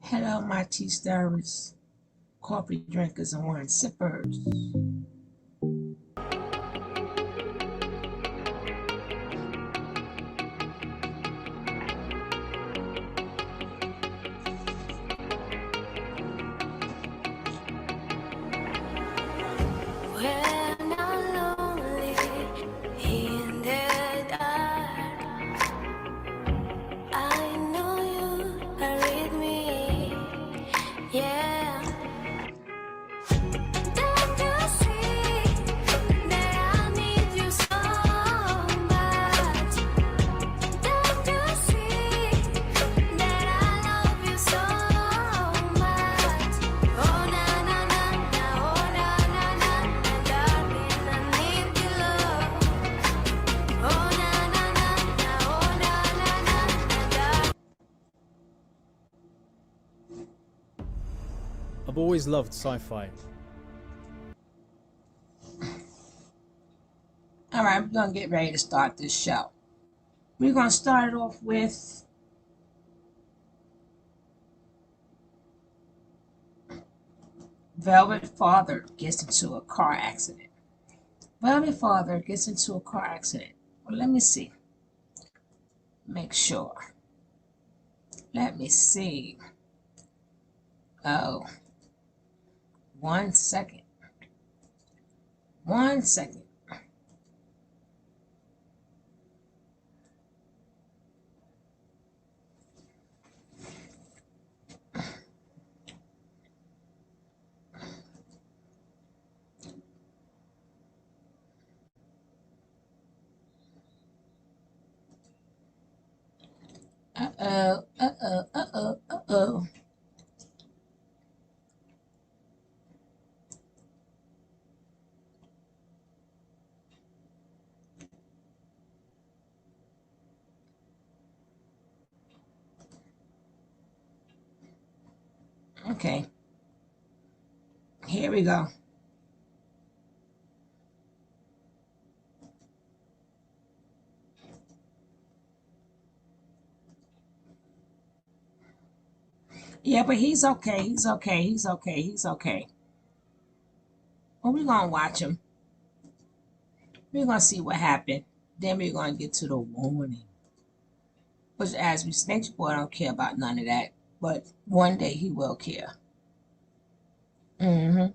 Hello, my tea stirrers, coffee drinkers, and wine sippers. When I'm lonely in the dark, I know you are with me. Yeah. Don't you see that I need you so much? Don't you see that I love you so much? Oh na na na na, oh na na na na, darling, I need your love. Oh na na na na, oh na na na na, darling. I've always loved sci-fi. All right, we're going to get ready to start this show. We're going to start it off with Velvet Father gets into a car accident. Velvet Father gets into a car accident. Well, let me see. Make sure. Let me see. Oh, 1 second. 1 second. Uh-oh, uh-oh, uh-oh, uh-oh. Okay, here we go. Yeah, but he's okay. He's okay. He's okay. He's okay. Well, we're going to watch him. We're going to see what happened. Then we're going to get to the warning. Which, as we Snake Boy don't care about none of that. But one day he will care. Mm-hmm.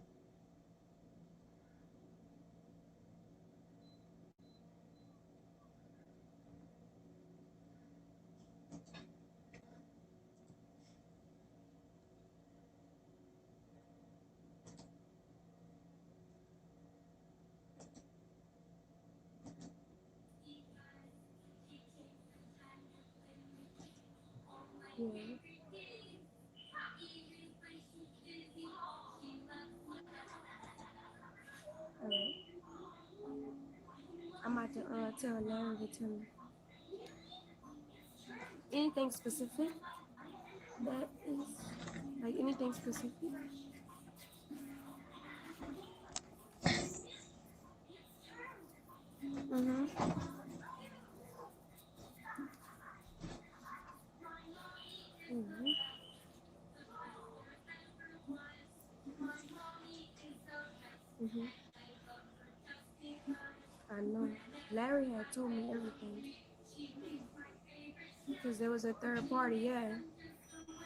Yeah. Alright. I'm about to tell Larry to tell me anything specific that is like anything specific. Mm-hmm. Mm-hmm. Mm-hmm. I know. Larry had told me everything because there was a third party. Yeah.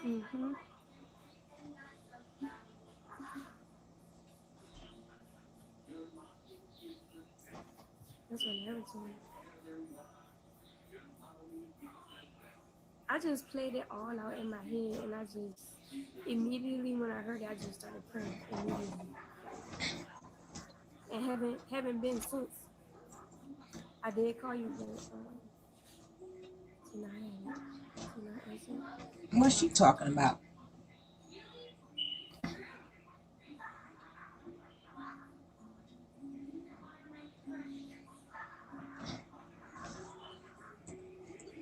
Mm-hmm. That's what Larry told me. I just played it all out in my head, and I just immediately when I heard it, I just started praying immediately, and haven't been since. I did call you, but tonight answered. What's she talking about?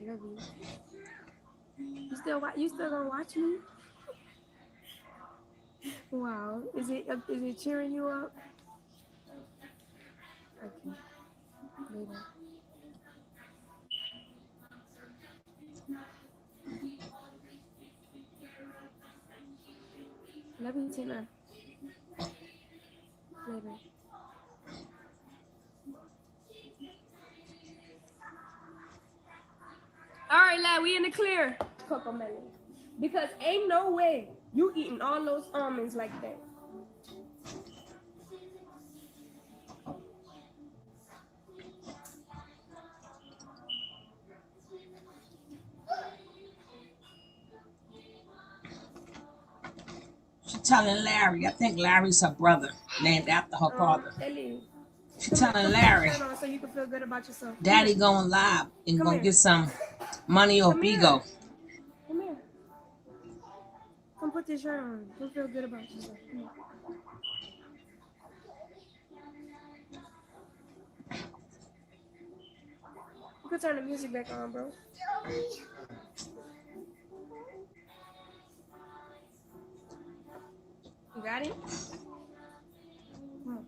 Love you. You still gonna watch me? Wow. Is it cheering you up? Okay. Later. Let me take my flavor. All right, lad, we in the clear. Cocoa melon. Because ain't no way you eating all those almonds like that. She telling Larry. I think Larry's her brother, named after her father. Ellie, She come here, telling put your Larry, shirt on so you can feel good about yourself. Daddy going live and Come gonna here. get some money off Come here. Ego. Come here. Come put this shirt on. Come feel good about yourself. Come here. You can turn the music back on, bro. You got it? Come on.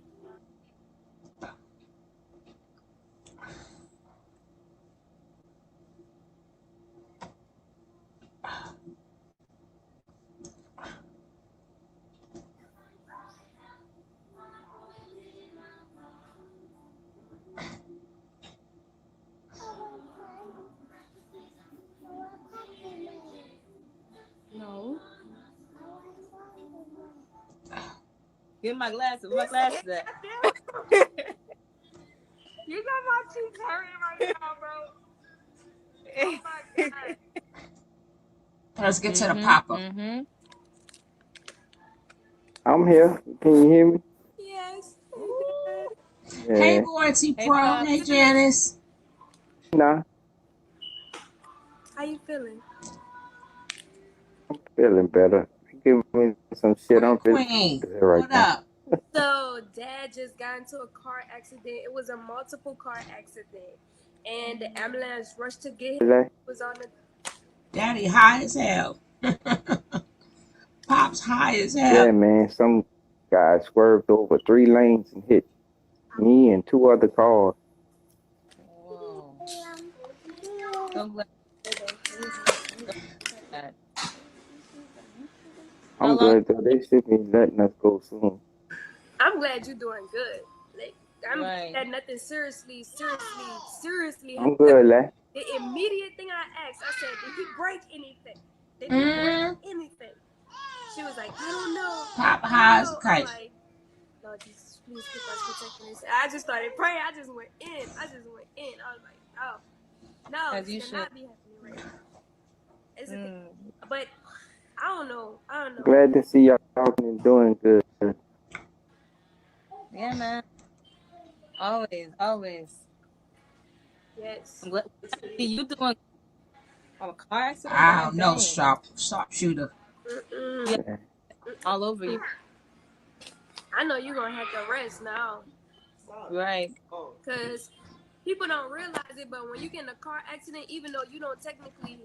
No. Get my glasses. My glasses at? You got my cheeks hurting right now, bro. Oh my god. Let's get to the pop up. I'm here. Can you hear me? Yes. Yeah. Hey, Boy T Hey, Pro. Pop. Hey, Janice. Nah, How you feeling? I'm feeling better. Give me some shit. I'm feeling Queen, good right what now. up? So dad just got into a car accident. It was a multiple car accident. And the ambulance rushed to get him. Today? Was on the Daddy high as hell. Pop's high as Yeah, hell. man. Some guy swerved over 3 lanes and hit me and 2 other cars. Whoa. So glad. How I'm long? good though. They should be letting us go soon. I'm glad you're doing good. Like I'm Right. glad nothing seriously I'm good, lad. The immediate thing I asked, I said, did he break anything? Did he break anything? She was like, I don't know. Pop I high don't as a know. I'm kite. like, Lord Jesus, please keep us protecting us. I just started praying. I just went in. I was like, oh, no, As you this should. cannot be happening right now. It's a thing. But I don't know. Glad to see y'all doing good. Yeah, man. Always. Yes. I'm glad to see you doing a car accident. I God don't know, dang. sharpshooter. Yeah, Yeah. all over you. I know you're going to have to rest now. Right. Because people don't realize it, but when you get in a car accident, even though you don't technically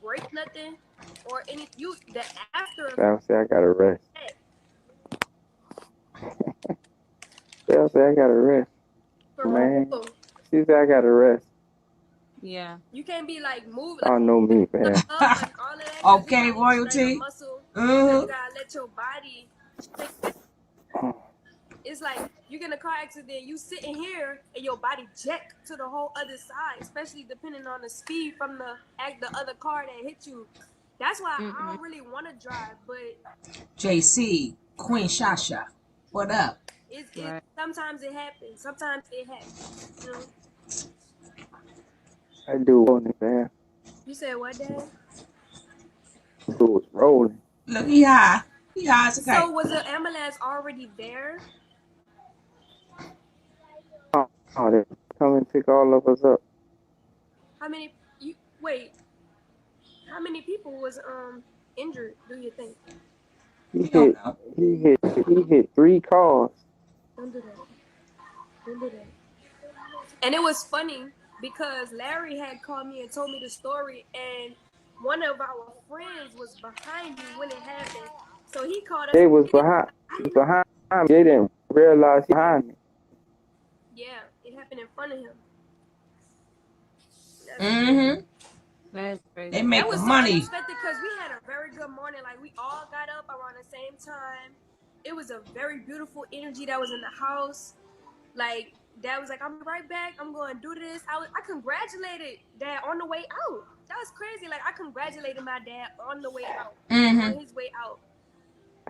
break nothing or any, the after They'll say I gotta rest. They'll say I gotta rest. for Man. real, She said I gotta rest. Yeah. you can't be like moving Y'all know me, the man. up and all of that. 'Cause Okay, you probably strain a royalty. muscle. You gotta let your body. It's like you get in a car accident, you sitting here and your body jack to the whole other side, especially depending on the speed from the other car that hit you. That's why I don't really want to drive, but JC, Queen Shasha. What up? Right. sometimes it happens. Sometimes it happens. You know? I do want it, man. You said what, Dad? It was rolling. Look, he high. He high as a kite. So was the ambulance already there? Oh, they come and pick all of us up. How many? How many people was injured? Do you think? He hit 3 cars. Don't do that. Don't do that. And it was funny because Larry had called me and told me the story, and one of our friends was behind me when it happened. So he called us. They was behind me. They didn't realize he behind me. Yeah, it happened in front of him. Mm-hmm. That's crazy. They That making was so money. unexpected because we had a very good morning. Like, we all got up around the same time. It was a very beautiful energy that was in the house. Like, Dad was like, "I'm right back. I'm going to do this." I congratulated Dad on the way out. That was crazy. Like, I congratulated my dad on the way out, on his way out.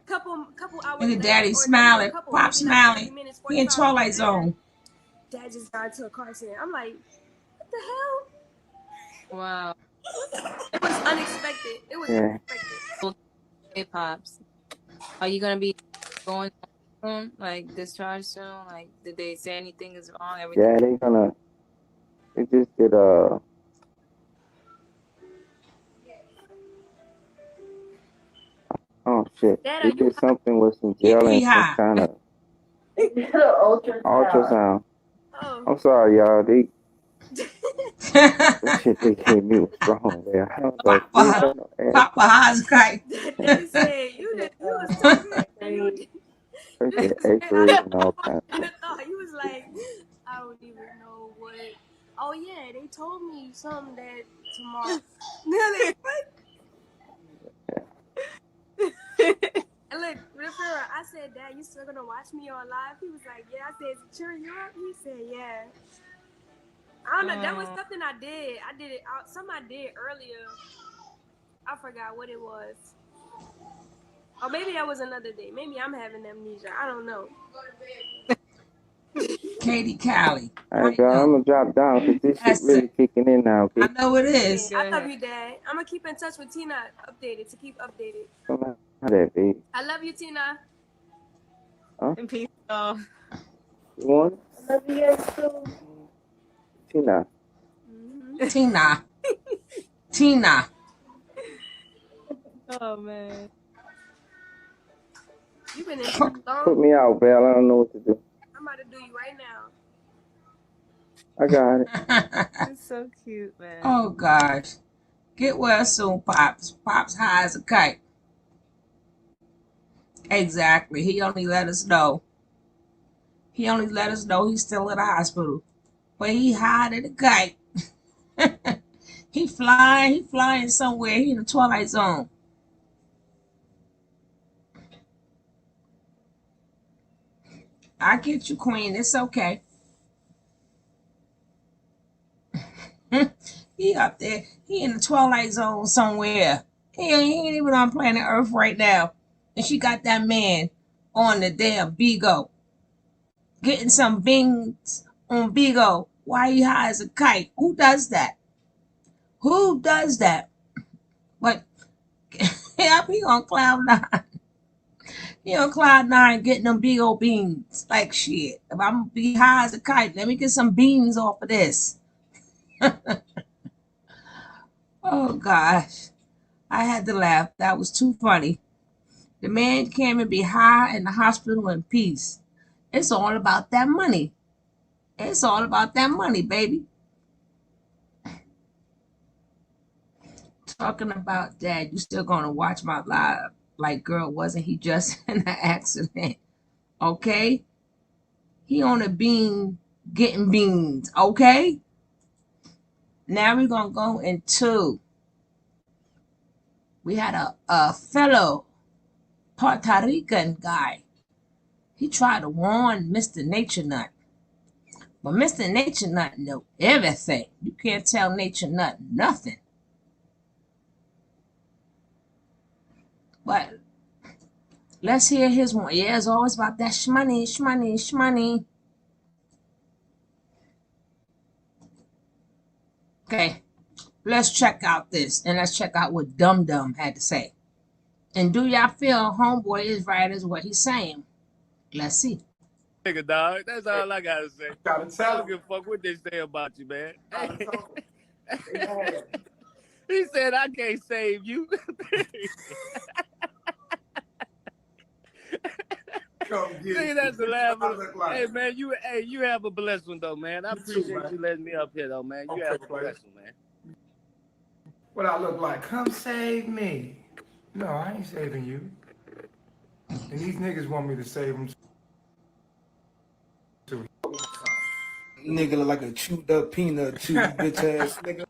Couple hours Look at later, Daddy or smiling. couple, Pop maybe like 30 smiling. minutes, He in 45 Twilight minutes later, Zone. Dad just got into a car accident. I'm like, what the hell? Wow. It was unexpected. It was Yeah. unexpected. Hey, Pops. Are you gonna be going soon? Like discharged soon? Like, did they say anything is wrong? Everything? Yeah, they just did oh shit. Dad, They are you did something with some He gel and some high. kind of ultrasound. Oh. I'm sorry, y'all. The shit they gave me was wrong there. I was like, Papa high as a kite. Daddy said, you was so good. freaking X-rays and all kinds of stuff. He was like, I don't even know what. Oh yeah, they told me something that tomorrow. Nelly, and look, remember, I said, "Dad, you still gonna watch me on live?" He was like, "Yeah." I said, "Is it cheering you up?" He said, "Yeah." I don't know. That was something I did. I did it. Something I did earlier. I forgot what it was. Or maybe that was another day. Maybe I'm having amnesia. I don't know. Katie Callie. All right, y'all, I'm gonna drop down because this shit That's really it. kicking in now. I Okay, know it is. I love you, Dad. I'm gonna keep in touch with Tina. To keep updated. come out of that, baby. I love you, Tina. In peace. Oh. You want it? I love you guys too. Tina. Tina. Tina. Oh man. You've been in here long. Put me out, Val. I don't know what to do. I'm about to do you right now. I got it. It's so cute, man. Oh gosh. Get well soon, Pops. Pops high as a kite. Exactly. He only let us know. He only let us know he's still in the hospital. But he high as a kite. He flying somewhere. He in the Twilight Zone. I get you, Queen. It's okay. He up there. He in the Twilight Zone somewhere. He ain't even on planet Earth right now. And she got that man on the damn Bigo. Getting some bings on Bigo. Why he high as a kite? Who does that? Who does that? But yeah, he on cloud nine. He on cloud nine getting them big old beans. Like shit. If I'm gonna be high as a kite, let me get some beans off of this. Oh gosh. I had to laugh. That was too funny. The man came and be high in the hospital in peace. It's all about that money. It's all about that money, baby. Talking about that, you still gonna watch my live. Like, girl, wasn't he just in an accident? Okay? He on a bean getting beans, okay? Now we're gonna go into, we had a fellow Puerto Rican guy. He tried to warn Mr. Nature Nut. But Mr. Nature Nut know everything. You can't tell Nature Nut nothing. But let's hear his one. Yeah, it's always about that shmoney, shmoney, shmoney. Okay, let's check out this. And let's check out what Dum Dum had to say. And do y'all feel homeboy is right as what he's saying? Let's see. Nigga, dog. That's all I gotta say. Gotta I tell don't him. give a fuck what they say about you, man. Gotta tell him. He said I can't save you. Come get See, it. that's the laugh. What I look like. Hey man, you have a blessed one though, man. I You too, appreciate man. you letting me up here though, man. You Okay, have a player. blessed one, man. What I look like? Come save me. No, I ain't saving you. And these niggas want me to save them too. Nigga look like a chewed up peanut too, bitch ass nigga.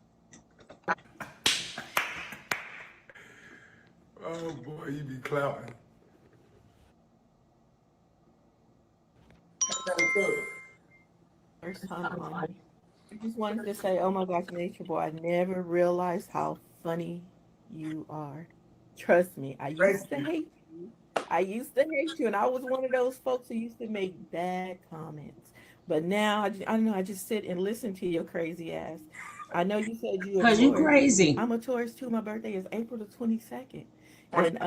Oh boy, you be clowning. First time on. I just wanted to say, oh my gosh, Nature Boy, I never realized how funny you are. Trust me, I used to hate you. I used to hate you, and I was one of those folks who used to make bad comments. But now, I don't know, I just sit and listen to your crazy ass. I know you said you a Cause you Taurus. crazy. I'm a Taurus too. My birthday is April the 22nd. And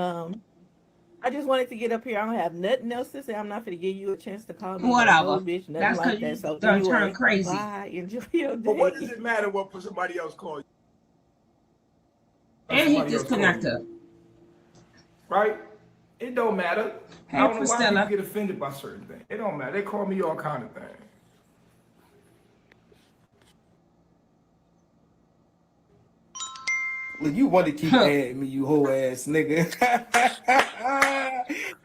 I just wanted to get up here. I don't have nothing else to say. I'm not going to give you a chance to call me no Whatever. hoe bitch, nothing That's like cause you that. So done turn anyway, crazy. bye. Enjoy your day. But what does it matter what somebody else calls you? And he Somebody else calls disconnected. you, right? It don't matter. Hey, I don't know why Priscilla. people get offended by certain things. It don't matter. They call me all kind of things. Look, you want to keep adding me, you whole ass nigga.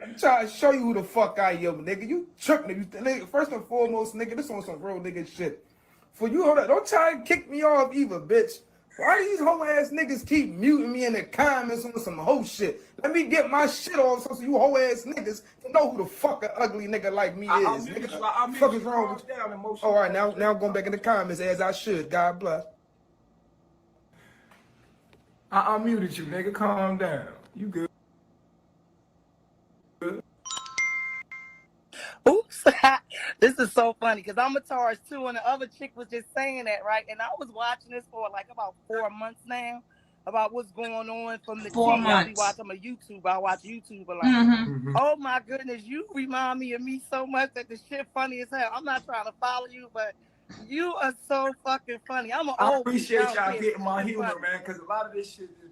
I'm trying to show you who the fuck I am, nigga. You tripping. Nigga, first and foremost, nigga, this on some real nigga shit. For you, hold up, don't try and kick me off either, bitch. Why these whole ass niggas keep muting me in the comments on some hoe shit? Let me get my shit off so you whole ass niggas can know who the fuck an ugly nigga like me is. Nigga, what the fuck is wrong with you? All right, now going back in the comments as I should. God bless. I unmuted you, nigga. Calm down. You good? Oops. This is so funny because I'm a Taurus too, and the other chick was just saying that, right? And I was watching this for like about 4 months now about what's going on from the 4 tea. months. I be watching my YouTube. I watch YouTube a lot. Mm-hmm. Oh my goodness, you remind me of me so much that the shit funny as hell. I'm not trying to follow you, but you are so fucking funny. I'm an I old appreciate bitch. y'all getting my humor, man, because a lot of this shit is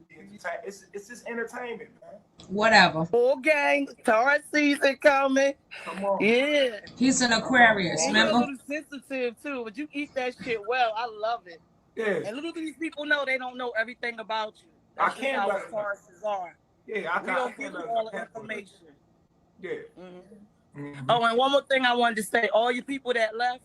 it's just entertainment, man. Whatever. Full gang, Taurus season coming. Come on. Yeah. He's an Aquarius, And you're a remember? little sensitive too, but you eat that shit well. I love it. Yeah. And little these people know they don't know everything about you. I That's just can't how let them know. Tauruses are. Yeah, We don't give you all the information. Yeah. Oh, and one more thing I wanted to say. All you people that left,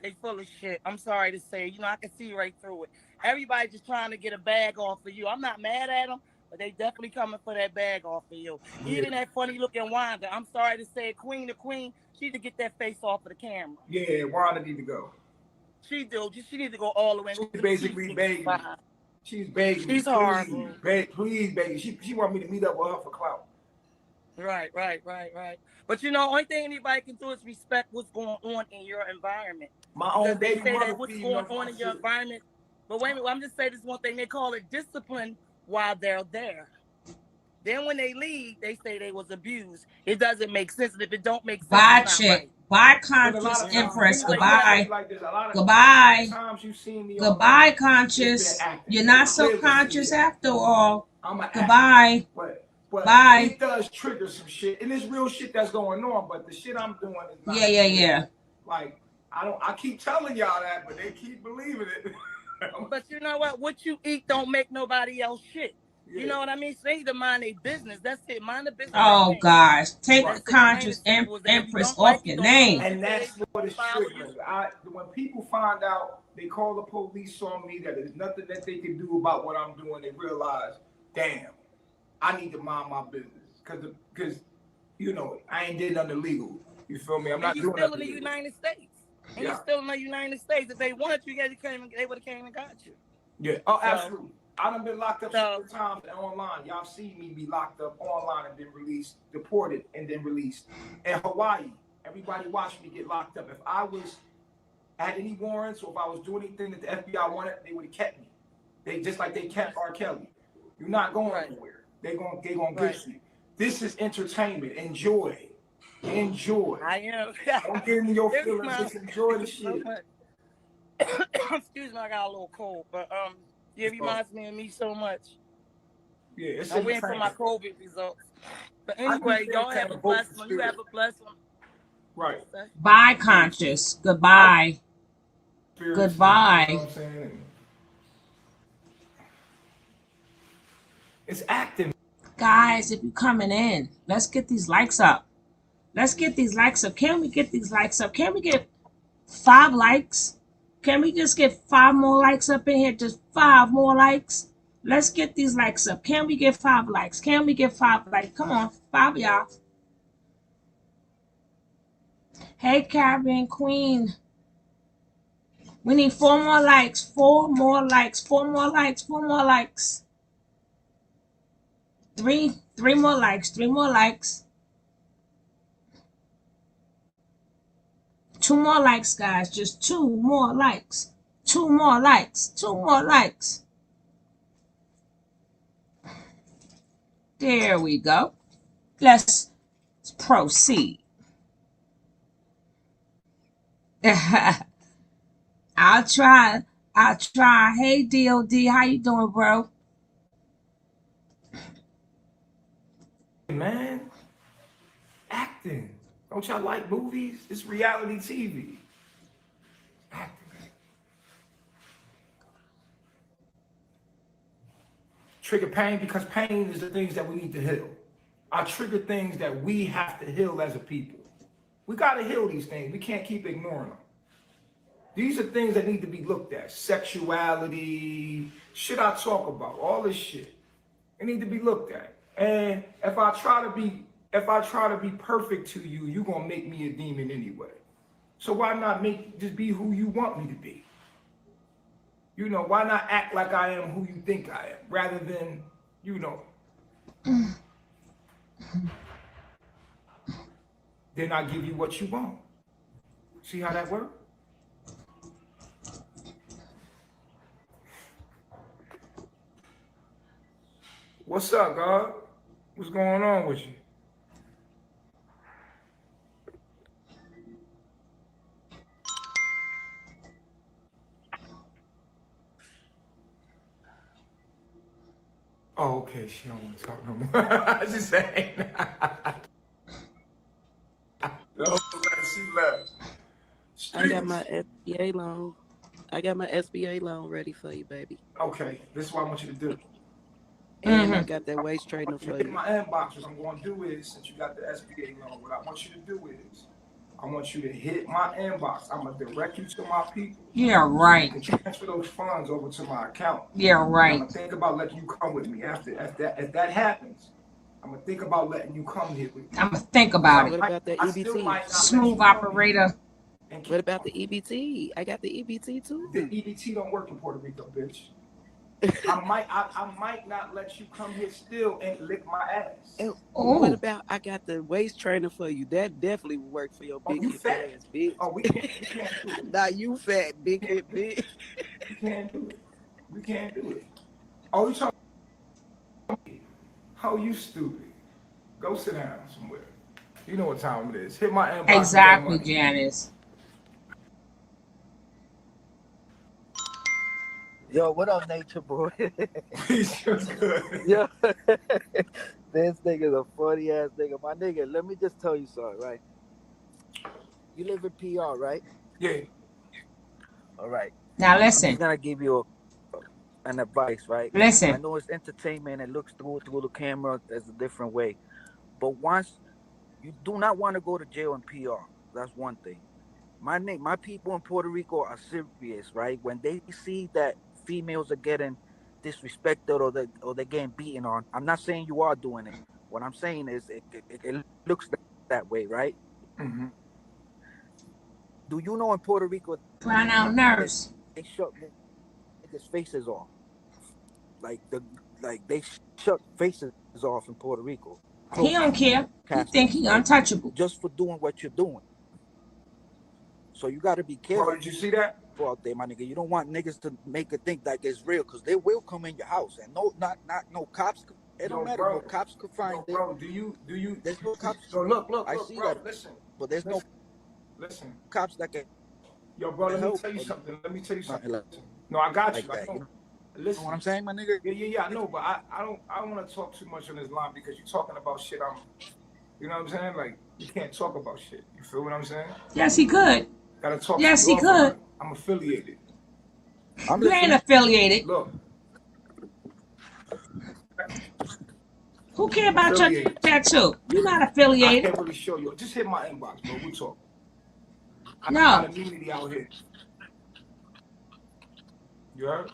they full of shit. I'm sorry to say. You know, I can see right through it. Everybody just trying to get a bag off of you. I'm not mad at them, but they definitely coming for that bag off of you. Yeah. Even that funny looking Wanda. I'm sorry to say, Queen the Queen, she need to get that face off of the camera. Yeah, Wanda need to go. She do. She need to go all the way. She's basically begging. She's begging. She's horrible. Please begging. She want me to meet up with her for clout. Right. But you know, only thing anybody can do is respect what's going on in your environment. My own They baby say mother that what's feeding going off on my in your shit. environment. But wait a minute, I'm just saying this one thing. They call it discipline while they're there. Then when they leave, they say they was abused. It doesn't make sense. And if it don't make sense, Bye, it's not chick. right. Bye, But a lot conscious of empress. times, Goodbye. like this, a lot of Goodbye. times you seen me Goodbye, on conscious. it's been acting. You're not so Clearly see conscious it. after all. I'm an Goodbye. actor. But Bye. it does trigger some shit, and it's real shit that's going on. But the shit I'm doing is not. Yeah. Like I keep telling y'all that, but they keep believing it. But you know what? What you eat don't make nobody else shit. Yeah. You know what I mean? So they need to mind their business. That's it. Mind the business. Oh, gosh. Take That's the it. conscious Plain and simple. If you empress don't like off it, your don't name. And that's what is follow triggering. When people find out, they call the police on me, that there's nothing that they can do about what I'm doing, they realize, damn, I need to mind my business. Because you know, I ain't did nothing illegal. You feel me? I'm not doing still in nothing the illegal. United States. And Yeah. you're still in the United States. If they wanted you, they would have came and got you. Yeah. Oh, absolutely. I done been locked up several times online. Y'all see me be locked up online and then released, deported and then released. In Hawaii, everybody watched me get locked up. If I had any warrants or if I was doing anything that the FBI wanted, they would have kept me. They just like they kept R. Kelly. You're not going anywhere. They gonna get you. This is entertainment. Enjoy. I am. Don't get into your feelings. Just enjoy the shit. Excuse me, I got a little cold, but it reminds me of me so much. Yeah, it's I'm waiting for my COVID results. But anyway, y'all have a blessed one. You have a blessed one. Right. Bye, conscious. Goodbye. Goodbye. You know what I'm saying? It's acting. Guys, if you're coming in, let's get these likes up. Let's get these likes up. Can we get these likes up? Can we get 5 likes? Can we just get 5 more likes up in here? Just 5 more likes. Let's get these likes up. Can we get 5 likes? Can we get 5 likes? Come on, 5 y'all. Hey, Caribbean Queen. We need 4 more likes. 4 more likes. 4 more likes. 4 more likes. 3 more likes. 3 more likes. 2 more likes, guys. Just 2 more likes. 2 more likes. 2 more likes. There we go. Let's proceed. I'll try. Hey, DOD, how you doing, bro? Man, acting. Don't y'all like movies? It's reality TV. Acting. Trigger pain because pain is the things that we need to heal. I trigger things that we have to heal as a people. We got to heal these things. We can't keep ignoring them. These are things that need to be looked at. Sexuality, shit I talk about, all this shit. It need to be looked at. And if I try to be perfect to you, you're gonna make me a demon anyway. So why not just be who you want me to be? You know, why not act like I am who you think I am, rather than, you know. Then I give you what you want. See how that works? What's up, God? What's going on with you? Oh, okay. She don't want to talk no more. Just saying. No, she left. I got my SBA loan. I got my SBA loan ready for you, baby. Okay, this is what I want you to do. And I got that waist trainer for In you. my inbox, what I'm going to do is, since you got the SBA loan, what I want you to do is, I want you to hit my inbox. I'm going to direct you to my people. Yeah, right. So you can transfer those funds over to my account. Yeah, right. I'm going to think about letting you come with me. If that happens, I'm going to think about letting you come here with me. I'm going to think about it. What about the EBT? Smooth operator. What about the EBT? I got the EBT too. The EBT don't work in Puerto Rico, bitch. I might not let you come here still and lick my ass. And what about I got the waist trainer for you? That definitely would work for your big hip ass bitch. Oh, we can't do it. Now you fat, big hip bitch. We can't do it. We can't do it. Oh, you talking? Oh, you stupid. Go sit down somewhere. You know what time it is. Hit my inbox. Exactly, Janice. Yo, what up, Nature Boy? He's just good. Yo, this nigga's a funny ass nigga. My nigga, let me just tell you something, right? You live in PR, right? Yeah. All right. Now listen. I'm just gonna give you an advice, right? Listen. I know it's entertainment. It looks through the camera. There's a different way, but once you do not want to go to jail in PR. That's one thing. My people in Puerto Rico are serious, right? When they see that females are getting disrespected or they're getting beaten on. I'm not saying you are doing it. What I'm saying is it looks that way, right? Mm-hmm. Do you know in Puerto Rico, Drown out nurse, they shut niggas' faces off? Like they shut faces off in Puerto Rico. He don't care. He think he untouchable. Just for doing what you're doing. So you got to be careful. Oh, did you see that? Out there, my nigga. You don't want niggas to make it think like it's real, because they will come in your house and no cops. It don't matter. No cops could find them. Bro, do you? There's no cops. So look, I see bro, that. Listen, but there's no cops that can. Yo, bro, let me tell you something. No, I got you. Like I know. Listen, you know what I'm saying, my nigga? Yeah, I know, but I don't want to talk too much on this line because you're talking about shit. You know what I'm saying? Like, you can't talk about shit. You feel what I'm saying? Yes, he could. Gotta talk. Yes, he could. I'm affiliated. You ain't affiliated. Look. Who care about your tattoo? You're not affiliated. I can't really show you. Just hit my inbox, bro. We'll talk. I got a community out here. You heard?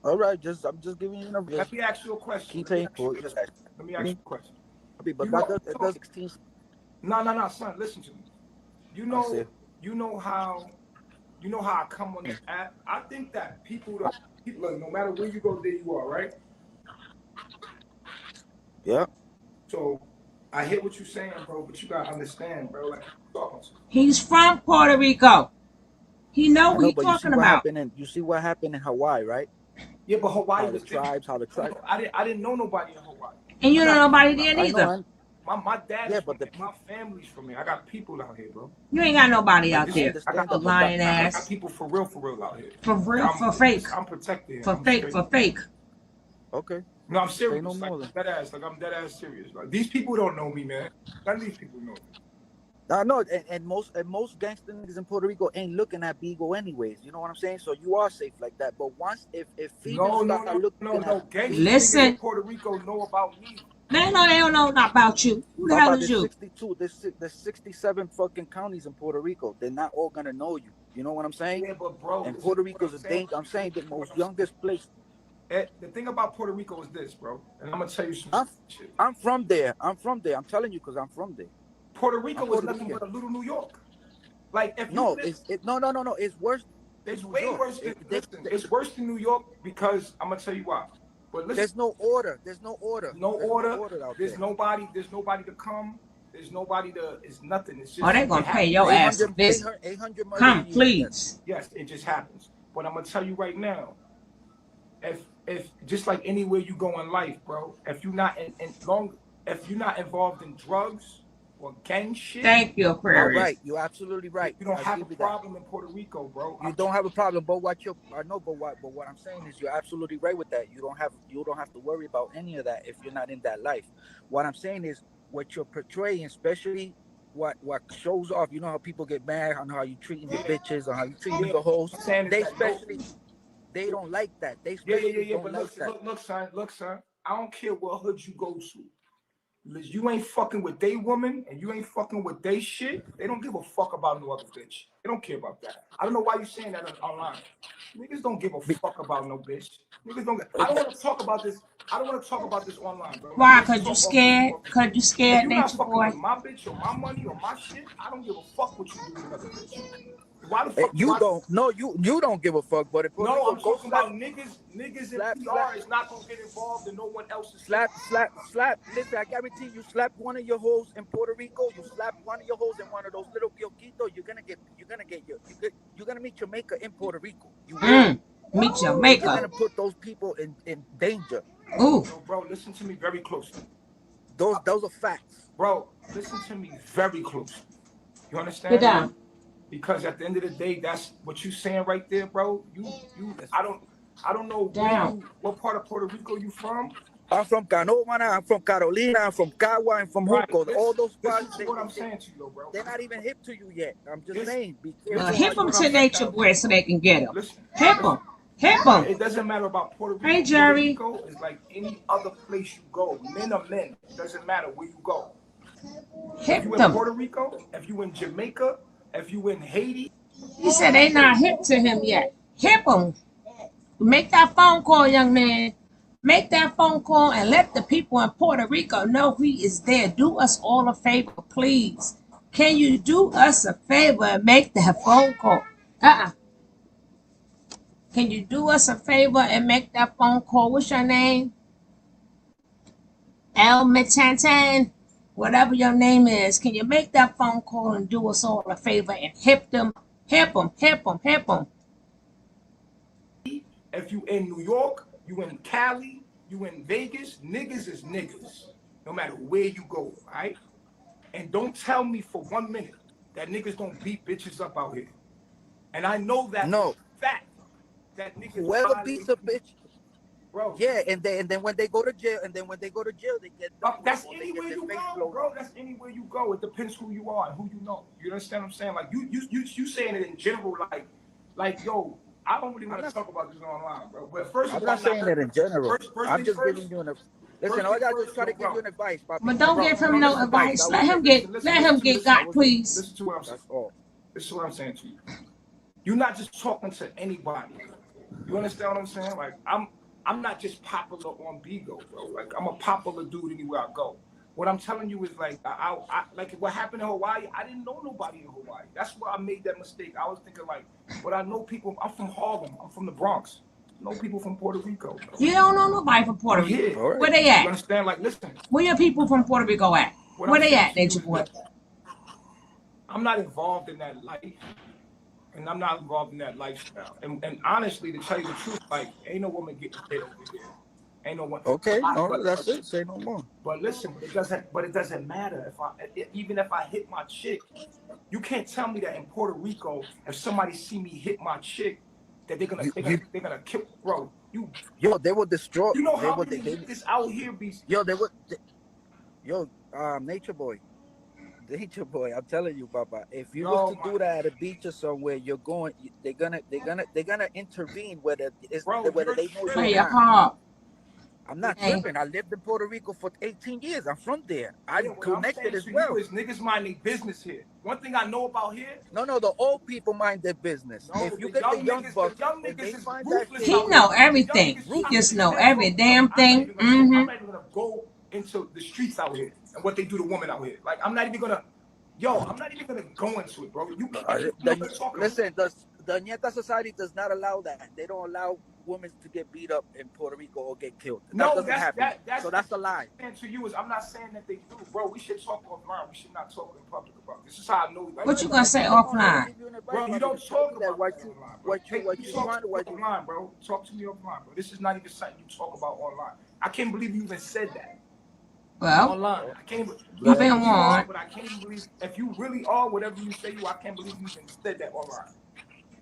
All right, I'm just giving you a number. Let me ask you a question. Keep paying for it. Just ask. Let me ask you a question. But You that know, does 16. no, son. Listen to me. You know how I come on this app. I think that people, look, no matter where you go, there you are, right? Yeah. So I hear what you're saying, bro, but you gotta understand, bro. Like talking to. He's from Puerto Rico. He know what he's But talking about. you see what happened in Hawaii, right? Yeah, but Hawaii how the tribes. I didn't know nobody in Hawaii. And you know nobody there neither. My dad's from there. My family's from here. I got people out here, bro. You ain't got nobody out there. I got A lying I ass. got people for real out here. For real, for fake. I'm protected. For fake. Okay. No, I'm serious. No like, more than. I'm dead ass serious. Like these people don't know me, man. None of these people know me. No, and most gangster niggas in Puerto Rico ain't looking at Beagle anyways. You know what I'm saying? So you are safe like that. But once if females start looking at gangster listen, niggas in Puerto Rico know about me. They don't know about you. Who the hell is you? 62, there's 67 fucking counties in Puerto Rico. They're not all gonna know you. You know what I'm saying? Yeah, but bro, and Puerto Rico's a danger. I'm saying the most youngest place. The thing about Puerto Rico is this, bro, and I'm gonna tell you some shit. I'm from there. I'm telling you because I'm from there. Puerto Rico is nothing but a little New York. Like if no, it's worse. It's way worse. It's worse than New York because I'm gonna tell you why. But listen, there's no order. There's nobody to come. There's nobody to. It's nothing. It's just. Oh, they're gonna pay your ass a visit. 800 come, please. Yes, it just happens. But I'm gonna tell you right now. If just like anywhere you go in life, bro, if you're not involved in drugs or gang shit. Thank you, Aquarius. You're right. You're absolutely right. You don't have a problem in Puerto Rico, bro. You don't have a problem, but what I'm saying is you're absolutely right with that. You don't have to worry about any of that if you're not in that life. What I'm saying is what you're portraying, especially what shows off. You know how people get mad on how you treating the bitches or how you treating the hoes. They don't like that. They yeah. Don't But like that. look, son. I don't care what hood you go to. You ain't fucking with they woman and you ain't fucking with they shit. They don't give a fuck about no other bitch. They don't care about that. I don't know why you saying that online. Niggas don't give a fuck about no bitch. Niggas don't. I don't want to talk about this. I don't want to talk about this online, bro. Why? Cause you scared? Cause you scared, If you're not fucking Natureboy? with my bitch or my money or my shit, I don't give a fuck what you do with another bitch. Why the fuck you don't give a fuck, but if no, I'm talking about niggas in PR is not gonna get involved and no one else is slap. Listen, I guarantee you slap one of your hoes in Puerto Rico, you slap one of your hoes in one of those little pioquitos, you're gonna meet your maker in Puerto Rico. You will. Meet your maker. You're gonna put those people in danger. Ooh. So, bro, listen to me very closely. Those are facts. Bro, listen to me very closely. You understand? Get down. Because at the end of the day, that's what you saying right there, bro. I don't know what part of Puerto Rico you from. I'm from Canóvana, I'm from Carolina, I'm from Cagua, I'm from Junco. All those spots. What I'm saying to you, bro. They're not even hip to you yet. I'm just saying. Be careful. Hip them to Natureboy so they can get him. Listen, hip them. Hip them. It doesn't matter about Puerto Rico. Hey, Jerry. Puerto Rico is like any other place you go. Men are men. It doesn't matter where you go. Hip if you them. in Puerto Rico, if you in Jamaica, if you in Haiti. He said they not hip to him yet. Hip them. Make that phone call, young man. Make that phone call and let the people in Puerto Rico know he is there. Do us all a favor, please. Can you do us a favor and make that phone call? Can you do us a favor and make that phone call? What's your name? El Machantan, whatever your name is. Can you make that phone call and do us all a favor and hip them? Hip them, hip them, hip them. If you in New York, you in Cali, you in Vegas, niggas is niggas. No matter where you go, right? And don't tell me for 1 minute that niggas don't beat bitches up out here. And I know that fact that niggas whoever beats a bitch. Bro. Yeah, and then when they go to jail, they get that's anywhere you go, bro. That's anywhere you go. It depends who you are and who you know. You understand what I'm saying? Like you saying it in general, like yo, I don't really want to talk about this online, bro. But first, I'm not saying that in general. I'm just giving you an. Listen, all I gotta do is try to give you an advice, Papa. But don't give him no advice. Let him get got, please. Listen to what I'm saying. This is what I'm saying to you. You're not just talking to anybody. You understand what I'm saying? Like I'm not just popular on Bigo, bro. Like I'm a popular dude anywhere I go. What I'm telling you is like I like what happened in Hawaii. I didn't know nobody in Hawaii. That's why I made that mistake. I was thinking like, but I know people. I'm from Harlem. I'm from the Bronx. I know people from Puerto Rico. Bro. You don't know nobody from Puerto We Rico. here. Where they You at? understand? Like, listen. Where your people from Puerto Rico at? What Where I'm they saying at, to you Nature is Boy? that I'm not involved in that life, and I'm not involved in that lifestyle. And honestly, to tell you the truth, like, ain't no woman getting hit over here. Ain't no one. Okay, no, But that's it. Say no more. But listen, it doesn't matter even if I hit my chick. You can't tell me that in Puerto Rico, if somebody see me hit my chick, that they're gonna kill, bro. Yo, they will destroy. You know They how will. many niggas out here be? Yo, they would. Yo, Nature Boy. Nature Boy, I'm telling you, Baba. If you was to do that at a beach or somewhere, you're going. They're gonna intervene whether they know Hey, you're your not. car. I'm not Hey. tripping. I lived in Puerto Rico for 18 years. I'm from there. I'm What connected I'm as saying well. to you is niggas mind their business here. One thing I know about here. No, the old people mind their business. No, If you the get the young niggas, bucks, the young when they niggas is find that ruthless shit, He out know here. The young everything. niggas He try just to know man, every bro, damn I'm not thing. even gonna go into the streets out here and what they do to women out here. Like I'm not even gonna go into it, bro. You can't listen, the Nieta society does not allow that. They don't allow women to get beat up in Puerto Rico or get killed. That doesn't happen. So that's a lie. To you is I'm not saying that they do, bro. We should talk offline. We should not talk in public about this. This is how I know. What you gonna say offline? Bro, you don't talk about what that you online, bro. what you trying to what you offline, bro. Talk to me offline, bro. This is not even something you talk about online. I can't believe you even said that. Well, online. I can't you've been warned. but I can't even believe if you really are whatever you say you. I can't believe you even said that online.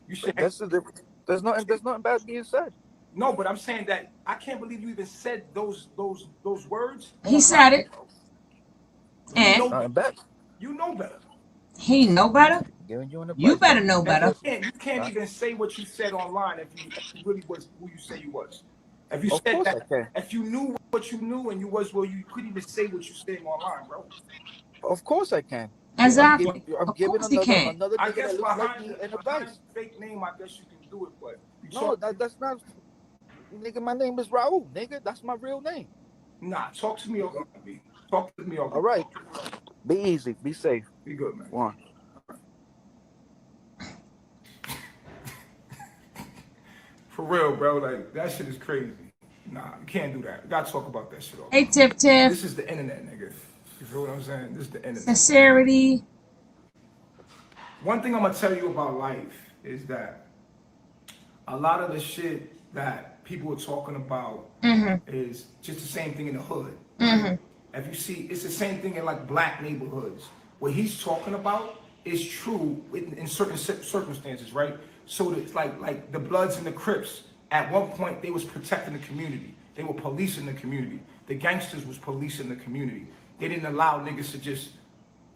You should. There's nothing bad being said. No, but I'm saying that I can't believe you even said those words. He said it. And You know better. he know better. Giving you an advice. You better know better. You can't even say what you said online if you really was who you say you was. If you Of said course that, I can. if you knew what you knew and you was well, you couldn't even say what you saying online, bro. Of course I can. Exactly. I'm Of giving course he can. another I nigga guess that looks like behind me an behind advice. fake name, I guess you can do it, but No, that's not. Nigga, my name is Raul. Nigga, that's my real name. Nah, talk to me over. Talk to me over. All right. Be easy. Be safe. Be good, man. One. For real, bro. Like that shit is crazy. Nah, you can't do that. You gotta talk about that shit all Hey, Tiff. This is the internet, nigga. You feel what I'm saying? This is the internet. Sincerity. One thing I'm gonna tell you about life is that a lot of the shit that people are talking about is just the same thing in the hood. If you see, it's the same thing in like black neighborhoods. What he's talking about is true in certain circumstances, right? So it's like the Bloods and the Crips. At one point, they was protecting the community. They were policing the community. The gangsters was policing the community. They didn't allow niggas to just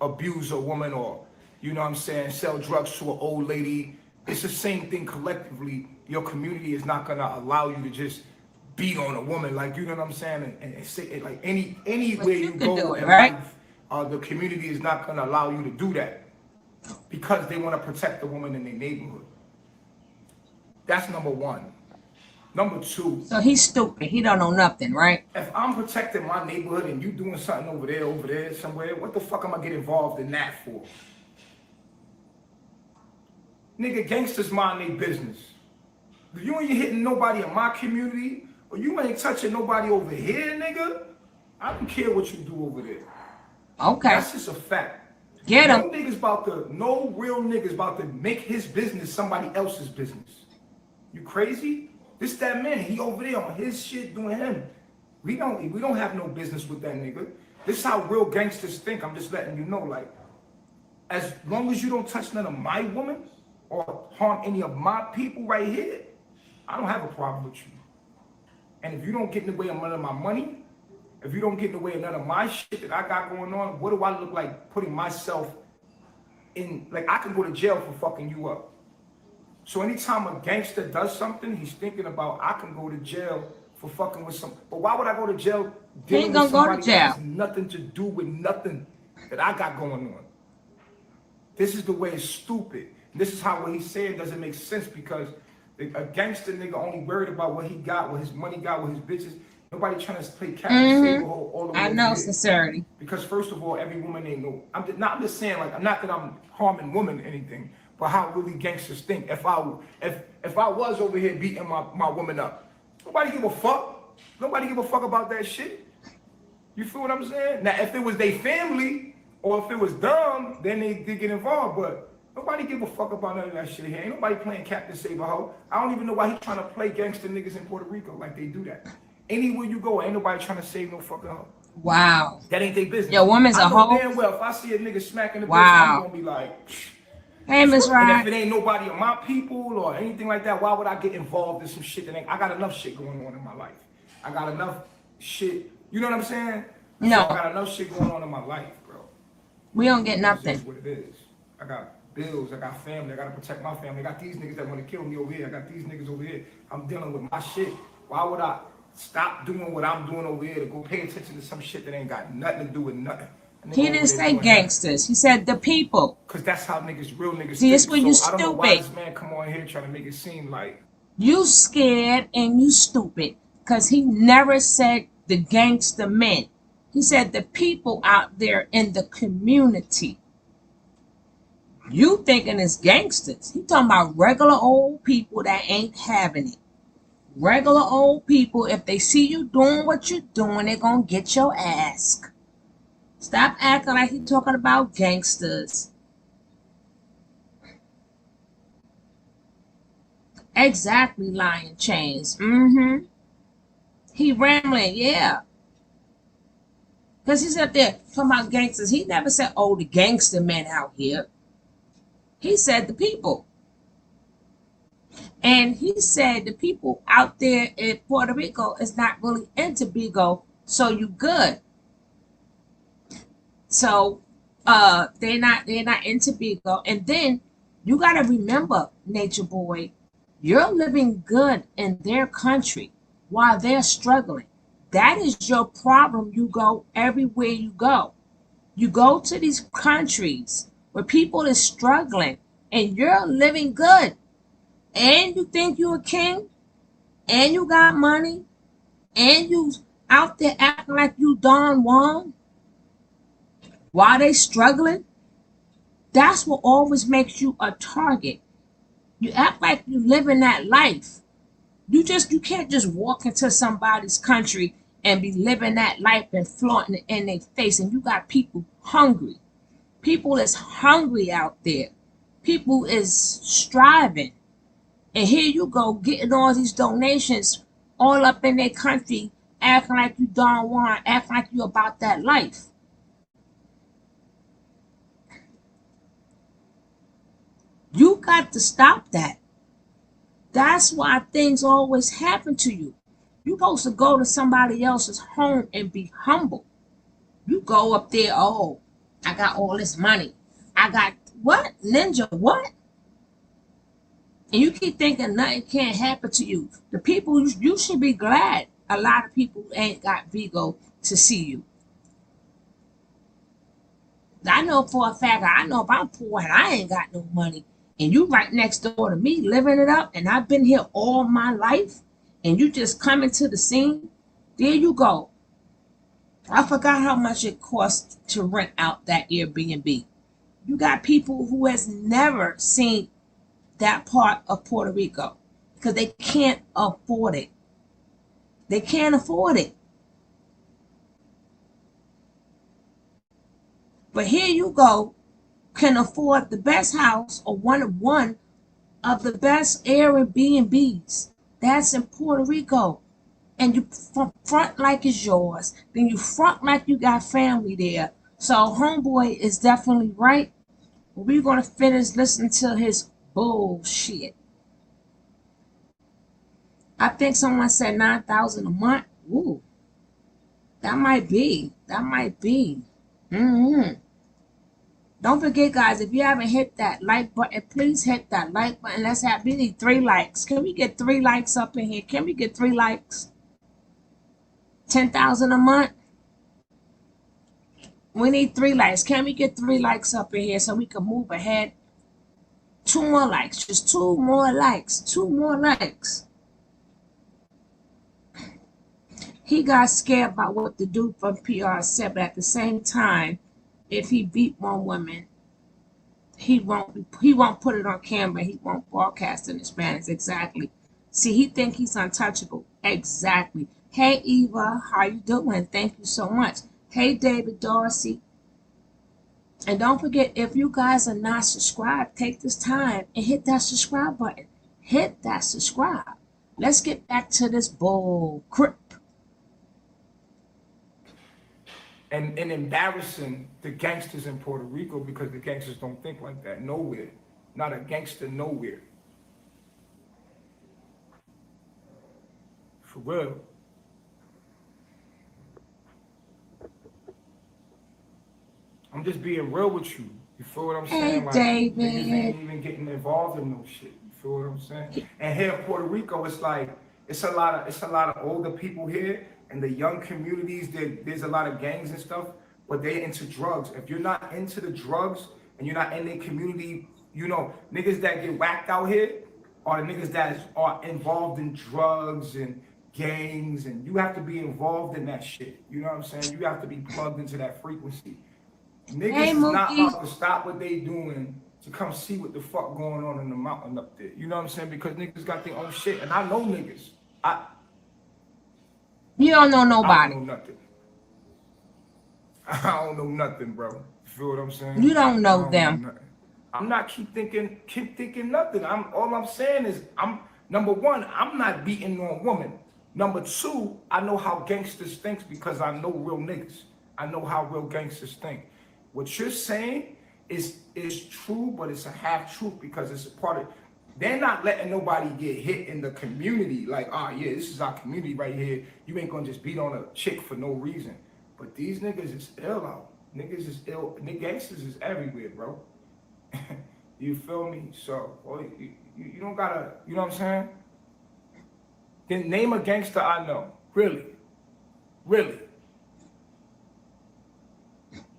abuse a woman or, you know what I'm saying, sell drugs to an old lady. It's the same thing collectively. Your community is not gonna allow you to just beat on a woman, like, you know what I'm saying, and say it like anywhere you go in life, the community is not gonna allow you to do that because they want to protect the woman in their neighborhood. That's number one. Number two. So he's stupid. He don't know nothing, right? If I'm protecting my neighborhood and you doing something over there somewhere, what the fuck am I get involved in that for? Nigga, gangsters mind their business. If you ain't hitting nobody in my community, or you ain't touching nobody over here, nigga, I don't care what you do over there. Okay. That's just a fact. Get him. No real niggas about to make his business somebody else's business. You crazy? This that man, he over there on his shit doing him. We don't have no business with that nigga. This is how real gangsters think. I'm just letting you know, like, as long as you don't touch none of my women or harm any of my people right here, I don't have a problem with you. And if you don't get in the way of none of my money, if you don't get in the way of none of my shit that I got going on, what do I look like putting myself in? Like, I can go to jail for fucking you up. So anytime a gangster does something, he's thinking about, I can go to jail for fucking with some. But why would I go to jail dealing with somebody that has nothing to do with nothing that I got going on? This is the way it's stupid. This is how what he's saying doesn't make sense, because A gangster nigga only worried about what he got, what his money got, what his bitches. Nobody trying to play Captain Sable all the way I over know, here. sincerity. Because first of all, every woman ain't no. I'm just saying, like, not that I'm harming women or anything, but how really gangsters think. If I was over here beating my woman up, nobody give a fuck. Nobody give a fuck about that shit. You feel what I'm saying? Now, if it was their family or if it was dumb, then they get involved. But nobody give a fuck about none of that shit here. Ain't nobody playing Captain Save a Hoe. I don't even know why he trying to play gangster niggas in Puerto Rico like they do that. Anywhere you go, ain't nobody trying to save no fucking hoe. Wow. That ain't their business. Your woman's a hoe? I know damn well if I see a nigga smacking the bitch, Wow. I'm gonna be like, hey, Miss and if Rod. it ain't nobody of my people or anything like that, why would I get involved in some shit that ain't? I got enough shit going on in my life. I got enough shit. You know what I'm saying? No. So I got enough shit going on in my life, bro. We don't get nothing. That's what it is. I got bills. I got family. I gotta protect my family. I got these niggas that want to kill me over here. I got these niggas over here. I'm dealing with my shit. Why would I stop doing what I'm doing over here to go pay attention to some shit that ain't got nothing to do with nothing? He didn't say gangsters. He said the people. Cause that's how niggas, real niggas. See, it's when you I don't know why stupid. this man come on here trying to make it seem like You scared and you stupid. Cause he never said the gangster men. He said the people out there in the community. You thinking it's gangsters. He talking about regular old people that ain't having it. Regular old people, if they see you doing what you're doing, they're gonna get your ass. Stop acting like he talking about gangsters. Exactly, Lion Chains. He rambling, yeah. Because he's up there talking about gangsters. He never said, oh, the gangster men out here. He said the people. And he said the people out there in Puerto Rico is not really into Bigo, so you good. So they're not into Bigo. And then you gotta remember, Nature Boy, you're living good in their country while they're struggling. That is your problem. You go everywhere you go. You go to these countries where people is struggling and you're living good. And you think you're a king, and you got money, and you out there acting like you Don Juan while they struggling. That's what always makes you a target. You act like you living that life. You can't just walk into somebody's country and be living that life and flaunting it in their face. And you got people hungry. People is hungry out there. People is striving. And here you go getting all these donations all up in their country, acting like you Don Juan, acting like you about that life. You got to stop that. That's why things always happen to you. You're supposed to go to somebody else's home and be humble. You go up there, oh, I got all this money. I got what? Ninja, what? And you keep thinking nothing can't happen to you. The people, you should be glad a lot of people ain't got Vigo to see you. I know for a fact, I know if I'm poor and I ain't got no money, and you right next door to me living it up, and I've been here all my life, and you just coming to the scene, there you go. I forgot how much it costs to rent out that Airbnb. You got people who has never seen that part of Puerto Rico because they can't afford it. They can't afford it. But here you go, can afford the best house or one of the best Airbnbs. That's in Puerto Rico. And you front like it's yours. Then you front like you got family there. So homeboy is definitely right. We're going to finish listening to his bullshit. I think someone said 9,000 a month. Ooh, that might be. Don't forget, guys, if you haven't hit that like button, please hit that like button. We need 3 likes. Can we get 3 likes up in here? Can we get 3 likes? 10,000 a month. We need 3 likes. Can we get 3 likes up in here so we can move ahead 2 more likes. Just 2 more likes. 2 more likes. He got scared about what the dude from PR said, but at the same time, if he beat one woman, he won't put it on camera. He won't broadcast in Spanish. Exactly. See, he think he's untouchable. Exactly. Hey Eva, how you doing? Thank you so much. Hey David Dorsey. And don't forget, if you guys are not subscribed, take this time and hit that subscribe button. Hit that subscribe. Let's get back to this bull crap. And embarrassing the gangsters in Puerto Rico because the gangsters don't think like that. Nowhere. Not a gangster nowhere. For real. I'm just being real with you. You feel what I'm saying? Like, David. niggas ain't even getting involved in no shit. You feel what I'm saying? And here in Puerto Rico, it's like it's a lot of older people here, and the young communities. There's a lot of gangs and stuff, but they're into drugs. If you're not into the drugs and you're not in their community, you know, niggas that get whacked out here are the niggas that are involved in drugs and gangs, and you have to be involved in that shit. You know what I'm saying? You have to be plugged into that frequency. Niggas is not about to stop what they doing to come see what the fuck going on in the mountain up there. You know what I'm saying? Because niggas got their own shit, and I know niggas. You don't know nobody. I don't know nothing. I don't know nothing, bro. You feel what I'm saying? You don't know them. I'm not keep thinking nothing. All I'm saying is number one, I'm not beating on women. Number two, I know how gangsters think because I know real niggas. I know how real gangsters think. What you're saying is true, but it's a half truth because it's a part of. They're not letting nobody get hit in the community. Like, yeah, this is our community right here. You ain't gonna just beat on a chick for no reason. But these niggas is ill out. Niggas is ill. Gangsters is everywhere, bro. You feel me? So, well, you don't gotta. You know what I'm saying? Then name a gangster I know. Really.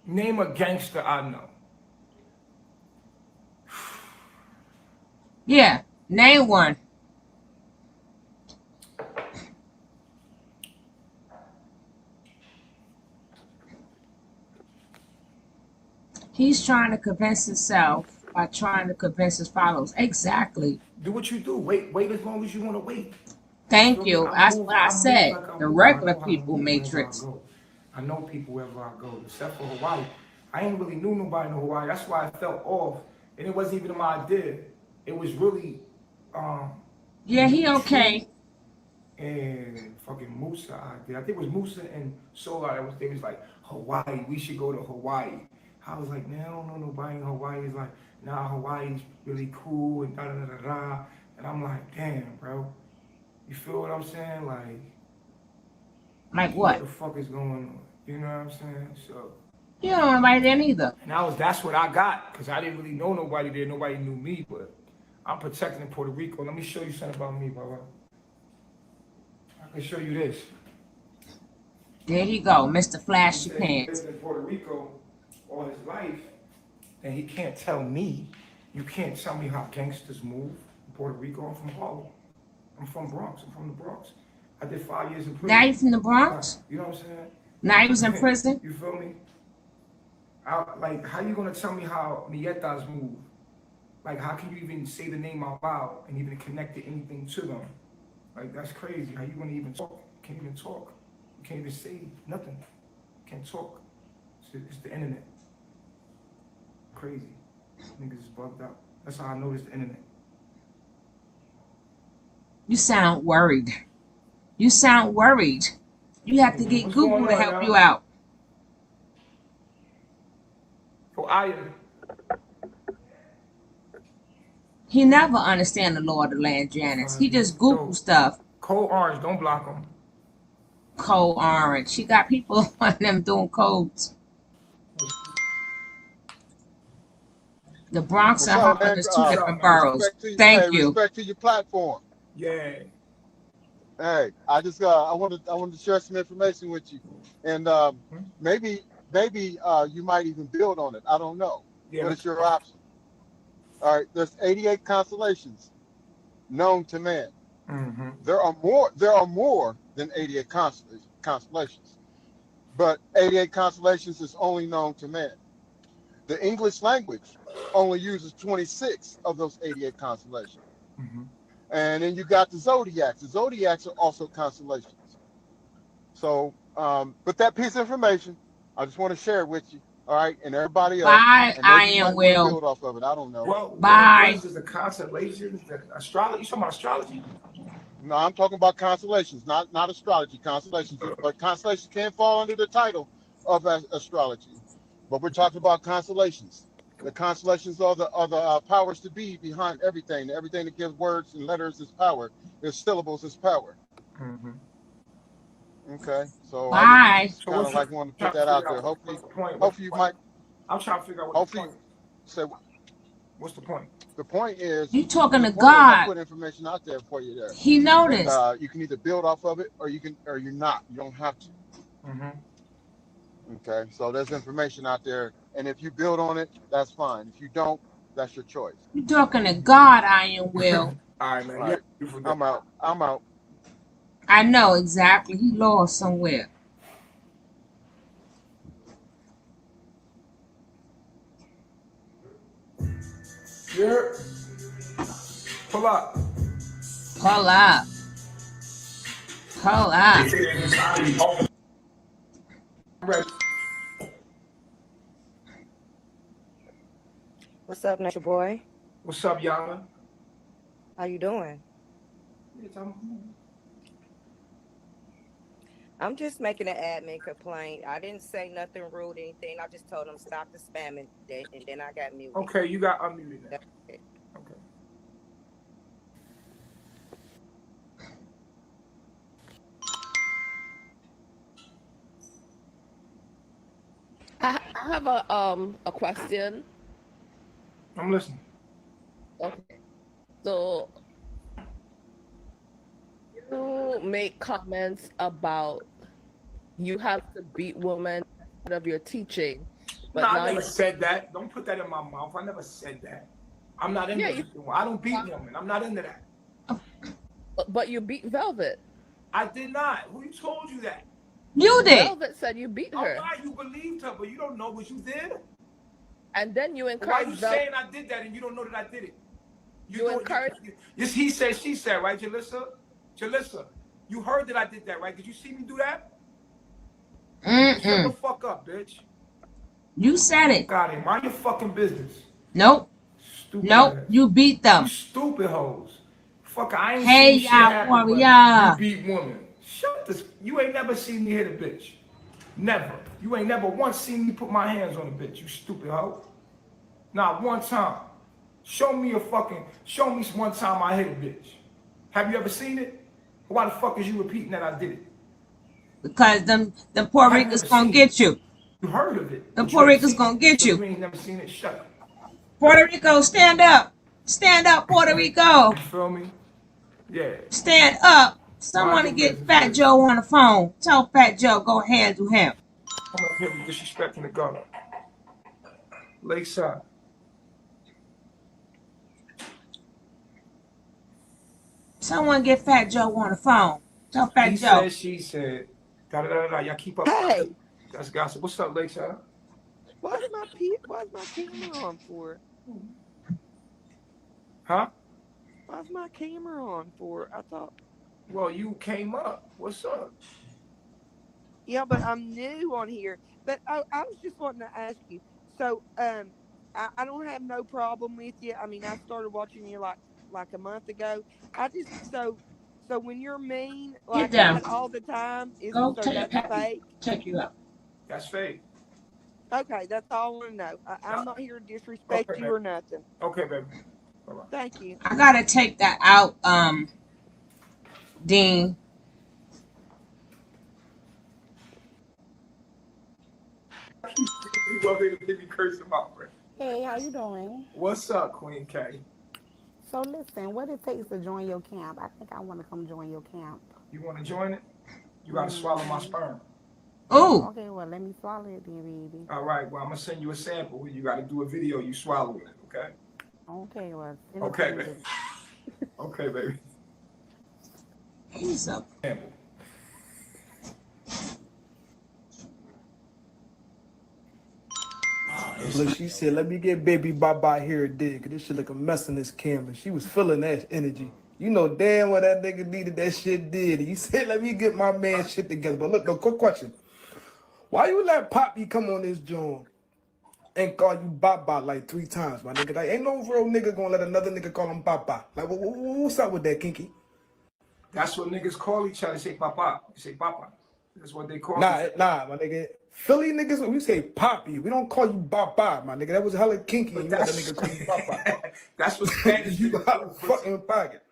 Name a gangster I know. Yeah, name one. He's trying to convince himself by trying to convince his followers. Exactly. Do what you do. Wait as long as you want to wait. Thank you. That's what I said. The regular people matrix. I know people wherever I go, except for Hawaii. I ain't really knew nobody in Hawaii. That's why I felt off. And it wasn't even my idea. It was really yeah, he okay. And fucking Musa idea. I think it was Musa and Solar. They was like, Hawaii, we should go to Hawaii. I was like, man, I don't know nobody in Hawaii. He's like, nah, Hawaii's really cool and da-da-da-da-da. And I'm like, damn, bro. You feel what I'm saying? Like what? What the fuck is going on? You know what I'm saying? So you don't know nobody there neither. And that's what I got, because I didn't really know nobody there. Nobody knew me, but I'm protecting in Puerto Rico. Let me show you something about me, brother. I can show you this. There you go, Mr. Flashy Pants. He lived in Puerto Rico all his life, and he can't tell me. You can't tell me how gangsters move in Puerto Rico. I'm from Harlem. I'm from Bronx. I'm from the Bronx. I did 5 years in prison. Now you from the Bronx? You know what I'm saying? Now he was in prison? You feel me? Like, how you gonna tell me how Nietas move? Like, how can you even say the name out loud and even connect to anything to them? Like, that's crazy. How you gonna even talk? You can't even talk. You can't even say nothing. You can't talk. It's the internet. Crazy. Niggas is bugged out. That's how I know it's the internet. You sound worried. You sound worried. You have to get What's Google to help you out. He never understand the law of the land, Janice. He just Google stuff. Code orange, don't block him. Code orange. She got people on them doing codes. The Bronx and Harlem is two different boroughs. Thank you. Respect to your platform. Yeah. Hey, I just I wanted to share some information with you, and maybe you might even build on it. I don't know. Yeah. But it's your option. All right, there's 88 constellations known to man. Mm-hmm. There are more than 88 constellations, but 88 constellations is only known to man. The English language only uses 26 of those 88 constellations. Mm-hmm. And then you got the zodiacs. The zodiacs are also constellations. So, but that piece of information, I just want to share it with you. All right, and everybody else, Bye, and maybe you Iron might want to Will. build off of it. I don't know. Well, what Bye. is this, the constellations, the astrology? You talking about astrology? No, I'm talking about constellations, not astrology. Constellations, but constellations can fall under the title of astrology. But we're talking about constellations. The constellations are the powers to be behind everything. Everything that gives words and letters is power. There's syllables is power. Mm-hmm. Okay, so I Bye. just kind of like want to put that out there. Hopefully, What's the point? hopefully you might. I'm trying to figure out what Hopefully, the point is. say What's the point? the point is. You talking The to point is I God. put information out there for you there, He and noticed. you can either build off of it or you're not. You don't have to. Mm-hmm. Okay, so there's information out there, and if you build on it, that's fine. If you don't, that's your choice. You talking to God, Iron Will. All right, man. All right, Yeah, I'm out. I'm out. I know exactly. He lost somewhere. Yeah. Pull up. Pull up. Pull up. I'm ready. What's up, Natureboy? What's up, Yana? How you doing? I'm just making an admin complaint. I didn't say nothing rude, anything. I just told them stop the spamming, and then I got muted. Okay, you got unmuted now. Okay. Okay. I have a question. I'm listening. Okay. So you make comments about you have to beat women out of your teaching. But No, now I never you said that. Don't put that in my mouth. I never said that. I'm not into Yeah, I don't beat women. I'm not into that. but you beat Velvet. I did not. Who told you that? You did. Velvet said you beat her. Oh, why you believed her, but you don't know what you did? And then you Why encouraged you Velvet. saying I did that and you don't know that I did it? You encouraged. It's he said, she said, right, Jalissa? Jalissa, you heard that I did that, right? Did you see me do that? Shut the fuck up, bitch. You said it. Got it. Mind your fucking business. Nope. Stupid Nope. ass. You beat them. You stupid hoes. Fuck, I ain't Hey, seen shit y'all happen, warrior. but you beat women. Shut this. You ain't never seen me hit a bitch. Never. You ain't never once seen me put my hands on a bitch, you stupid hoe. Not one time. Show me one time I hit a bitch. Have you ever seen it? Why the fuck is you repeating that I did it? Because them Puerto Ricans gonna get you. You heard of it. The Puerto Ricans gonna get you. You ain't never seen it. Shut up. Puerto Rico, stand up. Stand up, Puerto Rico. You feel me? Yeah. Stand up. Someone to get Fat Joe on the phone. Tell Fat Joe go handle him. I'm up here disrespecting the governor. Lakeside. Someone get Fat Joe on the phone. Tell Fat He Joe. said, she said. Da-da-da-da. Y'all keep up. Hey. That's gossip. What's up, Lakeside? Why's my camera on for? Huh? Why's my camera on for? I thought. Well, you came up. What's up? Yeah, but I'm new on here. But I was just wanting to ask you. So, I don't have no problem with you. I mean, I started watching you like a month ago. I just so when you're mean like that all the time, Go so tell your that's pappy. fake. Check you out. That's fake. Okay, that's all I want to know. I'm not here to disrespect you or nothing. Okay, baby. Bye-bye. Thank you. I gotta take that out, Dean. Hey, how you doing? What's up, Queen K? So listen, what it takes to join your camp? I think I want to come join your camp. You want to join it? You got to swallow my sperm. Oh. Okay, well, let me swallow it then, baby. All right, well, I'm going to send you a sample. You got to do a video, you swallow it, okay? Okay, well, send it to Okay, me. baby. Okay, baby. He's up. Campbell. Look, she said, let me get baby Baba here a dig. Cause this shit like a mess in this camera. She was feeling that energy. You know damn well that nigga needed that shit did. He said, let me get my man shit together. But look, no, quick question. Why you let Poppy come on this joint and call you Baba like 3 times, my nigga? Like, ain't no real nigga gonna let another nigga call him Baba. Like, what's up with that, Kinky? That's what niggas call each other. They say papa. They say papa. That's what they call each Nah, other. my nigga. Philly niggas, we say Poppy. We don't call you Baba, my nigga. That was hella kinky. And you let that nigga call you Baba. That's what Spanish You niggas got a do. fucking pocket.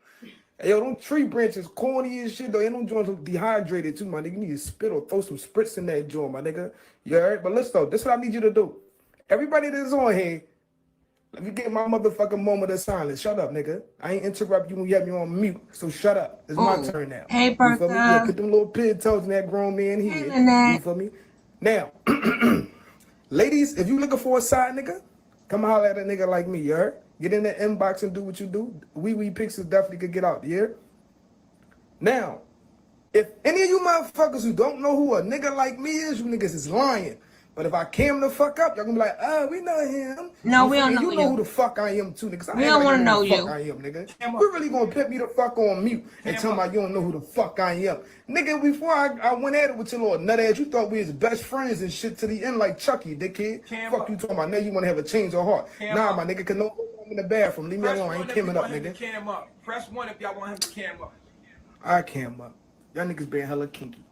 Hey, yo, them tree branches corny as shit, though. Ain't no joints dehydrated, too, my nigga. You need to spit or throw some spritz in that joint, my nigga. You heard? But listen, though, this is what I need you to do. Everybody that's on here, let me get my motherfucking moment of silence. Shut up, nigga. I ain't interrupt you when you have me on mute, so shut up. It's my Oh, turn now. hey, You feel me? Yeah, Bertha. put them little pig toes in that grown man Hey, head. Lynette. You feel me? Now, ladies, if you looking for a side nigga, come holler at a nigga like me, you heard? Get in the inbox and do what you do. Wee pixels definitely could get out, you heard? Now, if any of you motherfuckers who don't know who a nigga like me is, you niggas is lying. But if I cam the fuck up, y'all gonna be like, oh, we know him. No, You we feel don't me? know You know you. who the fuck I am too, niggas. I We act don't like want you to know know who the fuck you. I am, nigga. You really gonna put me the fuck on mute and tell me you don't know who the fuck I am. Nigga, before I went at it with your little nut ass, you thought we was best friends and shit to the end like Chucky, dickhead. Fuck you talking about. Now you wanna have a change of heart. Nah, my nigga, cause no I'm in the bathroom. Leave me Press alone. I 1 ain't if you camming want up, him to nigga. cam up. Press 1 if y'all want him to cam up. I cam up. Y'all niggas being hella kinky.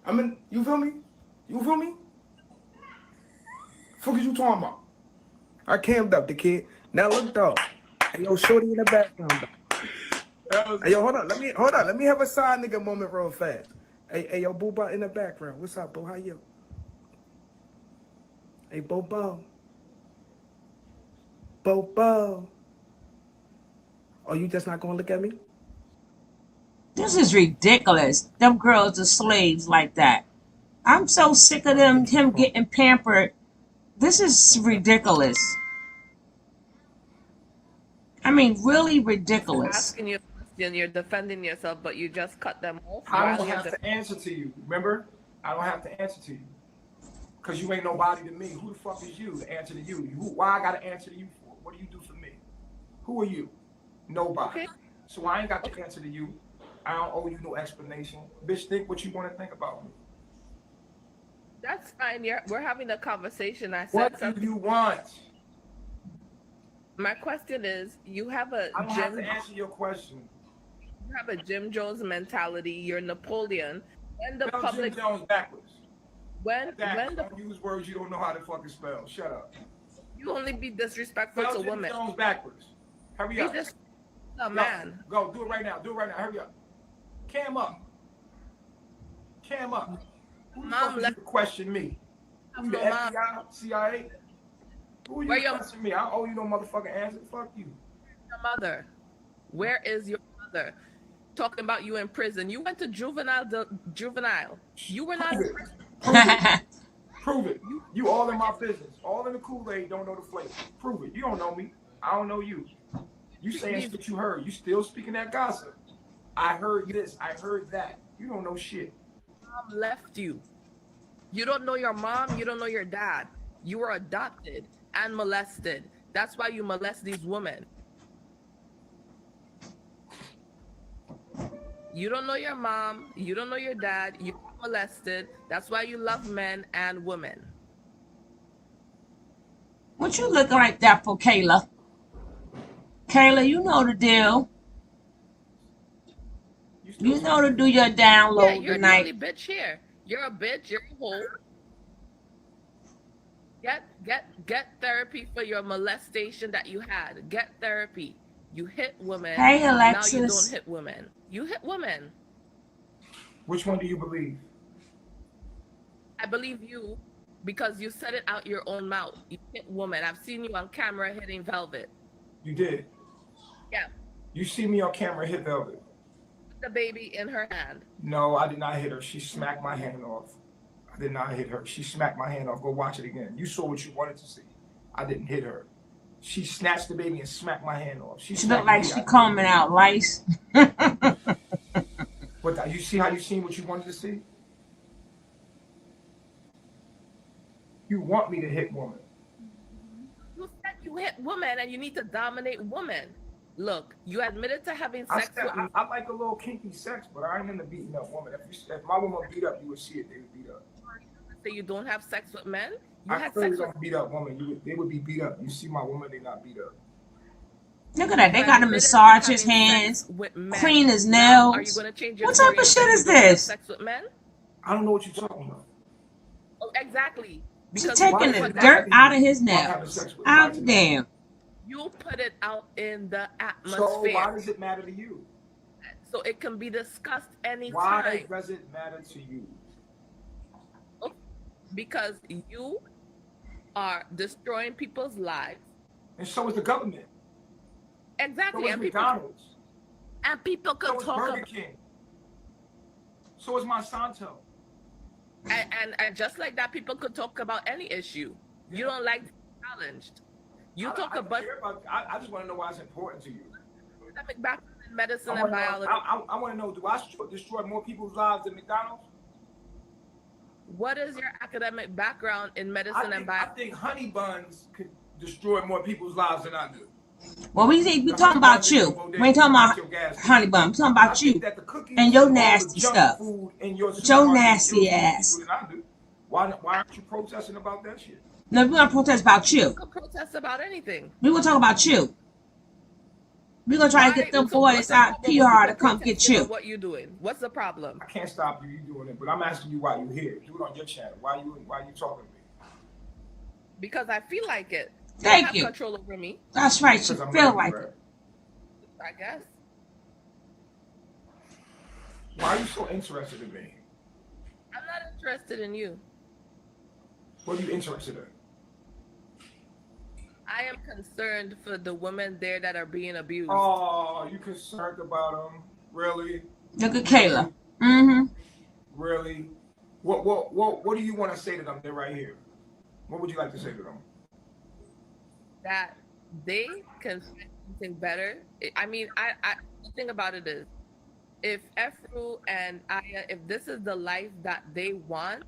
I mean, you feel me? You feel me? Fuck is you talking about? I cammed up the kid. Now look though. Hey yo, shorty in the background though. Hey yo, hold on. Let me have a side nigga moment real fast. Hey yo, Booba in the background. What's up, boo? How you? Hey Bobo. Bobo. Oh, you just not gonna look at me? This is ridiculous. Them girls are slaves like that. I'm so sick of him getting pampered. This is ridiculous. I mean, really ridiculous. Asking you a question, you're defending yourself, but you just cut them off. I while don't you're have to answer to you. Remember? I don't have to answer to you. Because you ain't nobody to me. Who the fuck is you to answer to you? Why I got to answer to you for? What do you do for me? Who are you? Nobody. Okay. So I ain't got to answer to you. I don't owe you no explanation. Bitch, think what you want to think about me. That's fine. We're having a conversation. I said What something. do you want? My question is, you have a I don't have to answer your question. You have a Jim Jones mentality. You're Napoleon. When the Spell public Jim Jones backwards. when Don't use words you don't know how to fucking spell. Shut up. you only be disrespectful Spell to Jim women. Jones backwards. Hurry Be up. just a man. Go. Do it right now. Do it right now. Hurry up. Cam up. Cam up. Who the fuck is you to question me? Who you, the FBI, CIA? Who are you to question me? I don't owe you no motherfucking answer. Fuck you. Your mother. Where is your mother? Talking about you in prison. You went to juvenile. You were not in prison. Prove it. Prove it. You all in my business. All in the Kool-Aid, don't know the flavor. Prove it. You don't know me. I don't know you. You saying shit you heard. You still speaking that gossip. I heard this. I heard that. You don't know shit. Mom left you. You don't know your mom. You don't know your dad. You were adopted and molested. That's why you molest these women. You don't know your mom. You don't know your dad. You were molested. That's why you love men and women. What you looking like that for, Kayla? Kayla, you know the deal. You know to do your download You're tonight. the only bitch here. You're a bitch. You're a hoe. Get therapy for your molestation that you had. Get therapy. You hit women. Hey, Alexis. Now you don't hit women. You hit women. Which one do you believe? I believe you because you said it out your own mouth. You hit women. I've seen you on camera hitting Velvet. You did. Yeah. You see me on camera hit Velvet. The baby in her hand. No, I did not hit her. She smacked my hand off. I did not hit her. She smacked my hand off. Go watch it again. You saw what you wanted to see. I didn't hit her. She snatched the baby and smacked my hand off. She looked like she combing out lice. But you see how you seen what you wanted to see? You want me to hit woman. You said you hit woman and you need to dominate woman. Look, you admitted to having sex with me. I like a little kinky sex, but I ain't into beating up woman. If my woman beat up, you would see it. They would beat up. So you don't have sex with men? You I had clearly sex with don't beat up women. They would be beat up. You see my woman, they not beat up. Look at that. They got to massage his hands, clean his nails. Are you going to change your What type of shit is this? Sex with men? I don't know what you're talking about. Oh, exactly. She's taking the dirt out of his nails. Out damn. You put it out in the atmosphere. So why does it matter to you? So it can be discussed anytime. Why does it matter to you? Because you are destroying people's lives. And so is the government. Exactly. So is McDonald's. And people could so talk Burger about King. So is Monsanto. And just like that, people could talk about any issue. Yeah. You don't like challenged. You talk about. I just want to know why it's important to you. Academic background in medicine and biology. I want to know, do I destroy more people's lives than McDonald's? What is your academic background in medicine and biology? I think honey buns could destroy more people's lives than I do. Well, we talking about you. We ain't talking about honey bun. We talking about you and your nasty stuff. Your nasty ass. Why aren't you protesting about that shit? No, we're gonna protest about you. You can protest about anything. We gonna talk about you. We're gonna try to get them boys out PR to come get you. What you doing? What's the problem? I can't stop you. You doing it, but I'm asking you why you here. Do it on your channel. Why you talking to me? Because I feel like it. Thank you. Have control over me. That's right. You feel like it. I guess. Why are you so interested in me? I'm not interested in you. What are you interested in? I am concerned for the women there that are being abused. Oh, you concerned about them? Really? Look at Kayla. Mm-hmm. Really? What do you want to say to them? They're right here. What would you like to say to them? That they can find something better. I mean, I the thing about it is, if Efru and Aya, if this is the life that they want,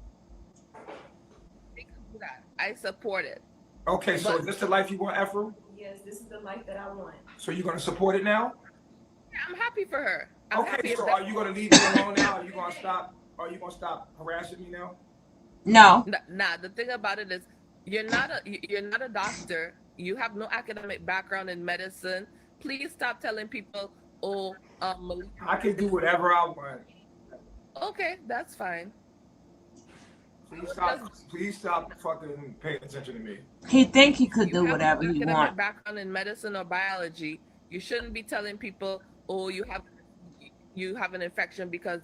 they can do that. I support it. Okay, so is this the life you want, Efru? Yes, this is the life that I want. So you're going to support it now? Yeah, I'm happy for her. Okay, so are you going to leave me alone now? Are you going to stop? Are you going to stop harassing me now? No. Nah, the thing about it is, you're not a doctor. You have no academic background in medicine. Please stop telling people, oh, I can do whatever I want. Okay, that's fine. Please stop fucking paying attention to me. He think he could do whatever he want. Background in medicine or biology, you shouldn't be telling people, oh, you have an infection because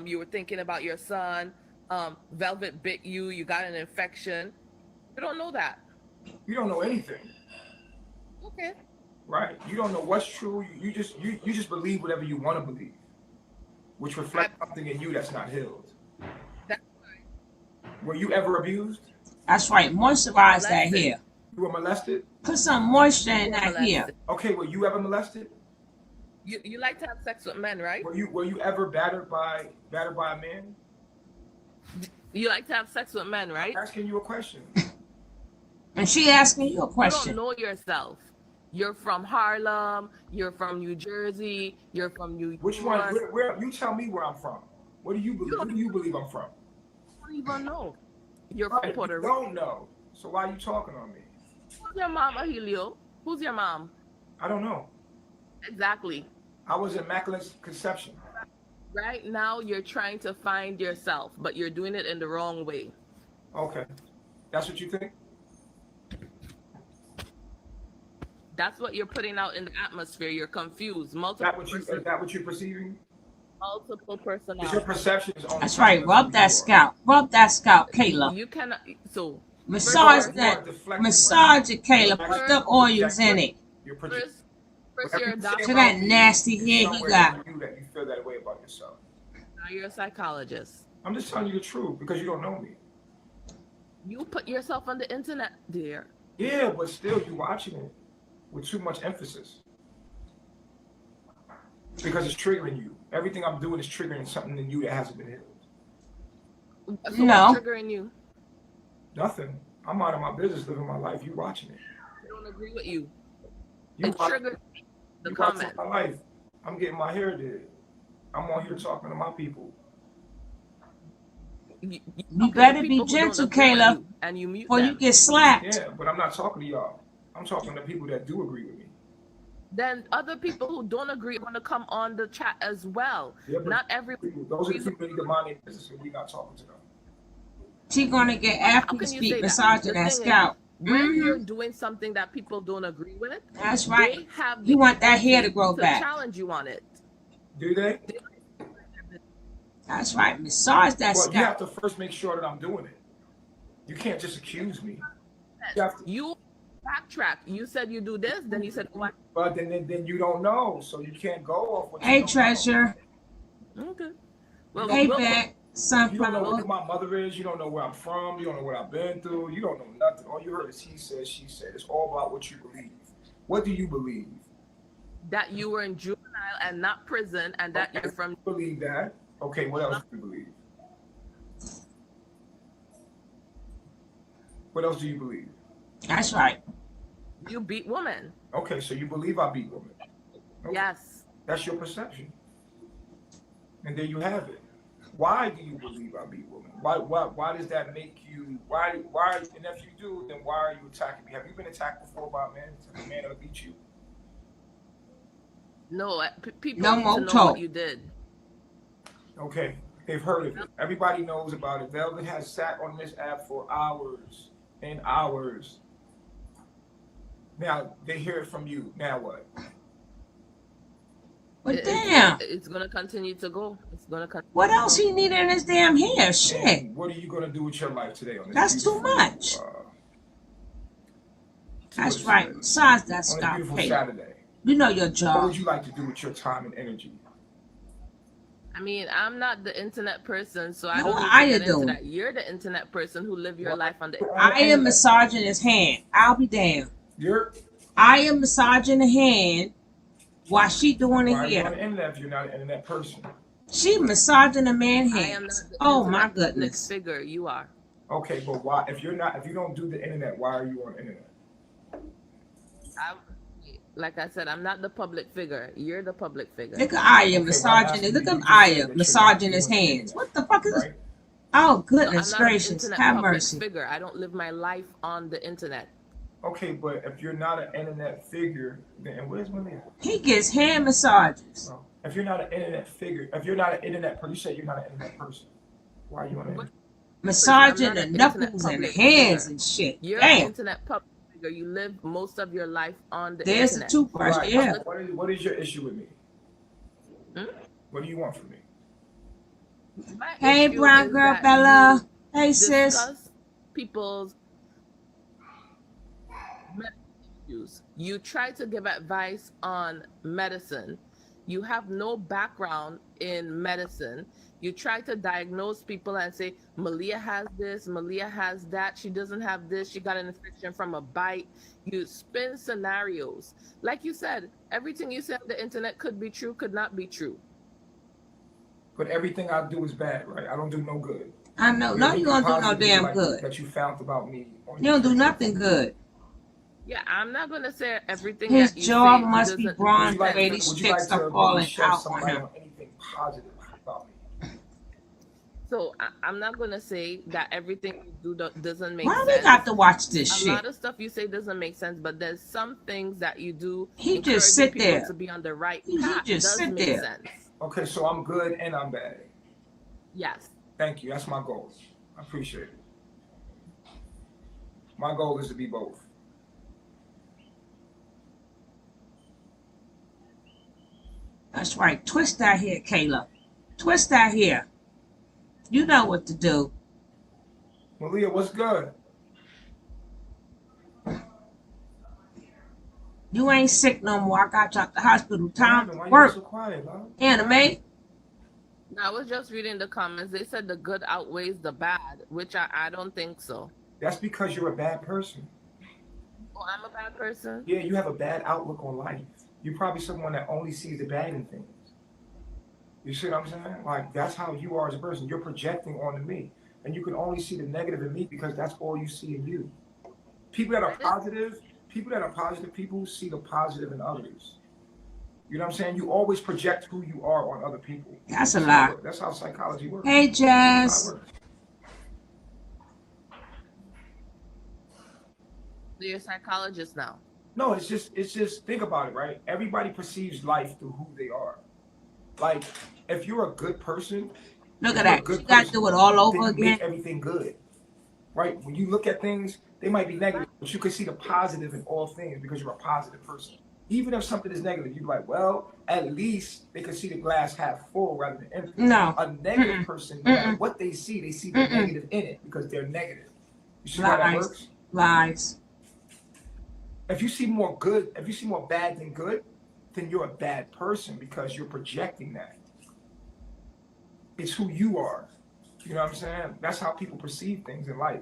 you were thinking about your son, velvet bit you, you got an infection. You don't know that. You don't know anything. Okay. Right. You don't know what's true. You just believe whatever you want to believe, which reflects something in you that's not healed. That's right. Were you ever abused? That's right. Moisturize that hair. You were molested? Put some moisture in that hair. Okay, were you ever molested? You like to have sex with men, right? Were you ever battered by a man? You like to have sex with men, right? I'm asking you a question. And she asking you a question. You don't know yourself. You're from Harlem. You're from New Jersey. You're from New York. Which one? Where? You tell me where I'm from. What do you believe? Who do you believe I'm from? I don't even know. You're right, from Puerto Rico. Don't know. So why are you talking on me? Who's your mom, Ahilio? Who's your mom? I don't know. Exactly. I was immaculate conception. Right now, you're trying to find yourself, but you're doing it in the wrong way. Okay. That's what you think? That's what you're putting out in the atmosphere. You're confused. Is that what you're perceiving? Multiple personalities. Your perception is only. That's right. Rub that scalp. Rub that scalp, Kayla. You cannot. So massage that. Massage it, Kayla. Put the oils in it. First you're a doctor. To that nasty hair he got. You feel that way about yourself. Now you're a psychologist. I'm just telling you the truth because you don't know me. You put yourself on the internet, dear. Yeah, but still, you watching it. with too much emphasis. Because it's triggering you. Everything I'm doing is triggering something in you that hasn't been healed. So No. what's triggering you? Nothing. I'm out of my business, living my life. You watching it. I don't agree with you. You It watch- triggered the you comment. watching my life. I'm getting my hair did. I'm on here talking to my people. You better the be people who don't gentle, agree with Caleb, you, and you mute or you them. get slapped. Yeah, but I'm not talking to y'all. I'm talking to people that do agree with me. Then other people who don't agree want to come on the chat as well. Yeah, but Not every. those are the people that need to mind their business, and we're not talking to them. She gonna get How after can you speak say that? massaging The that thing is, scalp. when you're doing something that people don't agree with, That's right. they have You the want that hair to ability grow back. challenge you on it. Do they? That's right. Massage that Well, you have scalp. to first make sure that I'm doing it. You can't just accuse me. You have to, You backtrack. You said you do this, then you said, "Oh, but then you don't know, so you can't go off what you Hey, don't treasure. okay." Well, Hey, we'll- back. You don't know Sunflower. who my mother is. You don't know where I'm from. You don't know what I've been through. You don't know nothing. All you heard is he said, she said. It's all about what you believe. What do you believe? that you were in juvenile and not prison, and that you're from. Believe that. Okay, what else do you believe? What else do you believe? That's right. You beat women. Okay, so you believe I beat women. Okay. Yes. That's your perception. And there you have it. Why do you believe I beat women? Why does that make you, why, and if you do, then why are you attacking me? Have you been attacked before by a man? A man that beat you? No, people No need more to know talk. what you did. Okay, they've heard of it. Everybody knows about it. Velvet has sat on this app for hours and hours. Now, they hear it from you. Now what? But damn. It's gonna continue to go. It's gonna continue. What else he need in his damn hair? And Shit. what are you going to do with your life today on this That's too beautiful, much. That's what right. is it? Massage that On this scalp. beautiful Hey, Saturday. you know your What job. would you like to do with your time and energy? I mean, I'm not the internet person, so I No, don't what need are to you get into doing? that. You're the internet person who live your life on the. I am massaging his hand. I'll be damned. I am massaging the hand while she doing the Why are you on hair. the internet if you're not an internet person? She massaging the man I am hands. not the Oh my internet public goodness. figure. You are. Okay, but why? If you don't do the internet, why are you on the internet? Like I said, I'm not the public figure. You're the public figure. Look at Aya Okay, massaging it. Look at Aya massaging his hands. What the fuck is this? Oh goodness I'm not an gracious. internet Have public mercy. figure. I don't live my life on the internet. Okay, but if you're not an internet figure, then where's Malia? He gets hand massages. If you're not an internet figure, if you're not an internet person, you say you're not an internet person. Why are you on the internet? Massaging I'm the not an internet knuckles and public hands figure. and shit. You're an Damn. internet public figure. You live most of your life on the There's the internet. toothbrush. Right. Yeah. What is your issue with me? Hmm? What do you want from me? My Hey issue brown is girl that Bella. you Hey sis. discuss people's medical issues. You try to give advice on medicine. You have no background in medicine. You try to diagnose people and say, Malia has this, Malia has that, she doesn't have this, she got an infection from a bite. You spin scenarios. Like you said, everything you said on the internet could be true, could not be true. But everything I do is bad, right? I don't do no good. I know. No, you don't do no Positive damn like good. that you found about me. You don't do nothing good. Yeah, I'm not gonna say everything His that you jaw say must be doesn't- bronze. Would Lady you sticks like are to falling maybe shed out some on light him. on anything positive about me? So I'm not gonna say that everything you do doesn't make Why sense. we got to watch this A shit? lot of stuff you say doesn't make sense, but there's some things that you do He just encouraging sit people there. to be on the right He path just does sit make there. sense. Okay, so I'm good and I'm bad. Yes. Thank you. That's my goal. I appreciate it. My goal is to be both. That's right. Twist that hair, Kayla. Twist that hair. You know what to do. Malia, what's good? You ain't sick no more. I got you out the hospital. Time to Why you work. so quiet, love? Anime. I was just reading the comments. They said the good outweighs the bad, which I don't think so. That's because you're a bad person. Oh, I'm a bad person. Yeah, you have a bad outlook on life. You're probably someone that only sees the bad in things. You see what I'm saying? Like that's how you are as a person. You're projecting onto me, and you can only see the negative in me because that's all you see in you. People that are positive, people see the positive in others. You know what I'm saying? You always project who you are on other people. That's a lie. That's how psychology works. Hey, That's how it Jazz. works. So you're a psychologist now. No, it's just think about it, right? Everybody perceives life through who they are. Like, if you're a good person, Look at that. She got to do it all over then you make again. everything good. Right? When you look at things, they might be negative, but you can see the positive in all things because you're a positive person. Even if something is negative, you're like, well, at least they can see the glass half full rather than empty. No. A negative person, no matter what they see the negative in it because they're negative. You see how that Lies. works? Lies. If you see more good, if you see more bad than good, then you're a bad person because you're projecting that. It's who you are. You know what I'm saying? That's how people perceive things in life.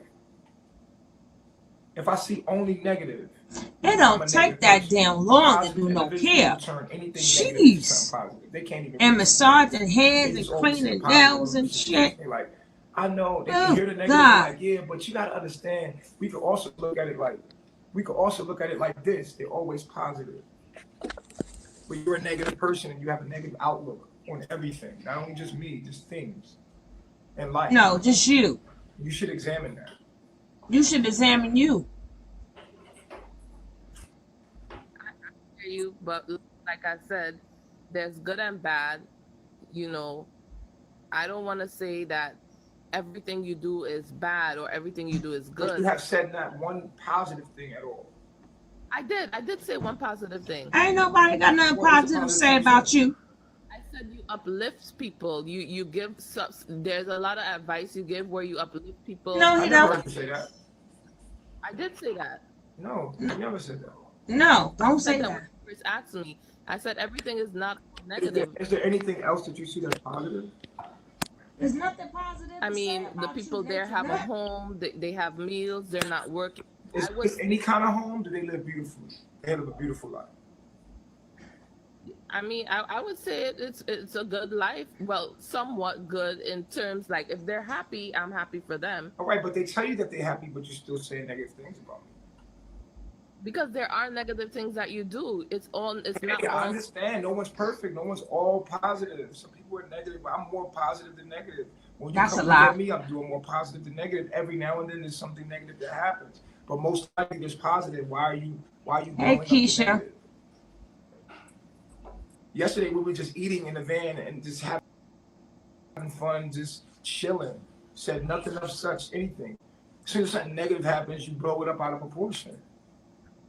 If I see only negative, It don't take that damn long to do no care. Jeez. And massaging heads and cleaning nails and shit. Like, I know they can Oh, hear the negative, God. like, yeah, but you gotta understand. We could also look at it like this. They're always positive. But you're a negative person and you have a negative outlook on everything. Not only just me, just things in life. No, just you. You should examine that. You should examine you. I hear you, but like I said, there's good and bad. You know, I don't want to say that everything you do is bad or everything you do is But good. you have said not one positive thing at all. I did say one positive thing. Ain't nobody got nothing positive to say about you. I said you uplift people. You give there's a lot of advice you give where you uplift people. No, I you never don't. heard you say that. I did say that. No, you never said that. No, don't I say said that. when you first asked me. I said everything is not Is negative. there anything else that you see that's positive? There's nothing positive. I mean, the people there have a home. They have meals. They're not working. Is it any kind of home? Do they live beautifully? They live a beautiful life. I mean, I would say it's a good life. Well, somewhat good in terms like if they're happy, I'm happy for them. All right, but they tell you that they're happy, but you're still saying negative things about them. Because there are negative things that you do. It's not Yeah, I all. understand. No one's perfect. No one's all positive. Some people are negative, but I'm more positive than negative. When you That's come a look lie. at me, I'm doing more positive than negative. Every now and then there's something negative that happens. But most likely there's positive. Why are you Hey, blowing up the Keisha. negative? Yesterday we were just eating in the van and just having fun, just chilling. Said nothing of such anything. As soon as something negative happens, you blow it up out of proportion.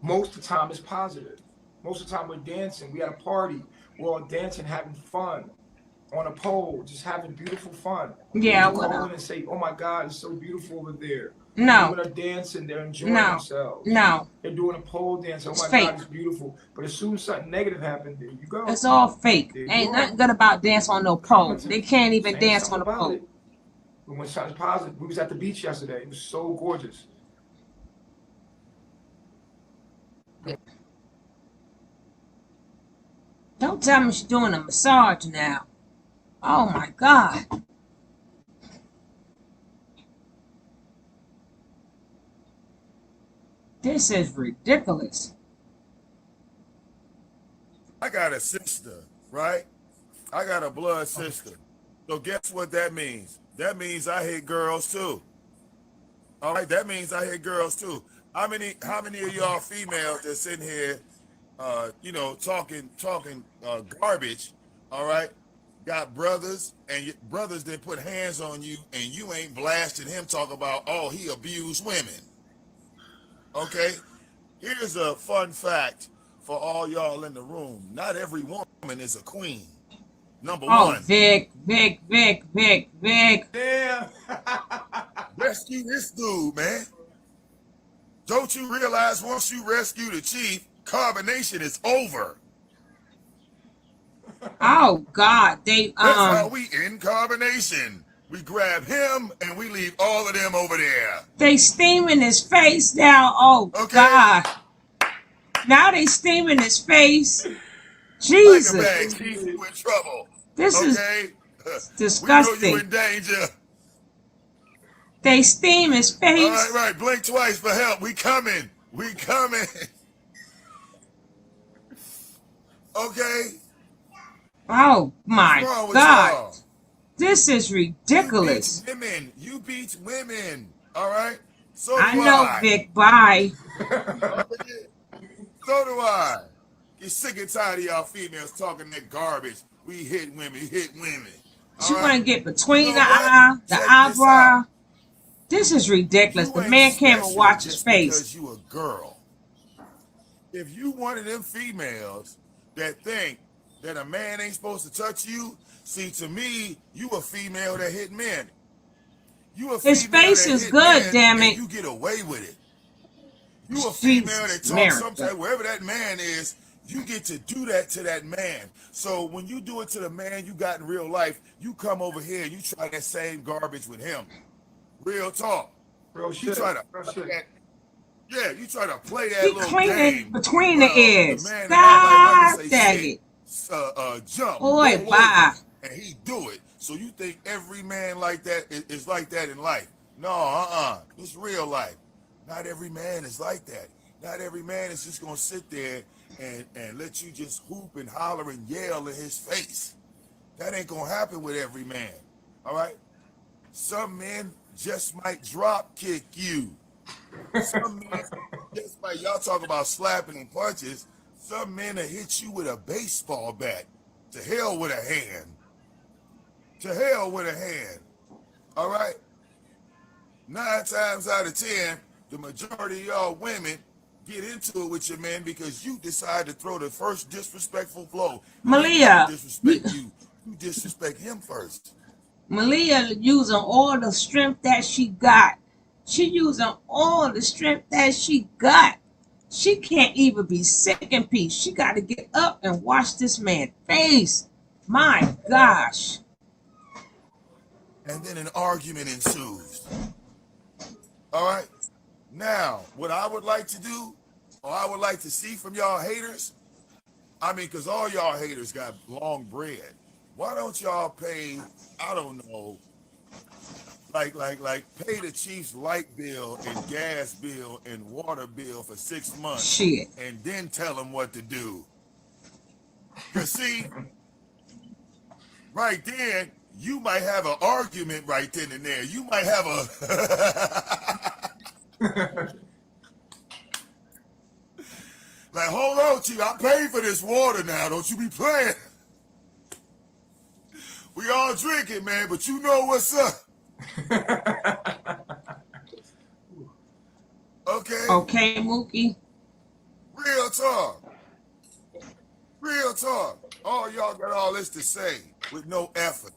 Most of the time it's positive. Most of the time we're dancing. We at a party. We're all dancing, having fun. On a pole, just having beautiful fun. Yeah, You what call up? in and say, oh my God, it's so beautiful over there. No. Women are dancing, they're enjoying No. themselves. No. They're doing a pole dance. Oh It's my fake. God, it's beautiful. But as soon as something negative happens, there you go. It's all fake. There you Ain't are. nothing good about dance on no pole. They can't even Saying dance something on a about pole. it. But when something's positive, we was at the beach yesterday. It was so gorgeous. Don't tell me she's doing a massage now. Oh my God. This is ridiculous. I got a sister, right? I got a blood sister. So guess what that means? That means I hate girls too. All right, that means I hate girls too. How many of y'all females that's in here, talking garbage? All right, got brothers and your brothers that put hands on you, and you ain't blasting him talking about he abused women. Okay, here's a fun fact for all y'all in the room. Not every woman is a queen. Number Oh, one. Vic. Damn. Rescue this dude, man. Don't you realize once you rescue the chief, carbonation is over? Oh God. They That's how we end carbonation. We grab him and we leave all of them over there. they steaming his face now. Oh Okay. God. Now they steaming his face. Like a Jesus. bag, chief, you in trouble. This is Okay? We know you disgusting. in danger. They steam his All right, face. right. Blink twice for help. We coming. We coming. Okay? Oh What's my wrong with God. y'all? This is You beat ridiculous. women. You beat women. All right? So I do know, I. Vic. Bye. Okay? So do I. Get sick and tired of y'all females talking that garbage. We hit women, hit women. All You want right? to get You between know the what? eye, the Check this eyebrow. out. This is ridiculous. You The ain't man came and special watched his just face. because you a girl. If you one of them females that think that a man ain't supposed to touch you, see, to me, you a female that hit men. You a His female face that is hit good, men damn and it. you get away with it. You a female Jesus, that talks America. sometimes, wherever that man is, you get to do that to that man. So when you do it to the man you got in real life, you come over here and you try that same garbage with him. Real talk. Real You shit. try to Real play shit. that, yeah, you try to play that He little cleaning game. between the Well, the ears. man in my life, I can God say dang sit, it. jump, Boy, roll bye. over, and he do it. So you think every man like that is like that in life? No, it's real life. Not every man is like that. Not every man is just gonna sit there and let you just hoop and holler and yell in his face. That ain't gonna happen with every man. All right? Some men just might drop kick you. Some men just might, y'all talk about slapping and punches. Some men will hit you with a baseball bat. To hell with a hand. To hell with a hand. All right? 9 times out of 10, the majority of y'all women get into it with your man because you decide to throw the first disrespectful blow. And then he don't Malia, disrespect you. You disrespect him first. Malia using all the strength that she got. She using all the strength that she got. She can't even be sick in peace. She got to get up and wash this man's face. My gosh. And then an argument ensues. All right? Now, what I would like to do, or I would like to see from y'all haters, I mean, because all y'all haters got long bread. Why don't y'all pay, I don't know, like pay the Chiefs light bill and gas bill and water bill for 6 months Shit. and then tell them what to do? Because see, right then, you might have an argument right then and there. You might have a... Like, hold on, Chief, I paid for this water now. Don't you be playing. We all drink it, man, but you know what's up. Okay? Okay, Mookie. Real talk. Real talk. All y'all got all this to say with no effort,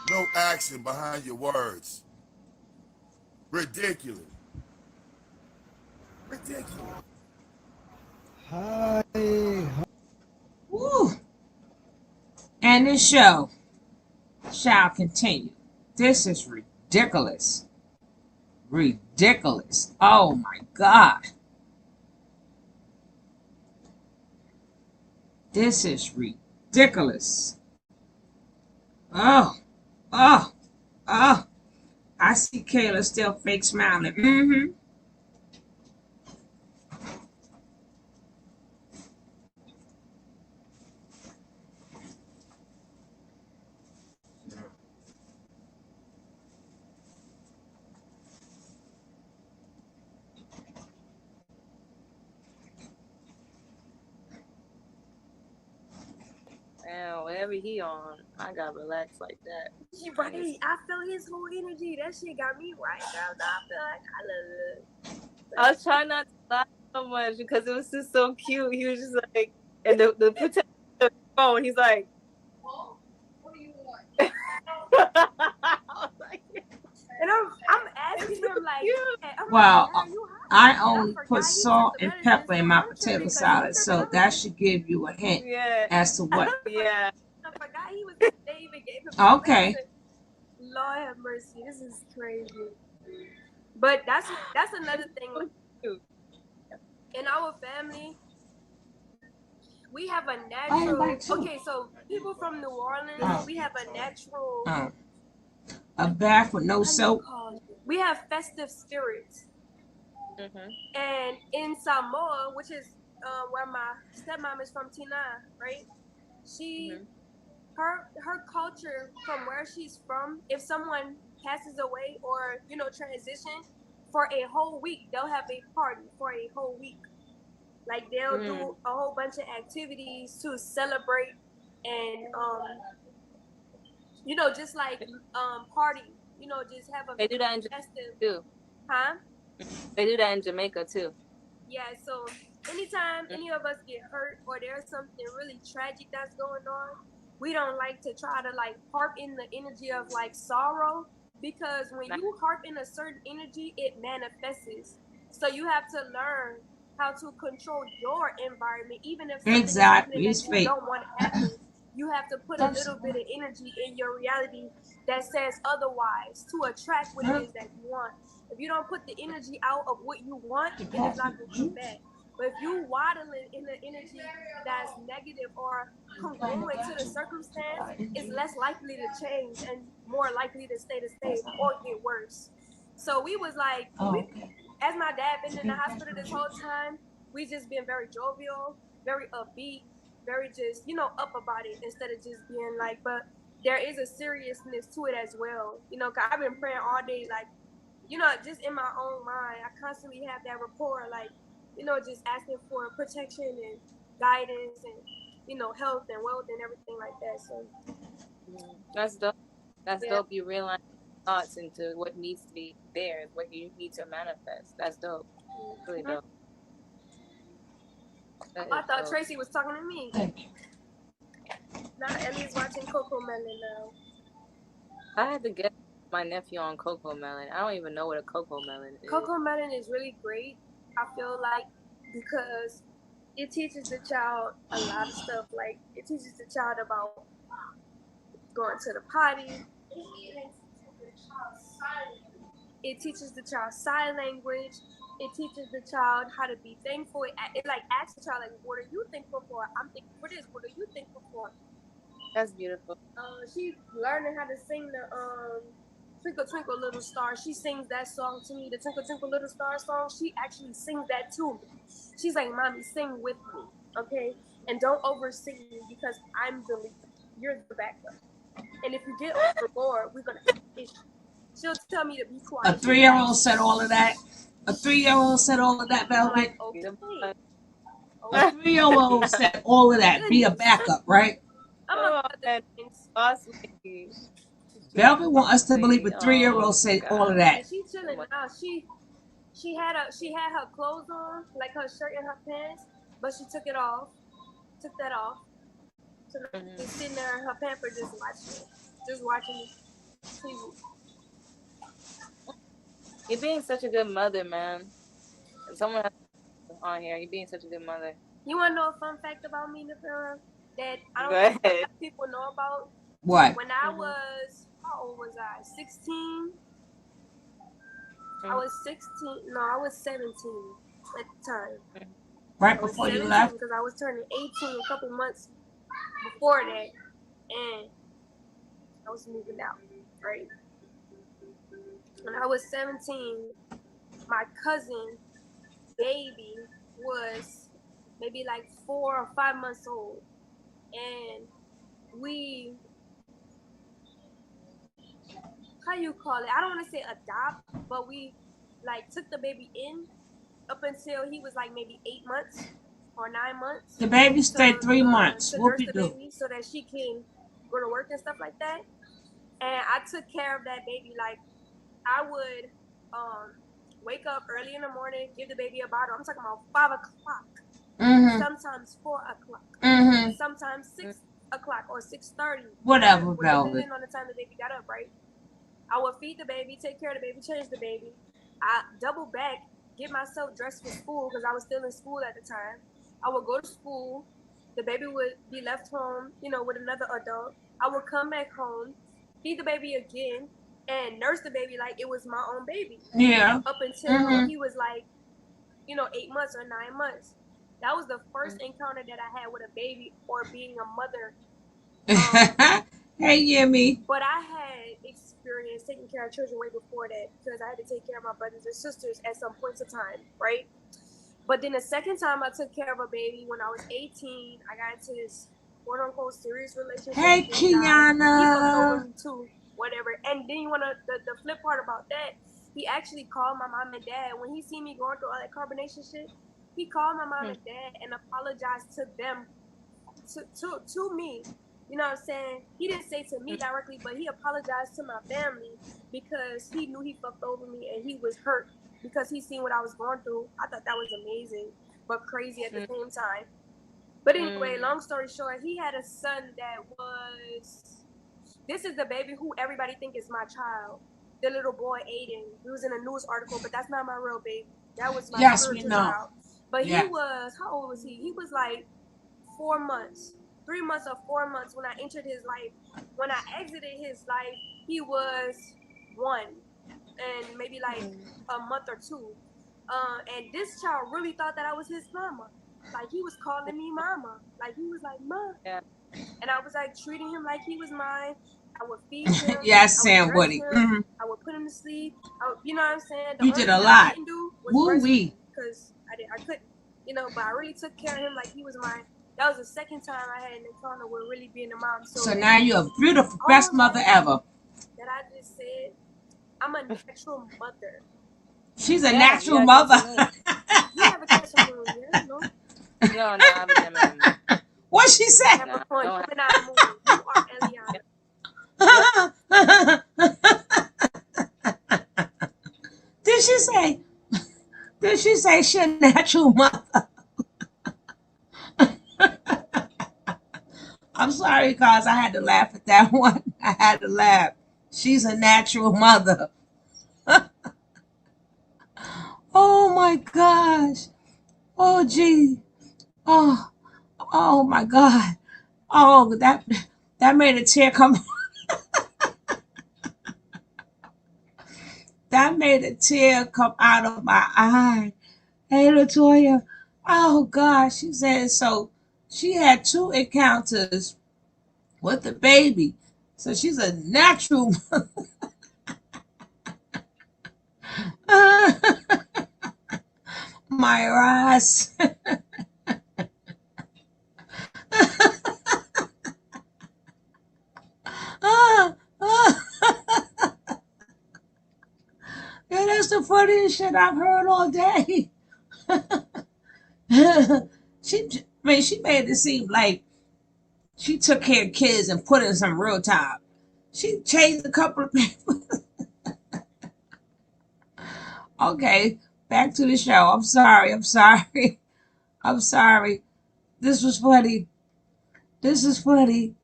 no action behind your words. Ridiculous. Ridiculous. Hi. Woo. And this show shall continue. This is ridiculous. Ridiculous. Oh my God. This is ridiculous. Oh, oh, oh. I see Kayla still fake smiling. Mm-hmm. Man, whatever he on, I got relaxed like that. Right, I feel his whole energy. That shit got me right now. I feel like I love it. I was trying not to laugh so much because it was just so cute. He was just like, and the protector phone. He's like, What do you want? And I'm asking him like, Well, I I only put salt and pepper in my potato salad, so that should give you a hint as to what. Yeah. I forgot he was. They even gave him. Okay. Lord have mercy. This is crazy. But that's another thing. In our family, We have a I am natural. black too. Okay, so people from New Orleans, Oh. we have a natural. A bath with no How do you soap. call it? We have festive spirits. And in Samoa, which is where my stepmom is from, Tina, right? She, her culture from where she's from, if someone passes away or transition, for a whole week they'll have a party for a whole week. Like they'll do a whole bunch of activities to celebrate and just like party. Just have a They do that in festive. Jamaica too. Huh? They do that in Jamaica too. Yeah, so anytime any of us get hurt or there's something really tragic that's going on, we don't like to try to like harp in the energy of like sorrow, because when you harp in a certain energy, it manifests. So you have to learn how to control your environment, even if something Exactly. is It's happening that you fake. don't want to happen. You have to put a little bit of energy in your reality that says otherwise to attract what it is that you want. If you don't put the energy out of what you want, it is not going to come back. But if you waddling in the energy that's negative or congruent to the circumstance, it's less likely to change and more likely to stay the same or get worse. So we was like, as my dad been in the hospital this whole time, we just been very jovial, very upbeat, very just, up about it instead of just being like, but there is a seriousness to it as well. Cause I've been praying all day, like, just in my own mind, I constantly have that rapport, like, just asking for protection and guidance and, health and wealth and everything like that. So That's dope. That's dope. You realize thoughts into what needs to be there, what you need to manifest. That's dope. Really dope. I thought Tracy was talking to me. Thank you. Now Ellie's watching Coco Melon now. I had to get my nephew on Coco Melon. I don't even know what a Coco Melon is. Coco Melon is really great, I feel like, because it teaches the child a lot of stuff. Like, it teaches the child about going to the potty. It teaches the child sign language. It teaches the child how to be thankful. It like asks the child, like, what are you thankful for? I'm thankful for this. What are you thankful for? That's beautiful. She's learning how to sing the Twinkle Twinkle Little Star. She sings that song to me, the Twinkle Twinkle Little Star song. She actually sings that to me. She's like, Mommy, sing with me, okay? And don't over-sing me because I'm the lead. You're the backup. And if you get overboard, we're going to have issues. She'll tell me to be quiet. A 3-year-old said all of that. A 3-year-old said all of that, Velvet. Like, okay. A 3-year-old said all of that. Be a backup, right? Velvet want us to believe a 3-year-old said all of that. She's chilling now. She had her clothes on, like her shirt and her pants, but she took it off. Took that off. So now she's sitting there in her pamper just watching TV. You're being such a good mother, man. Someone has on here. You're being such a good mother. You want to know a fun fact about me, Nafira, that I don't think a lot of people know about? What? When I was, how old was I? 16? I was 16. No, I was 17 at the time. Right before you left? Because I was turning 18 a couple months before that. And I was moving out, right? When I was 17, my cousin baby was maybe like 4 or 5 months old, and we, how you call it? I don't want to say adopt, but we like took the baby in up until he was like maybe 8 months or 9 months. The baby stayed 3 months. To What nurse we the do? baby so that she can go to work and stuff like that. And I took care of that baby. Like, I would wake up early in the morning, give the baby a bottle. I'm talking about 5 o'clock. Sometimes 4 o'clock. Sometimes 6 o'clock or 6:30. Whatever, Velvet. Depending on the time the baby got up, right? I would feed the baby, take care of the baby, change the baby. I double back, get myself dressed for school because I was still in school at the time. I would go to school. The baby would be left home, with another adult. I would come back home, feed the baby again, and nurse the baby like it was my own baby. Yeah. Up until he was like, 8 months or 9 months. That was the first encounter that I had with a baby or being a mother. Hey, Yemi. But I had experience taking care of children way before that because I had to take care of my brothers and sisters at some points of time, right? But then the second time I took care of a baby when I was 18, I got into this quote unquote serious relationship. Hey, with this guy. He fucked over Kiana. me too, whatever. And then you wanna the flip part about that, he actually called my mom and dad when he seen me going through all that carbonation shit. He called my mom and dad and apologized to them, to me. You know what I'm saying? He didn't say to me directly, but he apologized to my family because he knew he fucked over me and he was hurt because he seen what I was going through. I thought that was amazing, but crazy at the same time. But anyway, long story short, he had a son that was. This is the baby who everybody think is my child. The little boy Aiden. He was in a news article, but that's not my real baby. That was my spiritual child. But he was, how old was he? He was like 4 months. 3 months or 4 months when I entered his life. When I exited his life, he was 1 and maybe like a month or 2. And this child really thought that I was his mama. Like he was calling me mama. Like he was like, Ma. Yeah. And I was like treating him like he was mine. I would feed him. Yes, I would Sam dress Woody. him. I would put him to sleep. You know what I'm saying? The You only did a thing lot. I didn't do was Woo-wee. because I couldn't. You know, but I really took care of him like he was mine. That was the second time I had an encounter with really being a mom. So now you're a beautiful, best mother ever. That I just said, I'm a natural mother. She's a natural mother. You have a catch moon, yeah? No? No, I have a Gemini. What she said? Capricorn, Gemini moon. You are Eliana. Did she say? Did she say she's a natural mother? I'm sorry, cause I had to laugh at that one. I had to laugh. She's a natural mother. Oh my gosh. Oh gee. Oh my God. Oh, that made a tear come. That made a tear come out of my eye. Hey, Latoya. Oh gosh. She said so. She had 2 encounters with the baby. So she's a natural mother. My Ross. Yeah, that's the funniest shit I've heard all day. She made it seem like she took care of kids and put in some real time. She changed a couple of people. Okay, back to the show. I'm sorry. I'm sorry. This was funny. This is funny.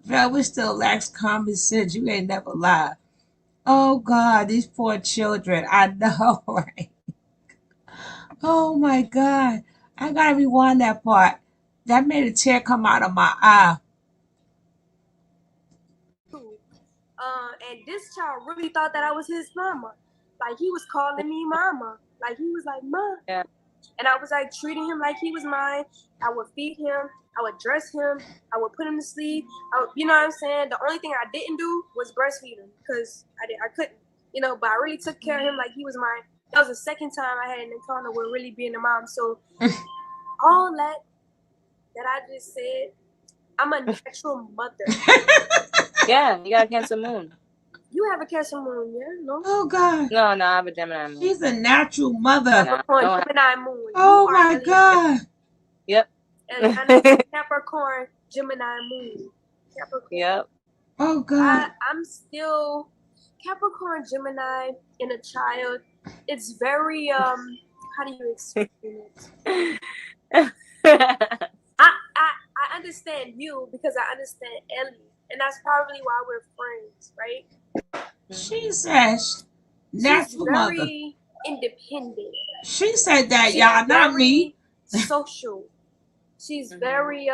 Velvet still lacks common sense. You ain't never lied. Oh God, these poor children. I know, right? Oh my God. I gotta rewind that part. That made a tear come out of my eye. And this child really thought that I was his mama. Like he was calling me mama. Like he was like, Ma. Yeah. And I was like treating him like he was mine. I would feed him. I would dress him. I would put him to sleep. You know what I'm saying? The only thing I didn't do was breastfeed him because I couldn't. You know, but I really took care of him like he was mine. That was the second time I had an encounter with really being a mom. So all that I just said, I'm a natural mother. Yeah, you got a Cancer moon. You have a Cancer moon, yeah? No? Oh God. No, I have a Gemini moon. She's a natural mother. Capricorn, Gemini moon. Oh my God. Yep. And Capricorn, Gemini moon. Capricorn. Yep. Oh God. I'm still Capricorn, Gemini in a child. It's very how do you explain it? I understand you because I understand Ellie, and that's probably why we're friends, right? She says natural mother. She's very independent. She said that, y'all, not me. Social. She's very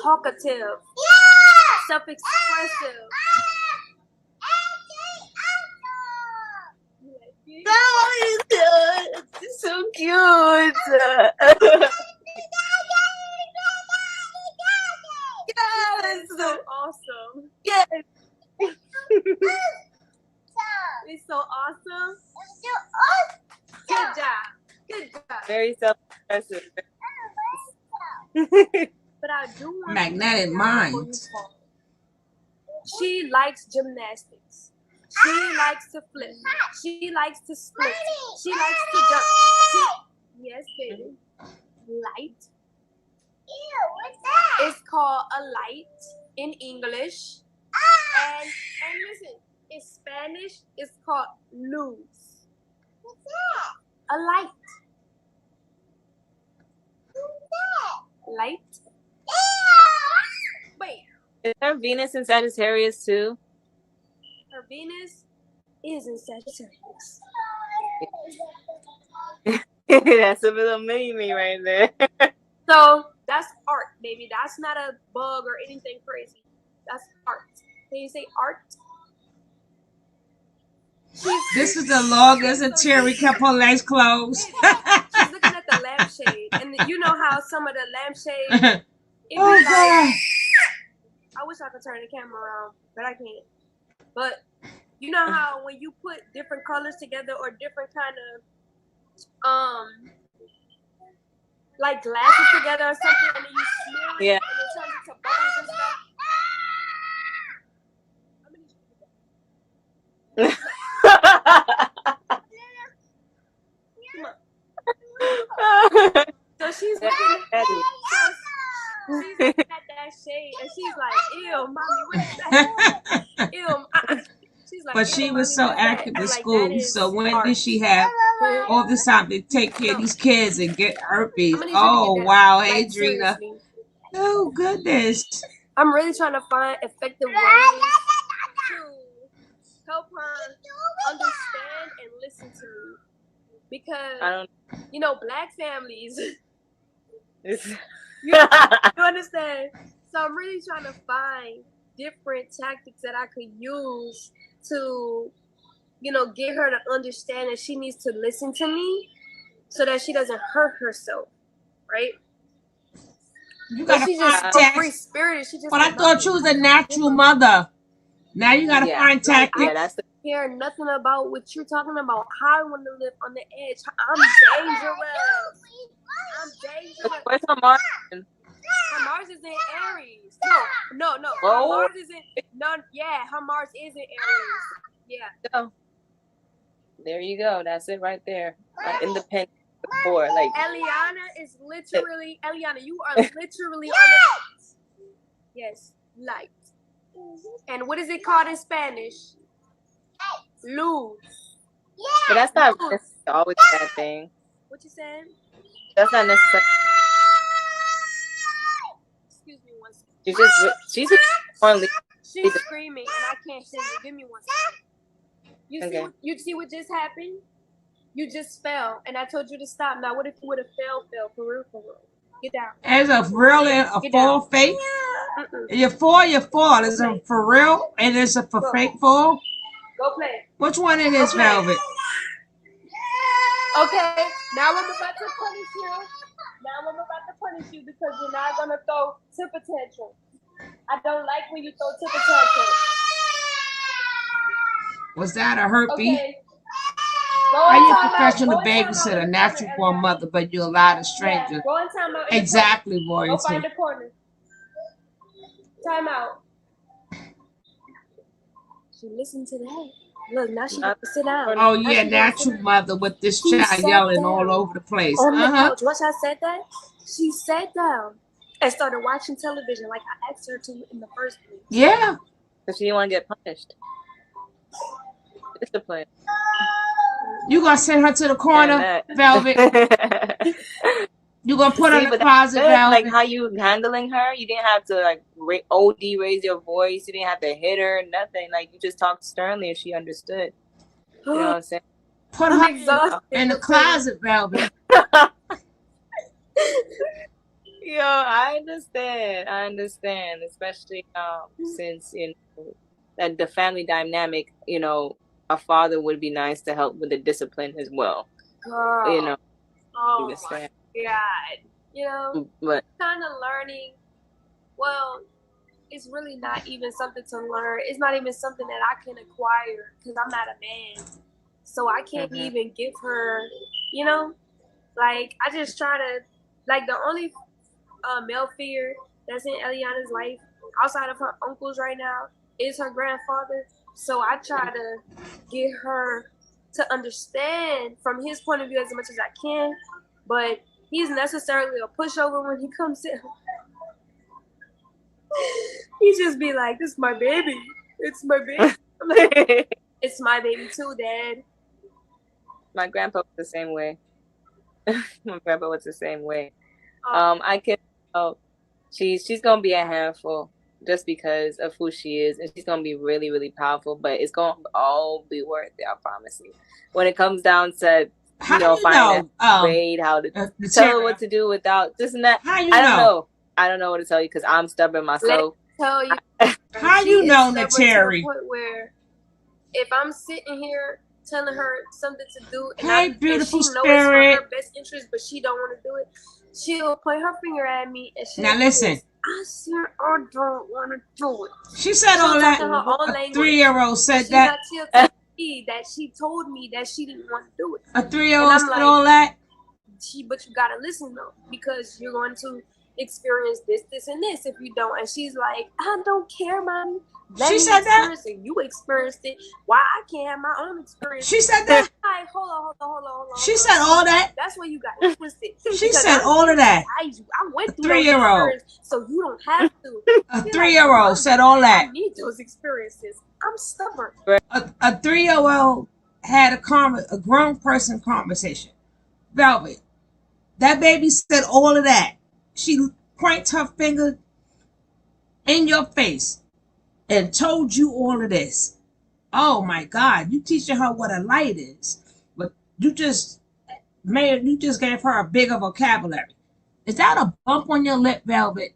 talkative. Self-expressive. No, it's so cute. It's so awesome. Yes. It's so awesome. Good job. Good job. Very self-expressive. But I do want Magnetic minds. She likes gymnastics. She likes to flip. She likes to split. She likes to jump. Yes, baby. Light. What's that? It's called a light in English. And listen, in Spanish, it's called luz. What's that? A light. What's that? Light. Wait. Is her Venus in Sagittarius too? Her Venus is in Sagittarius. That's a little mini-me right there. So that's art, baby. That's not a bug or anything crazy. That's art. Can you say art? This is the longest and Terry kept her legs closed. She's looking at the lampshade, and you know how some of the lampshades. Oh God! I wish I could turn the camera around, but I can't. But you know how when you put different colors together or different kind of like glasses together or something, and then you smear it, Yeah. and it turns into bubbles and stuff. So she's looking at that shade, and she's like, "Ew, mommy, what is that? Ew." She's like, But she "Ew, was mommy, so what is that?" active I'm in like, school. "That is So when art." did she have all this time to take care of these kids and get herpes? I'm gonna need you to Oh get that. wow, Like, Adrina. seriously. Oh goodness. I'm really trying to find effective ways to help her understand and listen to me. Because, you know, black families, you understand? So I'm really trying to find different tactics that I could use to, you know, get her to understand that she needs to listen to me so that she doesn't hurt herself, right? You But gotta she's just find so tactics. free spirited. She just But I thought you was a natural mother. Now you gotta find tactics. I don't care nothing about what you're talking about. How I want to live on the edge. I'm dangerous. I'm dangerous. Where's her Mars? Her Mars is in Aries. No. Her Oh. Mars is in yeah, her Mars is in Aries. Yeah. So, there you go. That's it right there. Independent before, like Eliana is literally Eliana. You are literally on the yes, light. And what is it called in Spanish? Luz. But that's not always a bad thing. What you saying? That's not necessary. Excuse me one second. She's just She's screaming and I can't sing it. Give me one second. You see what just happened? You just fell and I told you to stop. Now what if you would have fell for real? Get down. As a real and a fall fake? You fall. Is it for real and is it for fake fall? Go play. Which one it is, Velvet? Okay, now I'm about to punish you because you're not gonna throw temper tantrum. I don't like when you throw temper tantrum. Was that a herpes? Okay. Are you a professional babysitter, natural born mother, but you allowed a stranger? Go in time out. Exactly, Go Royalty. find the corner. Time out. She listened to that. Look, now she got to sit down. Oh yeah, natural mother with this She child sat yelling down all over the place. on the couch. Once I said that, she sat down and started watching television like I asked her to in the first place. Yeah. Because she didn't want to get punished. Discipline. You gonna send her to the corner, Velvet? You gonna put her in the closet, Velvet? Like how you handling her? You didn't have to like OD raise your voice. You didn't have to hit her. Nothing. Like you just talked sternly and she understood. You know what I'm saying? Put her in the closet, Velvet. Yo, I understand, especially since that the family dynamic, a father would be nice to help with the discipline as well. Girl. Oh my understand. God. You know, But kind of learning. Well, it's really not even something to learn. It's not even something that I can acquire because I'm not a man. So I can't even give her, you know, like I just try to, like the only male figure that's in Eliana's life outside of her uncles right now is her grandfather. So I try to get her to understand from his point of view as much as I can, but he's necessarily a pushover when he comes in. He just be like, "This is my baby. It's my baby." I'm like, "It's my baby too, Dad." my grandpa was the same way. My grandpa was the same way. Oh. I can tell she's gonna be a handful just because of who she is, and she's gonna be really, really powerful. But it's gonna all be worth it. I promise you. When it comes down to finding a way how to tell her what to do without this and that, I don't know. I don't know what to tell you because I'm stubborn myself. Let me tell you, How she you is know, stubborn Nateri? to the point where if I'm sitting here telling her something to do, and Hey, and beautiful she knows it's for her spirit. best interest, but she don't want to do it, she'll point her finger at me and she'll Now listen. I said I don't want to do it. She said She'll all talk that. in her own A language. 3-year-old said She's that. not telling me that she told me that she didn't want to do it. A And 3-year-old I'm said like, all that. but you gotta listen though, because you're going to experience this, this, and this if you don't. And she's like, I don't care, mommy. Let She me said that? experience it. You experienced it. Why I can't have my own experience? She said that? Like, hold on. She said all that? That's where you got it twisted. She Because said I'm all of here to that. guide you. I went A through those 3-year-old. experiences, so you don't have to. A You're 3-year-old like, said all that. I need those experiences. I'm stubborn. A 3-year-old had a grown person conversation. Velvet, that baby said all of that. She pointed her finger in your face and told you all of this. Oh my God, you teaching her what a light is, but you just gave her a bigger vocabulary. Is that a bump on your lip, Velvet?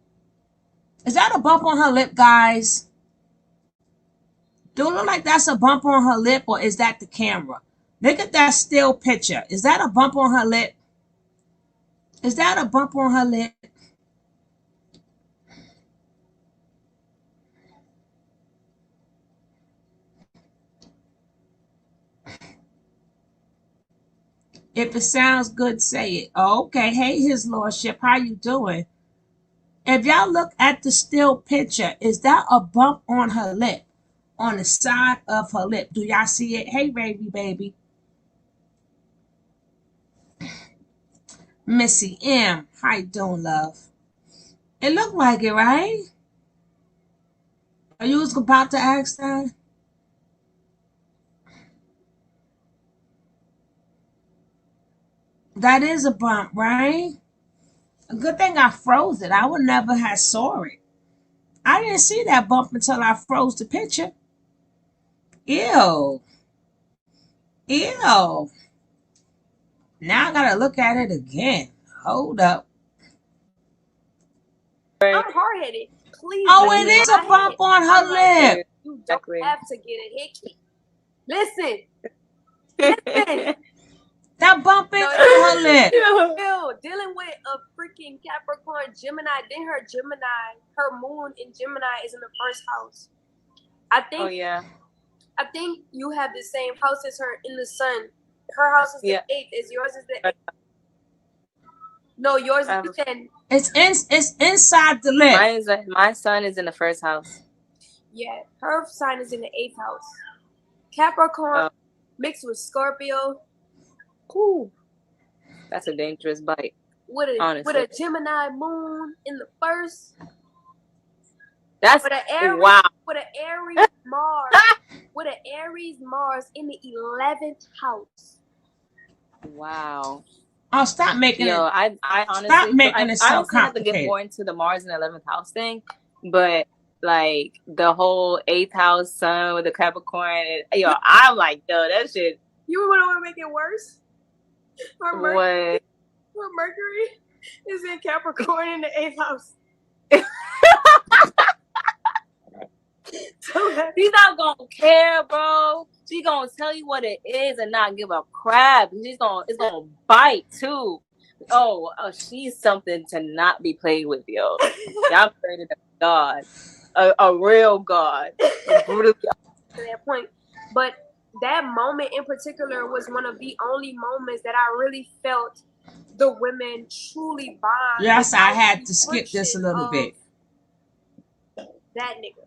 Is that a bump on her lip, guys? Do it look like that's a bump on her lip, or is that the camera? Look at that still picture. Is that a bump on her lip? Is that a bump on her lip? If it sounds good, say it. Oh, okay. Hey, His Lordship, how you doing? If y'all look at the still picture, is that a bump on her lip? On the side of her lip. Do y'all see it? Hey, baby. Missy M, how you doing, love? It looked like it, right? Are you was about to ask that? That is a bump, right? A good thing I froze it. I would never have saw it. I didn't see that bump until I froze the picture. Ew. Now I gotta look at it again. Hold up. I'm hard-headed. Please. Oh, it is a bump on her lip. You don't have to get a hickey. Listen. That bump is on her lip. Dealing with a freaking Capricorn Gemini, then her moon in Gemini is in the first house. I think. Oh yeah. I think you have the same house as her in the sun. Her house is the 8th. Is yours is the 8th? No, yours is the 10th. It's inside the lip. My son is in the first house. Yeah, her sign is in the 8th house. Capricorn mixed with Scorpio. Cool. That's a dangerous bite. With a Gemini moon in the first. That's with an Aries, wow. With an Aries Mars. With an Aries Mars in the 11th house. Wow. Oh, stop making it. I honestly, stop making it so honestly have to get complicated. more into the Mars and 11th house thing, but like the whole 8th house sun with the Capricorn, I'm like, that shit. You want to make it worse? Her Mercury is in Capricorn in the 8th house. She's not gonna care, bro. She's gonna tell you what it is and not give a crap. It's gonna bite too. Oh, she's something to not be played with, yo. Y'all created a god, a real god, brutally to that point. But that moment in particular was one of the only moments that I really felt the women truly bond. Yes, I without had the to skip this a friction little of bit. that nigga.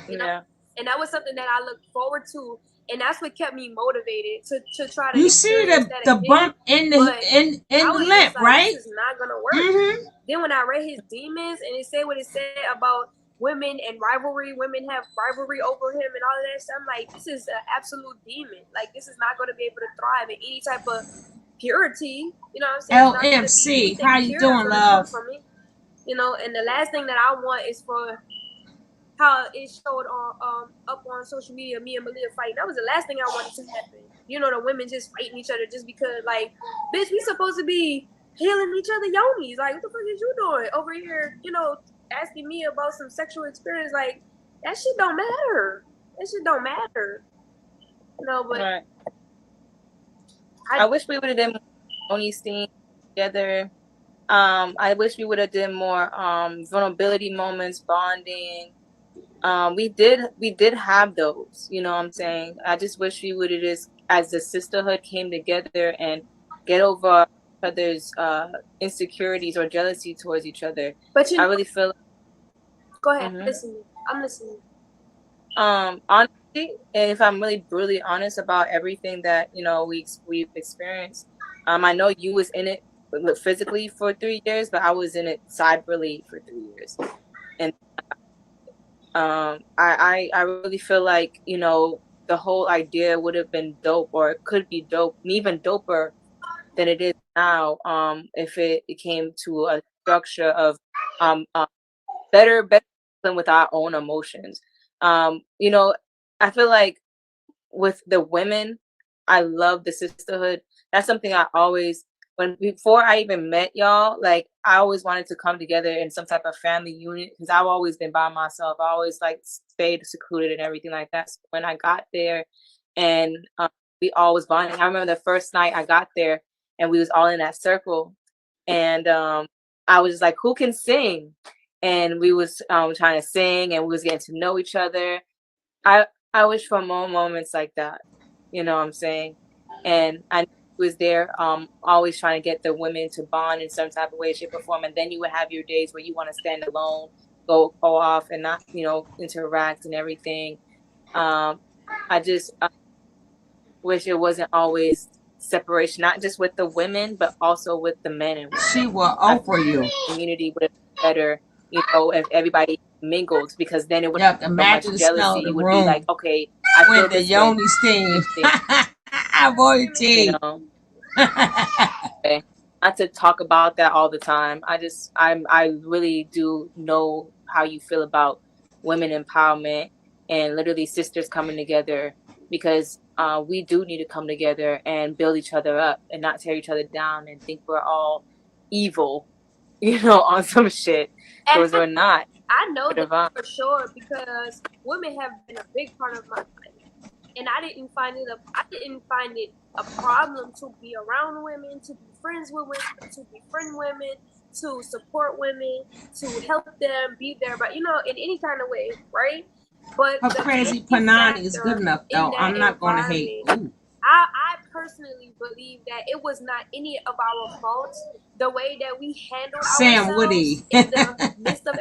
You know? Yeah. And that was something that I looked forward to, and that's what kept me motivated to try to You see experience the that again. bump in the But in I the was limp, just like, right? this is not gonna work. Mm-hmm. Then when I read his demons and it said what it said about women and rivalry, women have rivalry over him and all of that stuff, I'm like, this is an absolute demon. Like, this is not gonna be able to thrive in any type of purity. You know what I'm saying? It's not gonna be LMC, anything how you pure doing, that's gonna come love? from it. You know, and the last thing that I want is for how it showed on up on social media, me and Malia fighting. That was the last thing I wanted to happen. You know, the women just fighting each other just because, like, bitch, we supposed to be healing each other yonis. Like, what the fuck is you doing over here? You know, asking me about some sexual experience. Like, that shit don't matter. That shit don't matter. You know, but right. I wish we would have done only scenes together. I wish we would have done more vulnerability moments, bonding. We did have those, you know what I'm saying? I just wish we would have just, as the sisterhood, came together and get over each other's insecurities or jealousy towards each other. But I really feel. Go ahead, listen. I'm listening. Honestly, and if I'm really brutally honest about everything that we've experienced, I know you was in it physically for 3 years, but I was in it cyberly for 3 years, and I really feel like the whole idea would have been dope, or it could be dope, even doper than it is now, if it came to a structure of better than with our own emotions. I feel like with the women, I love the sisterhood. That's something I always, before I even met y'all, like I always wanted to come together in some type of family unit, because I've always been by myself. I always like stayed secluded and everything like that. So when I got there, and we all was bonding. I remember the first night I got there, and we was all in that circle, and I was just like, who can sing? And we was trying to sing, and we was getting to know each other. I wish for more moments like that, you know what I'm saying? And I was there, always trying to get the women to bond in some type of way, shape, or form. And then you would have your days where you want to stand alone, go off and not, interact and everything. I just wish it wasn't always separation, not just with the women, but also with the men and women. She will offer you. Community would have been better, if everybody mingled, because then it would have have to so much imagine the jealousy. smell of the You would room be like, okay, I feel when the this way. yoni steam. Boy, You know, okay. Not to talk about that all the time. I really do know how you feel about women empowerment and literally sisters coming together, because we do need to come together and build each other up and not tear each other down and think we're all evil, on some shit, because we're not. I know that for sure, because women have been a big part of my life, and I didn't find it a problem to be around women, to be friends with women, to befriend women, to support women, to help them be there, but in any kind of way, right? But Her crazy panani is good enough, though. I'm not gonna hate. Ooh. I personally believe that it was not any of our faults. The way that we handled Sam Woody in the midst of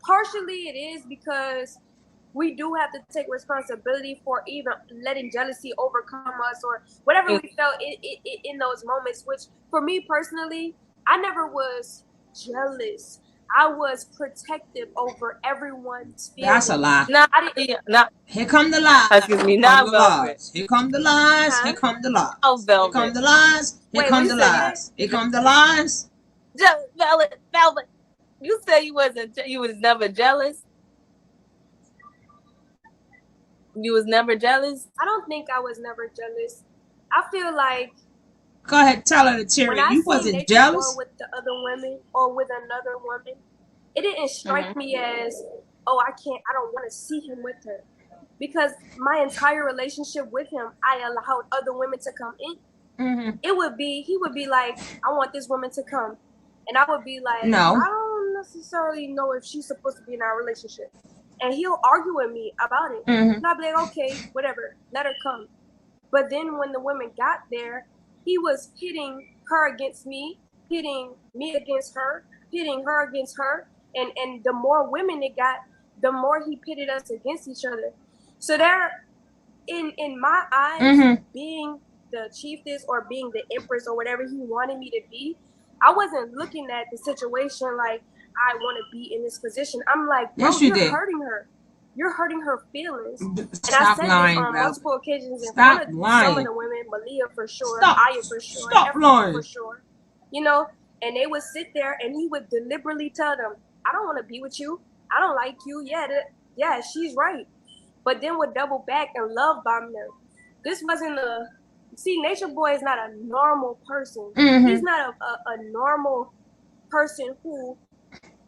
partially it is because we do have to take responsibility for even letting jealousy overcome us or whatever we felt in those moments. Which for me personally, I never was jealous. I was protective over everyone's feelings. That's a lie. Here come the lies. Excuse me, not Velvet. Here come the lies. Here come the lies. Oh, Velvet. Here come the lies. Here come the lies. Here come the lies. Velvet. You say you was never jealous. You was never jealous? I don't think I was never jealous. I feel like. Go ahead, tell her, Terry. You wasn't jealous with the other women or with another woman. It didn't strike me as, I don't want to see him with her, because my entire relationship with him, I allowed other women to come in. he would be like, I want this woman to come. And I would be like, No. I don't necessarily know if she's supposed to be in our relationship. And he'll argue with me about it. And I'll be like, okay, whatever, let her come. But then when the women got there, he was pitting her against me, pitting me against her, pitting her against her. And the more women it got, the more he pitted us against each other. So there, in my eyes, being the chiefess or being the empress or whatever he wanted me to be, I wasn't looking at the situation like I want to be in this position. I'm like, bro, Yes, you you're did. hurting her. You're hurting her feelings. And Stop I said lying, this on bro. multiple occasions in Stop front of lying. some of the women, Malia for sure, Stop. Aya for sure, Stop Ephraim lying. for sure. You know, and they would sit there and he would deliberately tell them, I don't want to be with you. I don't like you. Yeah, she's right. But then would double back and love bomb them. This wasn't Natureboy is not a normal person. He's not a normal person who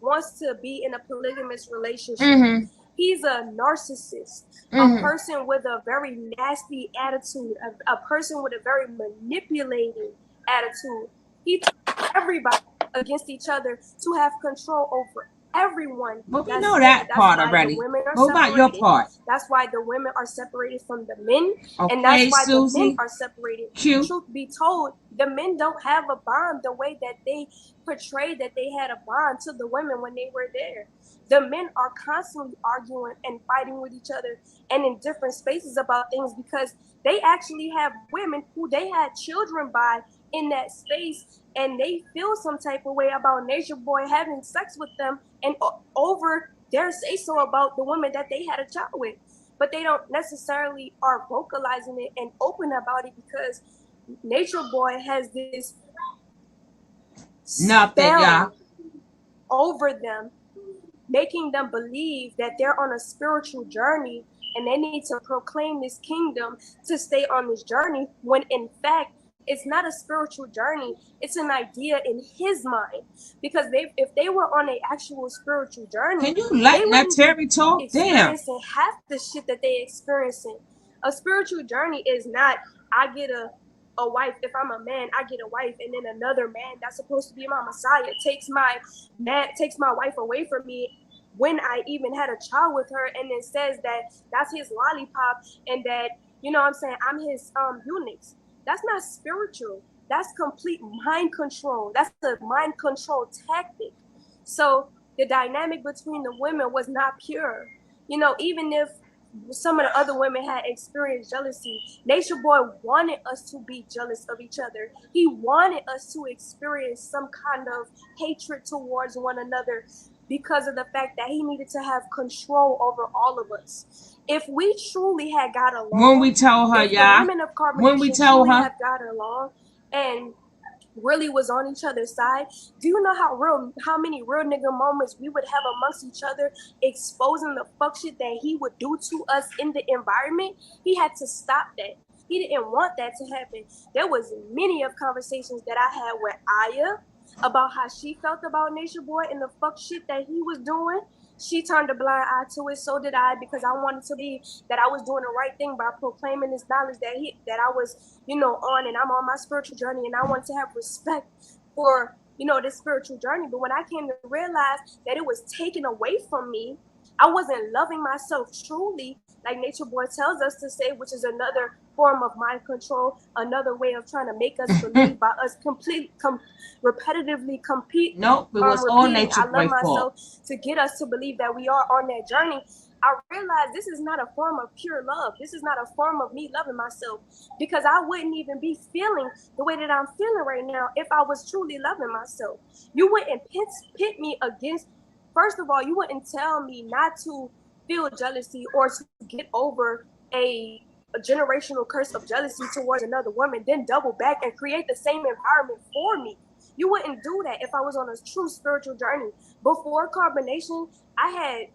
wants to be in a polygamous relationship. He's a narcissist, a person with a very nasty attitude, a person with a very manipulating attitude. He took everybody against each other to have control over everyone. But we know that part already. What about your part? That's why the women are separated from the men. Okay, And that's why Susie. the men are separated. Q. Truth be told, the men don't have a bond the way that they portrayed that they had a bond to the women when they were there. The men are constantly arguing and fighting with each other and in different spaces about things because they actually have women who they had children by in that space, and they feel some type of way about Natureboy having sex with them and over their say-so about the woman that they had a child with. But they don't necessarily are vocalizing it and open about it because Natureboy has this spell over them, making them believe that they're on a spiritual journey and they need to proclaim this kingdom to stay on this journey, when in fact, it's not a spiritual journey. It's an idea in his mind. Because if they were on an actual spiritual journey, can you let that Terry talk? Damn. Experiencing half the shit that they experiencing. A spiritual journey is not, I get a wife. If I'm a man, I get a wife, and then another man that's supposed to be my Messiah takes my wife away from me when I even had a child with her, and then says that that's his lollipop and that, you know what I'm saying, I'm his eunuchs. That's not spiritual. That's complete mind control. That's the mind control tactic. So the dynamic between the women was not pure. You know, even if some of the other women had experienced jealousy, Natureboy wanted us to be jealous of each other. He wanted us to experience some kind of hatred towards one another because of the fact that he needed to have control over all of us. If we truly had got along, when we tell her, had got along and really was on each other's side, do you know how many real nigga moments we would have amongst each other, exposing the fuck shit that he would do to us in the environment? He had to stop that. He didn't want that to happen. There was many of conversations that I had with Aya about how she felt about Natureboy and the fuck shit that he was doing. She turned a blind eye to it. So did I, because I wanted to be that I was doing the right thing by proclaiming this knowledge that I was, you know, on, and I'm on my spiritual journey, and I wanted to have respect for, you know, this spiritual journey. But when I came to realize that it was taken away from me, I wasn't loving myself truly, like Natureboy tells us to say, which is another form of mind control, another way of trying to make us believe by us repetitively compete. Nope, it was all Natureboy I love myself to get us to believe that we are on that journey. I realized this is not a form of pure love. This is not a form of me loving myself, because I wouldn't even be feeling the way that I'm feeling right now if I was truly loving myself. You wouldn't pit me against, first of all, you wouldn't tell me not to feel jealousy or to get over a generational curse of jealousy towards another woman, then double back and create the same environment for me. You wouldn't do that if I was on a true spiritual journey. Before carbonation, I had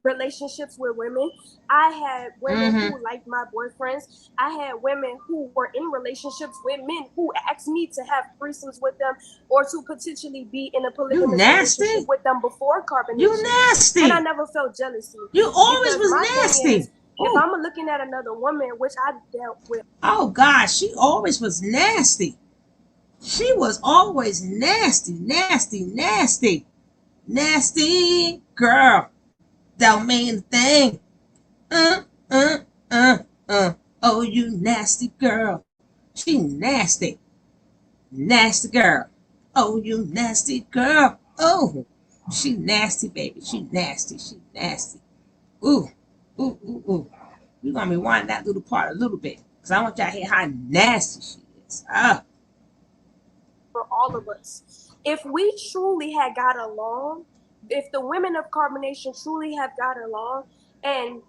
relationships with women. I had women who liked my boyfriends. I had women who were in relationships with men who asked me to have threesomes with them or to potentially be in a polygamous relationship with them before carbonation. You nasty. And I never felt jealousy. You always was nasty. If I'm looking at another woman, which I dealt with. Oh God, she always was nasty. She was always nasty, nasty, nasty, nasty girl. Don't mean a thing. Uh, uh, uh, Oh, you nasty girl. She nasty, nasty girl. Oh, you nasty girl. Oh, she nasty, baby. She nasty. She nasty. Ooh, ooh, ooh, ooh. We're gonna be winding that little part a little bit, cause I want y'all to hear how nasty she is. For all of us, if we truly had got along, if the women of Carbonation truly have got along and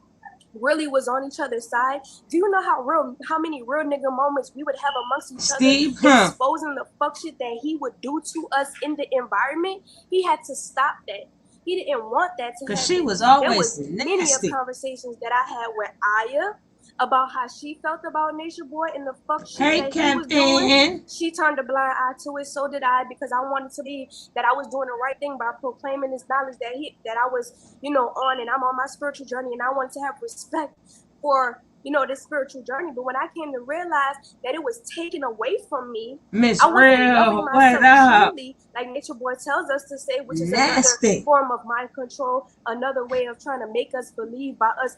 really was on each other's side, do you know how many real nigga moments we would have amongst each Steve, other, exposing the fuck shit that he would do to us in the environment? He had to stop that. He didn't want that to happen. Cause she was There always was many of nasty. conversations that I had with Aya about how she felt about Natureboy and the fuck shit Hey, that he was doing. Captain. She turned a blind eye to it. So did I, because I wanted to believe that I was doing the right thing by proclaiming this knowledge that I was, on, and I'm on my spiritual journey, and I wanted to have respect for this spiritual journey. But when I came to realize that it was taken away from me, Miss I wasn't loving Real, what myself up? truly, like Natureboy tells us to say, which is Nasty. another form of mind control, another way of trying to make us believe by us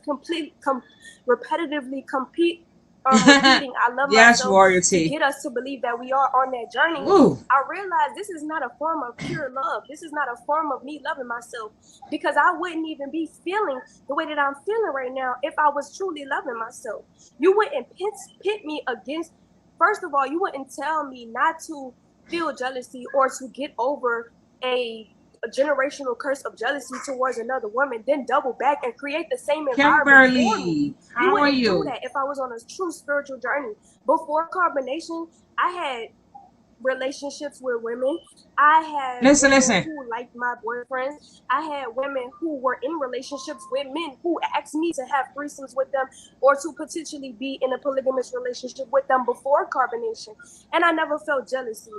repetitively repeating I love Yes, myself royalty. to get us to believe that we are on that journey. Ooh. I realized this is not a form of pure love. This is not a form of me loving myself, because I wouldn't even be feeling the way that I'm feeling right now if I was truly loving myself. You wouldn't pit me against, first of all, you wouldn't tell me not to feel jealousy or to get over a generational curse of jealousy towards another woman, then double back and create the same environment for me. Kimberly, You how are wouldn't do you? that if I was on a true spiritual journey. Before Carbonation, I had relationships with women. I had women who liked my boyfriends. I had women who were in relationships with men who asked me to have threesomes with them or to potentially be in a polygamous relationship with them before Carbonation. And I never felt jealousy,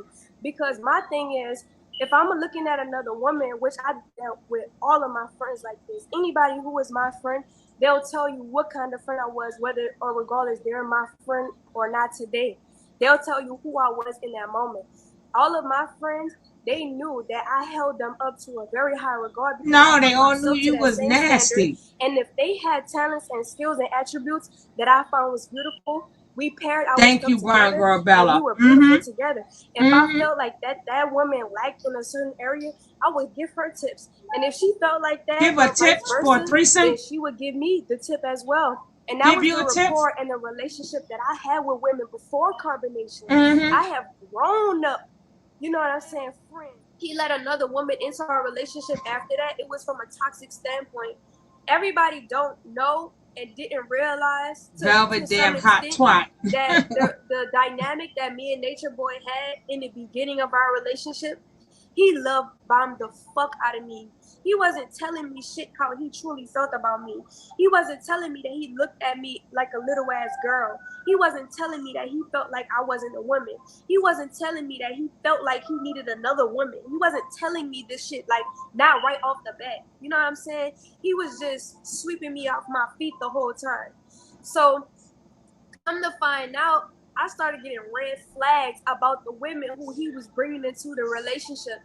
because my thing is, if I'm looking at another woman, which I dealt with all of my friends like this, anybody who is my friend, they'll tell you what kind of friend I was, whether or regardless they're my friend or not today. They'll tell you who I was in that moment. All of my friends, they knew that I held them up to a very high regard. No, they all knew you was nasty. Standard. And if they had talents and skills and attributes that I found was beautiful, we paired our Thank stuff you, Brown together, Girl Bella. and we were beautiful together. If I felt like that woman lacked in a certain area, I would give her tips. And if she felt like that, give her tips for a threesome, then she would give me the tip as well. And that was the rapport and the relationship that I had with women before Carbonation. I have grown up, you know what I'm saying, friend. He let another woman into our relationship after that. It was from a toxic standpoint. Everybody don't know and didn't realize to damn hot twat that the dynamic that me and Natureboy had in the beginning of our relationship, he love bombed the fuck out of me. He wasn't telling me shit how he truly felt about me. He wasn't telling me that he looked at me like a little ass girl. He wasn't telling me that he felt like I wasn't a woman. He wasn't telling me that he felt like he needed another woman. He wasn't telling me this shit like not right off the bat. You know what I'm saying? He was just sweeping me off my feet the whole time. So come to find out, I started getting red flags about the women who he was bringing into the relationship.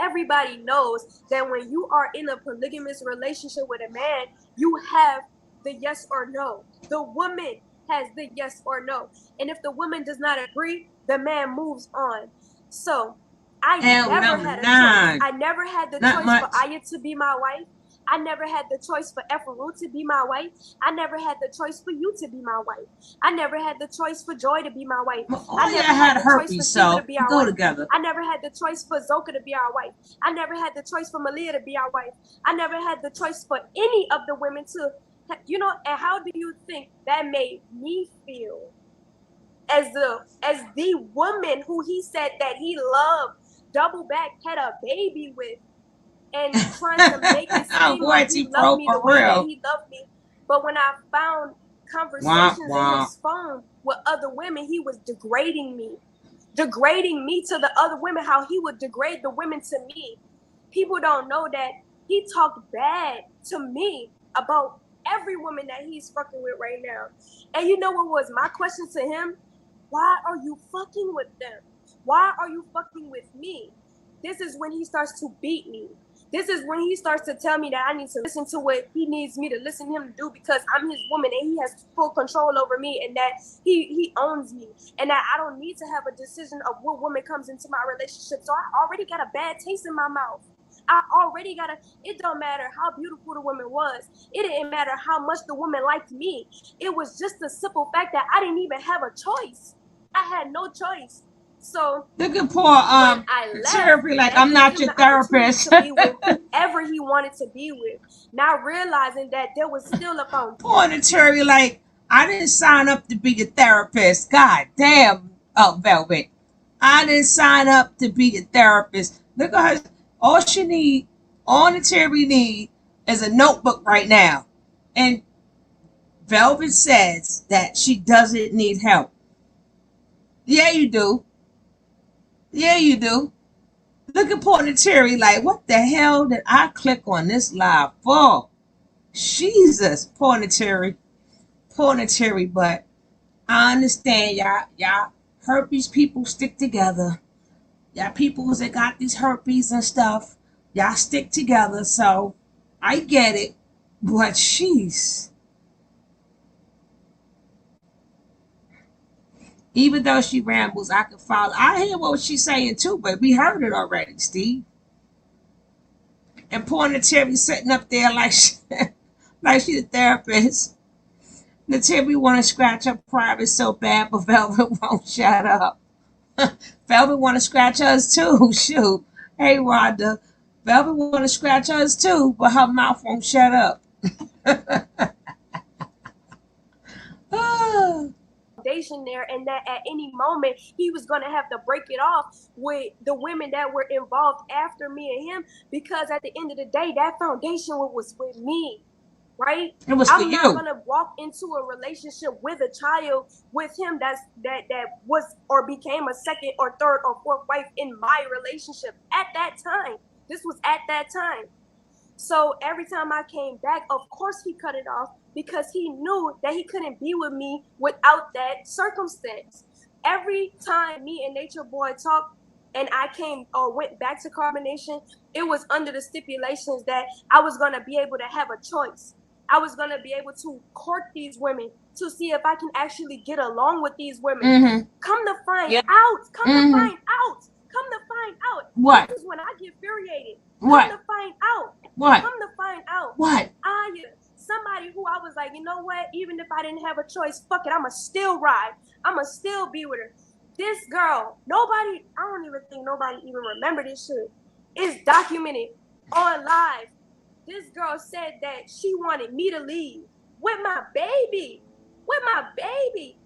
Everybody knows that when you are in a polygamous relationship with a man, you have the yes or no. The woman has the yes or no. And if the woman does not agree, the man moves on. So I never had a choice. I never had the choice for Aya to be my wife. I never had the choice for Efru to be my wife. I never had the choice for you to be my wife. I never had the choice for Joy to be my wife. I never had the choice for Shiva to be our wife. Together. I never had the choice for Zoka to be our wife. I never had the choice for Malia to be our wife. I never had the choice for any of the women to, and how do you think that made me feel as the woman who he said that he loved, double back, had a baby with, and trying to make it seem like he loved me the way that he loved me. But when I found conversations in his phone with other women, he was degrading me to the other women, how he would degrade the women to me. People don't know that he talked bad to me about every woman that he's fucking with right now. And you know what was my question to him? Why are you fucking with them? Why are you fucking with me? This is when he starts to beat me. This is when he starts to tell me that I need to listen to what he needs me to listen to him to do because I'm his woman and he has full control over me and that he owns me and that I don't need to have a decision of what woman comes into my relationship. So I already got a bad taste in my mouth. I already got it don't matter how beautiful the woman was. It didn't matter how much the woman liked me. It was just the simple fact that I didn't even have a choice. I had no choice. So look at poor Terry, like I'm not your therapist. To be with whoever he wanted to be with, not realizing that there was still a foundation. Poor Terry, like I didn't sign up to be your therapist. God damn, Velvet, I didn't sign up to be your therapist. Look at her. All she need, all Terry need, is a notebook right now, and Velvet says that she doesn't need help. Yeah, you do. Yeah, you do. Look at poor Terry like, what the hell did I click on this live for? Jesus, poor Terry. Poor Terry, but I understand y'all herpes people stick together. Y'all peoples that got these herpes and stuff, y'all stick together, so I get it. But she's even though she rambles, I can follow. I hear what she's saying too, but we heard it already, Steve. And poor Terry sitting up there like like she's a therapist. Terry want to scratch her private so bad, but Velvet won't shut up. Velvet want to scratch us too. Shoot. Hey, Rhonda. Velvet want to scratch us too, but her mouth won't shut up. There and that at any moment he was going to have to break it off with the women that were involved after me and him, because at the end of the day that foundation was with me, right? It was I'm for not you. going to walk into a relationship with a child with him that was or became a second or third or fourth wife in my relationship at that time. This was at that time. So every time I came back, of course he cut it off because he knew that he couldn't be with me without that circumstance. Every time me and Natureboy talked and I came or went back to carbonation, it was under the stipulations that I was going to be able to have a choice. I was going to be able to court these women to see if I can actually get along with these women. Mm-hmm. Come to find out. Come to find out. Come to find out. What? This is when I get infuriated. What? Come to find out. What? Come to find out. What? Somebody who I was like, you know what? Even if I didn't have a choice, fuck it, I'ma still ride. I'ma still be with her. This girl, I don't even think nobody even remember this shit. It's documented on live. This girl said that she wanted me to leave with my baby. With my baby.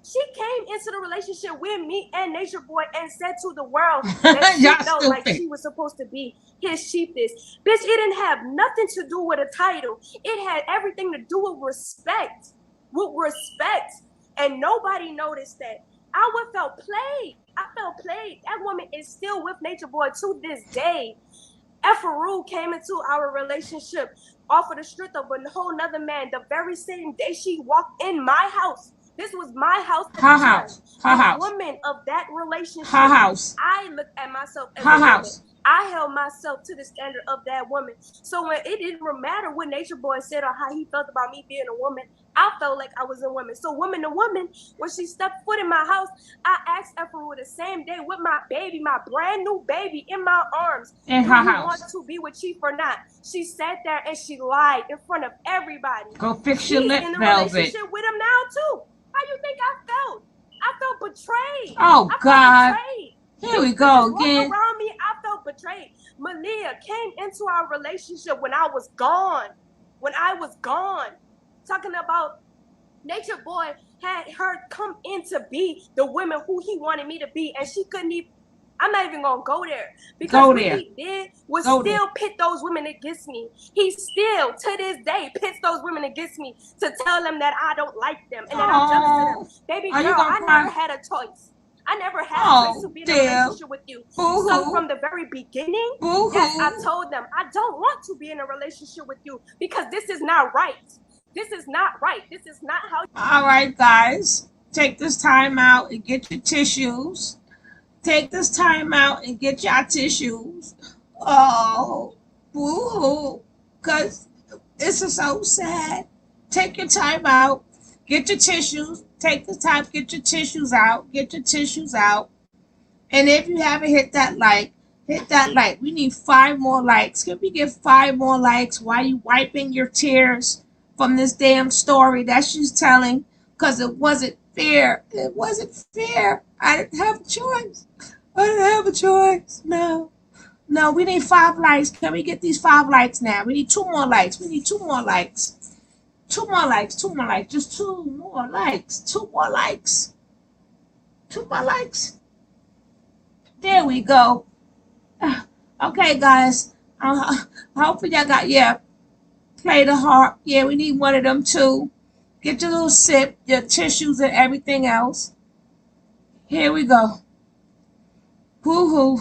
She came into the relationship with me and Natureboy and said to the world that she felt like she was supposed to be his chiefess. Bitch, it didn't have nothing to do with a title. It had everything to do with respect. With respect. And nobody noticed that. I felt played. I felt played. That woman is still with Natureboy to this day. Effaru came into our relationship off of the strength of a whole nother man the very same day she walked in my house. This was my house. Her house. Her house. Woman of that relationship. Her house. I looked at myself as her a house. Woman. I held myself to the standard of that woman. So when it didn't matter what Natureboy said or how he felt about me being a woman, I felt like I was a woman. So woman to woman, when she stepped foot in my house, I asked Effaru the same day with my baby, my brand new baby in my arms. In her house. Want to be with Chief or not? She sat there and she lied in front of everybody. Go fix your lip, in a Velvet. relationship with him now too. How you think I felt? I felt betrayed. Oh God. Betrayed. Here we go again. Around me, I felt betrayed. Malia came into our relationship when I was gone. When I was gone. Talking about Natureboy had her come in to be the woman who he wanted me to be, and she couldn't even. I'm not even gonna go there because what he did was still pit those women against me. He still, to this day, pits those women against me to tell them that I don't like them and that I'm jealous of them. Baby girl, I never had a choice. I never had a choice to be in a relationship with you. So from the very beginning, yes, I told them I don't want to be in a relationship with you because this is not right. This is not right. This is not how. All right, guys, take this time out and get your tissues. Take this time out and get your tissues. Oh, boo-hoo, because this is so sad. Take your time out. Get your tissues. Take the time. Get your tissues out. Get your tissues out. And if you haven't hit that like, hit that like. We need 5 more likes. Can we get 5 more likes while you wiping your tears from this damn story that she's telling? Because it wasn't fair. It wasn't fair. I didn't have a choice. I didn't have a choice. No. No, we need 5 likes. Can we get these 5 likes now? We need 2 more likes. We need 2 more likes. 2 more likes. 2 more likes. Just 2 more likes. 2 more likes. 2 more likes. There we go. Okay, guys. Hopefully y'all got, yeah, play the harp. Yeah, we need one of them too. Get your little sip, your tissues and everything else. Here we go. Woo-hoo.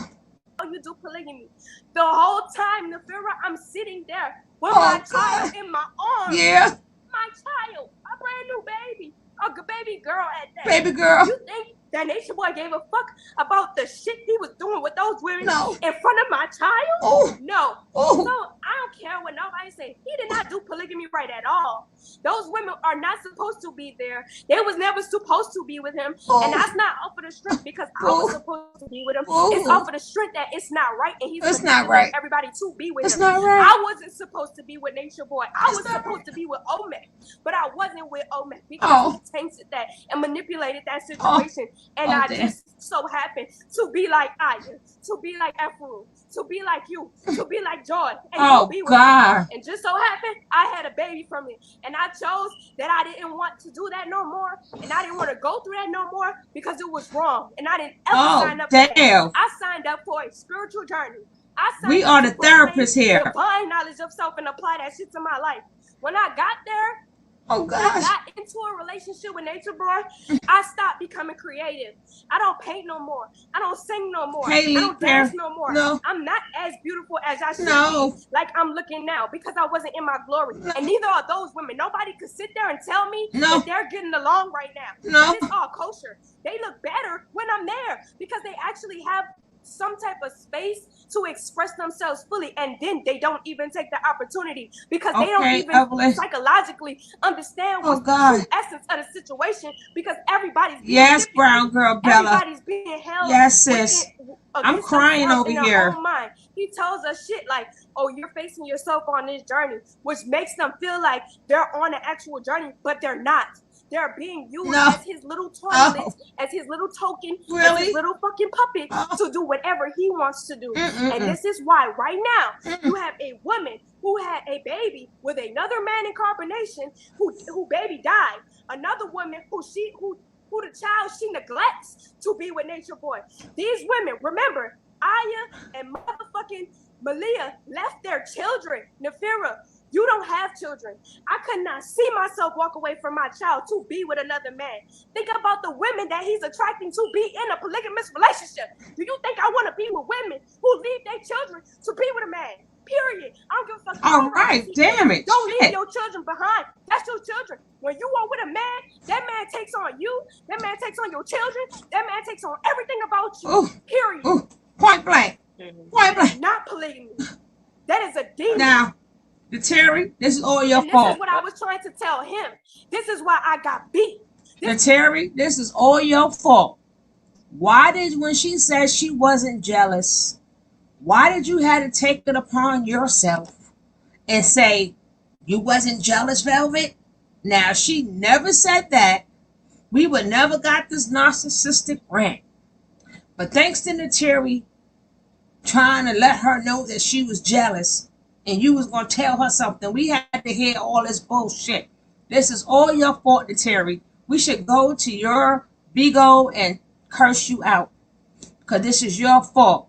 You do polygamy. The whole time, Nefera, I'm sitting there with Oh, my God. child in my arms. Yeah. My child, a brand new baby, a baby girl at that. Baby girl. You think that Natureboy gave a fuck about the shit he was doing with those women No. in front of my child? Oh. No. Oh. So I don't care what nobody say. He did not do polygamy right at all. Those women are not supposed to be there. They was never supposed to be with him. Oh. And that's not off of the strength because I was supposed to be with him. Oh. It's off of the strength that it's not right and he's It's not manipulating right. everybody to be with It's him. not right. I wasn't supposed to be with Natureboy. I It's was not supposed to be with Omek, but I wasn't with Omek because Oh. he tainted that and manipulated that situation. And I damn. just so happened to be like Aya, to be like Efru, to be like you, to be like Joy, and Oh, to be with God. him. And just so happened, I had a baby from it. And I chose that I didn't want to do that no more. And I didn't want to go through that no more because it was wrong. And I didn't ever Oh, sign up for that. damn. I signed up for a spiritual journey. I signed We up are to the proclaim therapists here. divine knowledge of self and apply that shit to my life. When I got there, Oh, when I gosh. got into a relationship with Natureboy, I stopped becoming creative. I don't paint no more. I don't sing no more. Haley, I don't dance Bear, no more. no. I'm not as beautiful as I should No. be, like I'm looking now, because I wasn't in my glory. And neither are those women. Nobody could sit there and tell me No. that they're getting along right now. No. And it's all kosher. They look better when I'm there because they actually have some type of space to express themselves fully, and then they don't even take the opportunity because they don't Okay, even Evelyn. psychologically understand Oh, what's the God. true essence of the situation because everybody's being Yes, manipulated. brown girl Bella. Everybody's being held Yes, sis. within- I'm against crying themselves over in their here. own mind. He tells us shit like, oh, you're facing yourself on this journey, which makes them feel like they're on an actual journey, but they're not. They're being used No. as his little toilet, as his little token, as Really? his little fucking puppet to do whatever he wants to do. Mm-mm-mm. And this is why right now you have a woman who had a baby with another man in combination who baby died. Another woman who the child she neglects to be with Natureboy. These women, remember, Aya and motherfucking Malia left their children. Nefera, you don't have children. I could not see myself walk away from my child to be with another man. Think about the women that he's attracting to be in a polygamous relationship. Do you think I want to be with women who leave their children to be with a man? Period. I don't give a fuck. All right, damn it. Don't Shit. leave your children behind. That's your children. When you are with a man, that man takes on you. That man takes on your children. That man takes on everything about you. Ooh. Period. Ooh. Point blank. Point That is blank. not polygamy. That is a demon. Now, the Terry, this is all your And this fault. is what I was trying to tell him. This is why I got beat. The Terry, this is all your fault. Why did, when she said she wasn't jealous, why did you have to take it upon yourself and say you wasn't jealous, Velvet? Now, she never said that. We would never got this narcissistic rant. But thanks to the Terry trying to let her know that she was jealous and you was going to tell her something, we had to hear all this bullshit. This is all your fault, Terry. We should go to your Bigo and curse you out because this is your fault.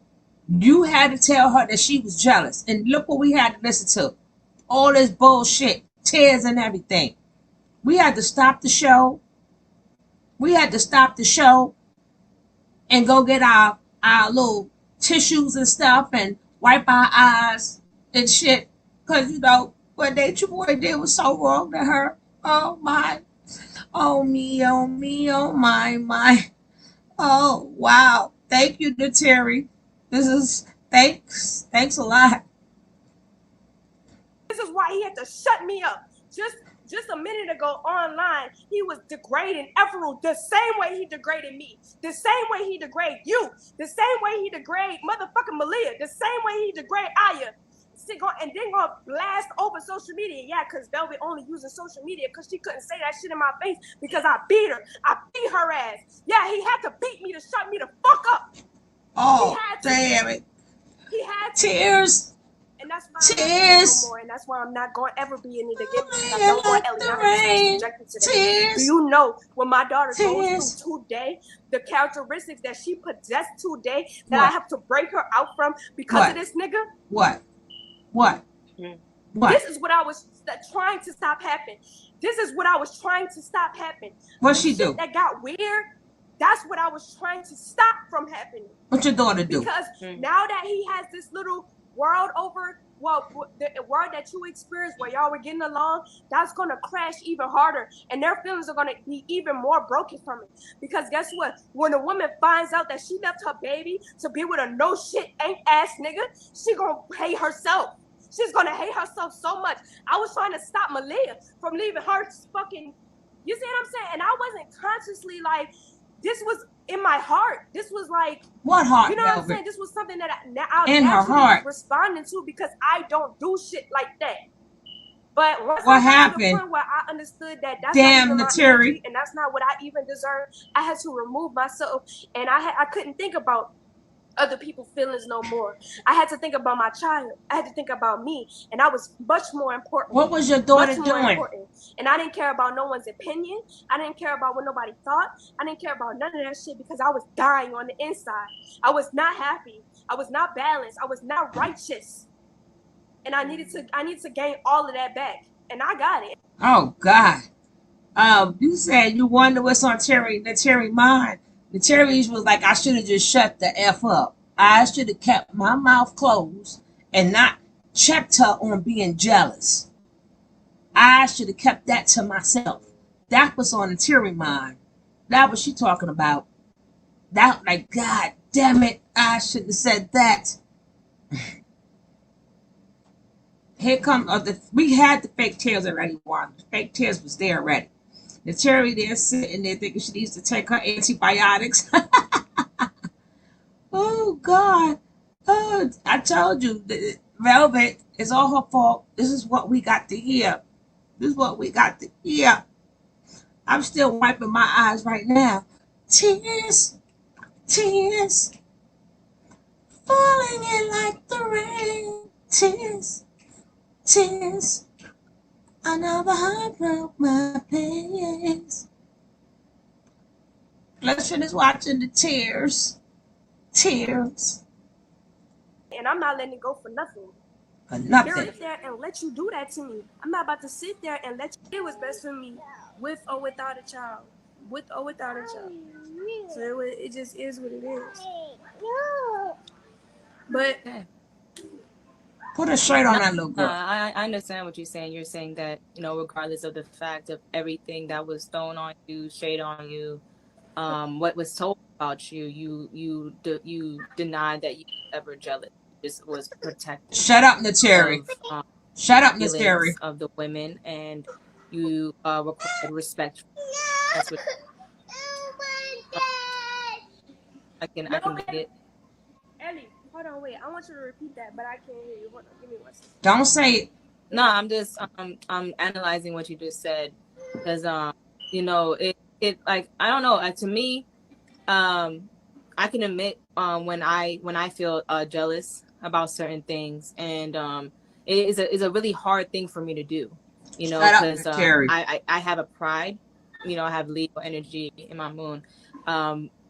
You had to tell her that she was jealous. And look what we had to listen to. All this bullshit, tears and everything. We had to stop the show. We had to stop the show and go get our little tissues and stuff and wipe our eyes and shit. Because, you know, what Nature Boy did was so wrong to her. Oh my, oh me, oh me, oh my. Oh wow. Thank you, Terry. This is thanks a lot. This is why he had to shut me up. Just a minute ago online, he was degrading Efru the same way he degraded me, the same way he degraded you, the same way he degraded motherfucking Malia, the same way he degraded Aya. And then gonna blast over social media. Yeah, because Velvet only using social media because she couldn't say that shit in my face because I beat her. I beat her ass. Yeah, he had to beat me to shut me the fuck up. Oh, damn it. He had to. Tears. And that's why Tears. I'm not no more, and that's why I'm not going to ever be in it again because I don't want Eliana to be subjected to that. Tears. Do you know when my daughter Tears. goes through today, the characteristics that she possessed today that I have to break her out from because of this nigga? What? This is what I was trying to stop happening. This is what I was trying to stop happening. What she do? That got weird. That's what I was trying to stop from happening. What your daughter do? Because now that he has this little world over, well, the world that you experienced where y'all were getting along, that's gonna crash even harder, and their feelings are gonna be even more broken from it. Because guess what? When a woman finds out that she left her baby to be with a no shit ain't ass nigga, she gonna hate herself. She's gonna hate herself so much. I was trying to stop Malia from leaving her fucking. You see what I'm saying? And I wasn't consciously like. This was in my heart. This was like what heart? You know what I'm saying? This was something that I in her heart responding to because I don't do shit like that. But once what I got happened? to the point where I understood that that's damn not even the my energy and that's not what I even deserve, I had to remove myself, and I couldn't think about other people's feelings no more. I had to think about my child. I had to think about me, and I was much more important. What was your daughter doing? And I didn't care about no one's opinion. I didn't care about what nobody thought. I didn't care about none of that shit because I was dying on the inside. I was not happy. I was not balanced. I was not righteous. And I needed to gain all of that back, and I got it. Oh God. You said you wonder what's on the Terry mind. The Terry's was like, I should have just shut the F up. I should have kept my mouth closed and not checked her on being jealous. I should have kept that to myself. That was on the Terry mind. That was she talking about. That, like, God damn it, I shouldn't have said that. Here come we had the fake tears already, Juan. The fake tears was there already. The Terry there sitting there thinking she needs to take her antibiotics. Oh God. Oh, I told you, Velvet, it's all her fault. This is what we got to hear. This is what we got to hear. I'm still wiping my eyes right now. Tears, tears, falling in like the rain. Tears, tears. Another heart broke my pains. Let's finish watching the tears. Tears. And I'm not letting it go for nothing. For nothing. Sit there and let you do that to me. I'm not about to sit there and let you. It was best for me, with or without a child. With or without a child. So it just is what it is. But put a shirt on that little girl. I understand what you're saying. You're saying that, you know, regardless of the fact of everything that was thrown on you, shade on you, what was told about you, you denied that you were ever jealous. Just was protected. Shut up, Nateri. Shut up, Nateri. Of the women, and you required respect. That's what. I can get it. Ellie, hold on, wait. I want you to repeat that, but I can't hear you. Hold on, give me 1 second. Don't say it. No, I'm just I'm analyzing what you just said, because you know, it like, I don't know, to me, I can admit when I feel jealous about certain things, and it is a really hard thing for me to do, you know, because I have a pride, you know, I have Leo energy in my moon,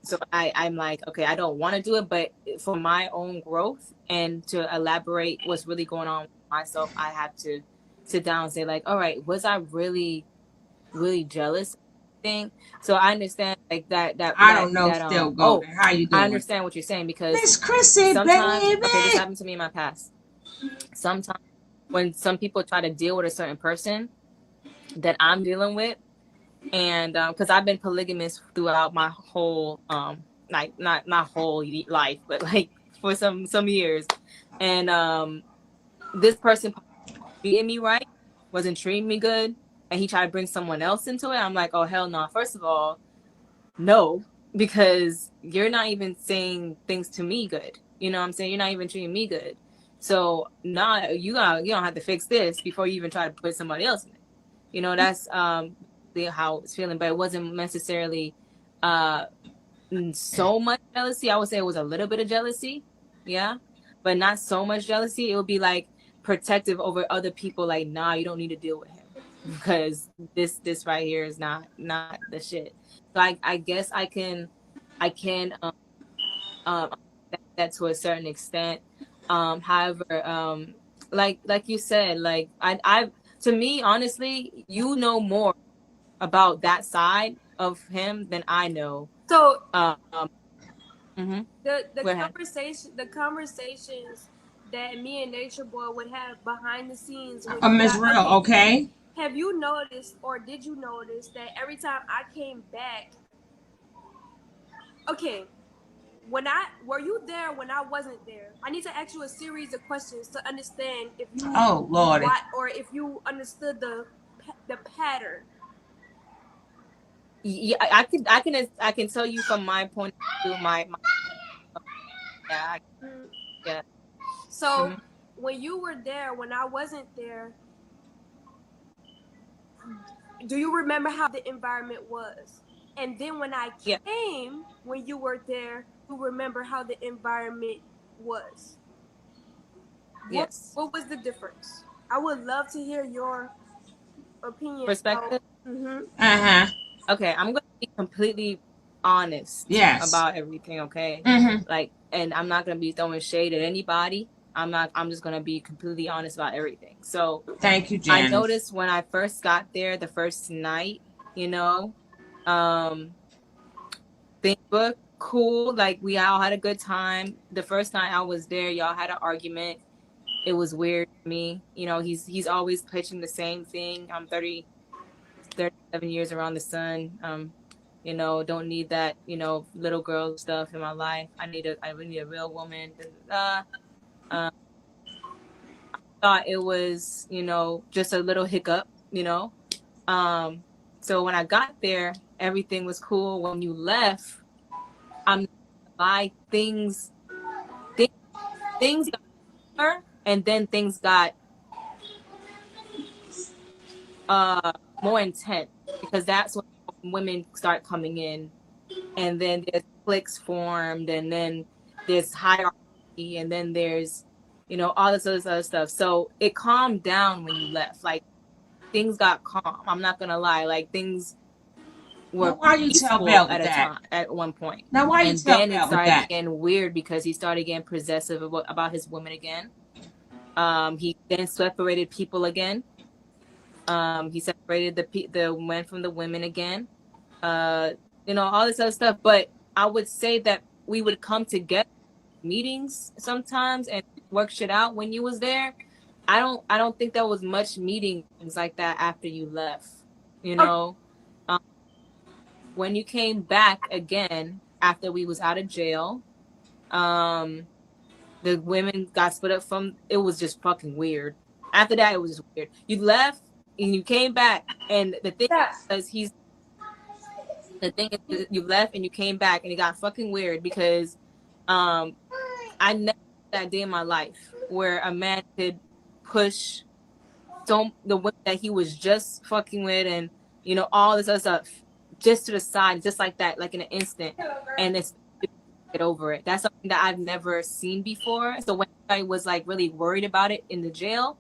so I'm like, okay, I don't want to do it, but for my own growth and to elaborate what's really going on with myself, I have to sit down and say, like, all right, was I really jealous? Thing. So I understand, like, that I don't know, still go there. How you doing? I understand what you're saying, because Miss Chrissy, sometimes, baby. okay, this happened to me in my past. Sometimes when some people try to deal with a certain person that I'm dealing with, and because I've been polygamous throughout my whole like not my whole life, but like for some years, and this person treating me right, wasn't treating me good, and he tried to bring someone else into it. I'm like, oh hell no! First of all, no, because you're not even saying things to me good. You know what I'm saying? You're not even treating me good. So now you don't have to fix this before you even try to put somebody else in it. You know, that's how it's feeling, but it wasn't necessarily so much jealousy. I would say it was a little bit of jealousy, yeah, but not so much jealousy. It would be like protective over other people. Like, nah, you don't need to deal with him because this right here is not the shit. So I guess I can understand that to a certain extent. However, like you said, like I to me honestly, you know more about that side of him than I know. So Mhm. the Go ahead. conversations that me and Nature Boy would have behind the scenes when you Miss got Real, okay? have you noticed or did you notice that every time I came back, okay, when I were you there when I wasn't there? I need to ask you a series of questions to understand if you Oh Lordy. what or if you understood the pattern. Yeah, I can tell you from my point of view, my yeah, yeah. So Mhm. when you were there when I wasn't there, do you remember how the environment was? And then when I Yeah. came, when you were there, you remember how the environment was. Yes. What was the difference? I would love to hear your opinion. Perspective. Uh-huh. Okay, I'm gonna be completely honest Yes. about everything, okay? Mm-hmm. Like, and I'm not gonna be throwing shade at anybody. I'm just gonna be completely honest about everything. So Thank you, I Janice. noticed when I first got there the first night, you know, um, things were cool. Like we all had a good time. The first night I was there, y'all had an argument. It was weird to me. You know, he's always pitching the same thing. I'm 37 years around the sun. You know, don't need that, you know, little girl stuff in my life. I really need a real woman. Um, thought it was, you know, just a little hiccup, you know. Um, so when I got there, everything was cool. When you left, I'm not gonna lie, things got better, and then things got more intense because that's when women start coming in, and then there's cliques formed, and then there's hierarchy, and then there's, you know, all this other stuff. So it calmed down when you left. Like things got calm. I'm not gonna lie. Like things Now were why you tell peaceful Bell with at a that? time at one point. Now why you And tell then it Bell with started that? getting weird because he started getting possessive about his women again. He then separated people again. He separated the men from the women again. You know, all this other stuff. But I would say that we would come together meetings sometimes and work shit out when you was there. I don't think there was much meetings like that after you left. You know, um, when you came back again after we was out of jail, um, the women got split up from. It was just fucking weird. After that, it was just weird. You left and you came back, and the thing is, you left and you came back, and it got fucking weird because, I never had that day in my life where a man could push the women that he was just fucking with, and you know all this other stuff, just to the side, just like that, like in an instant, and it's get over it. That's something that I've never seen before. So when I was like really worried about it in the jail,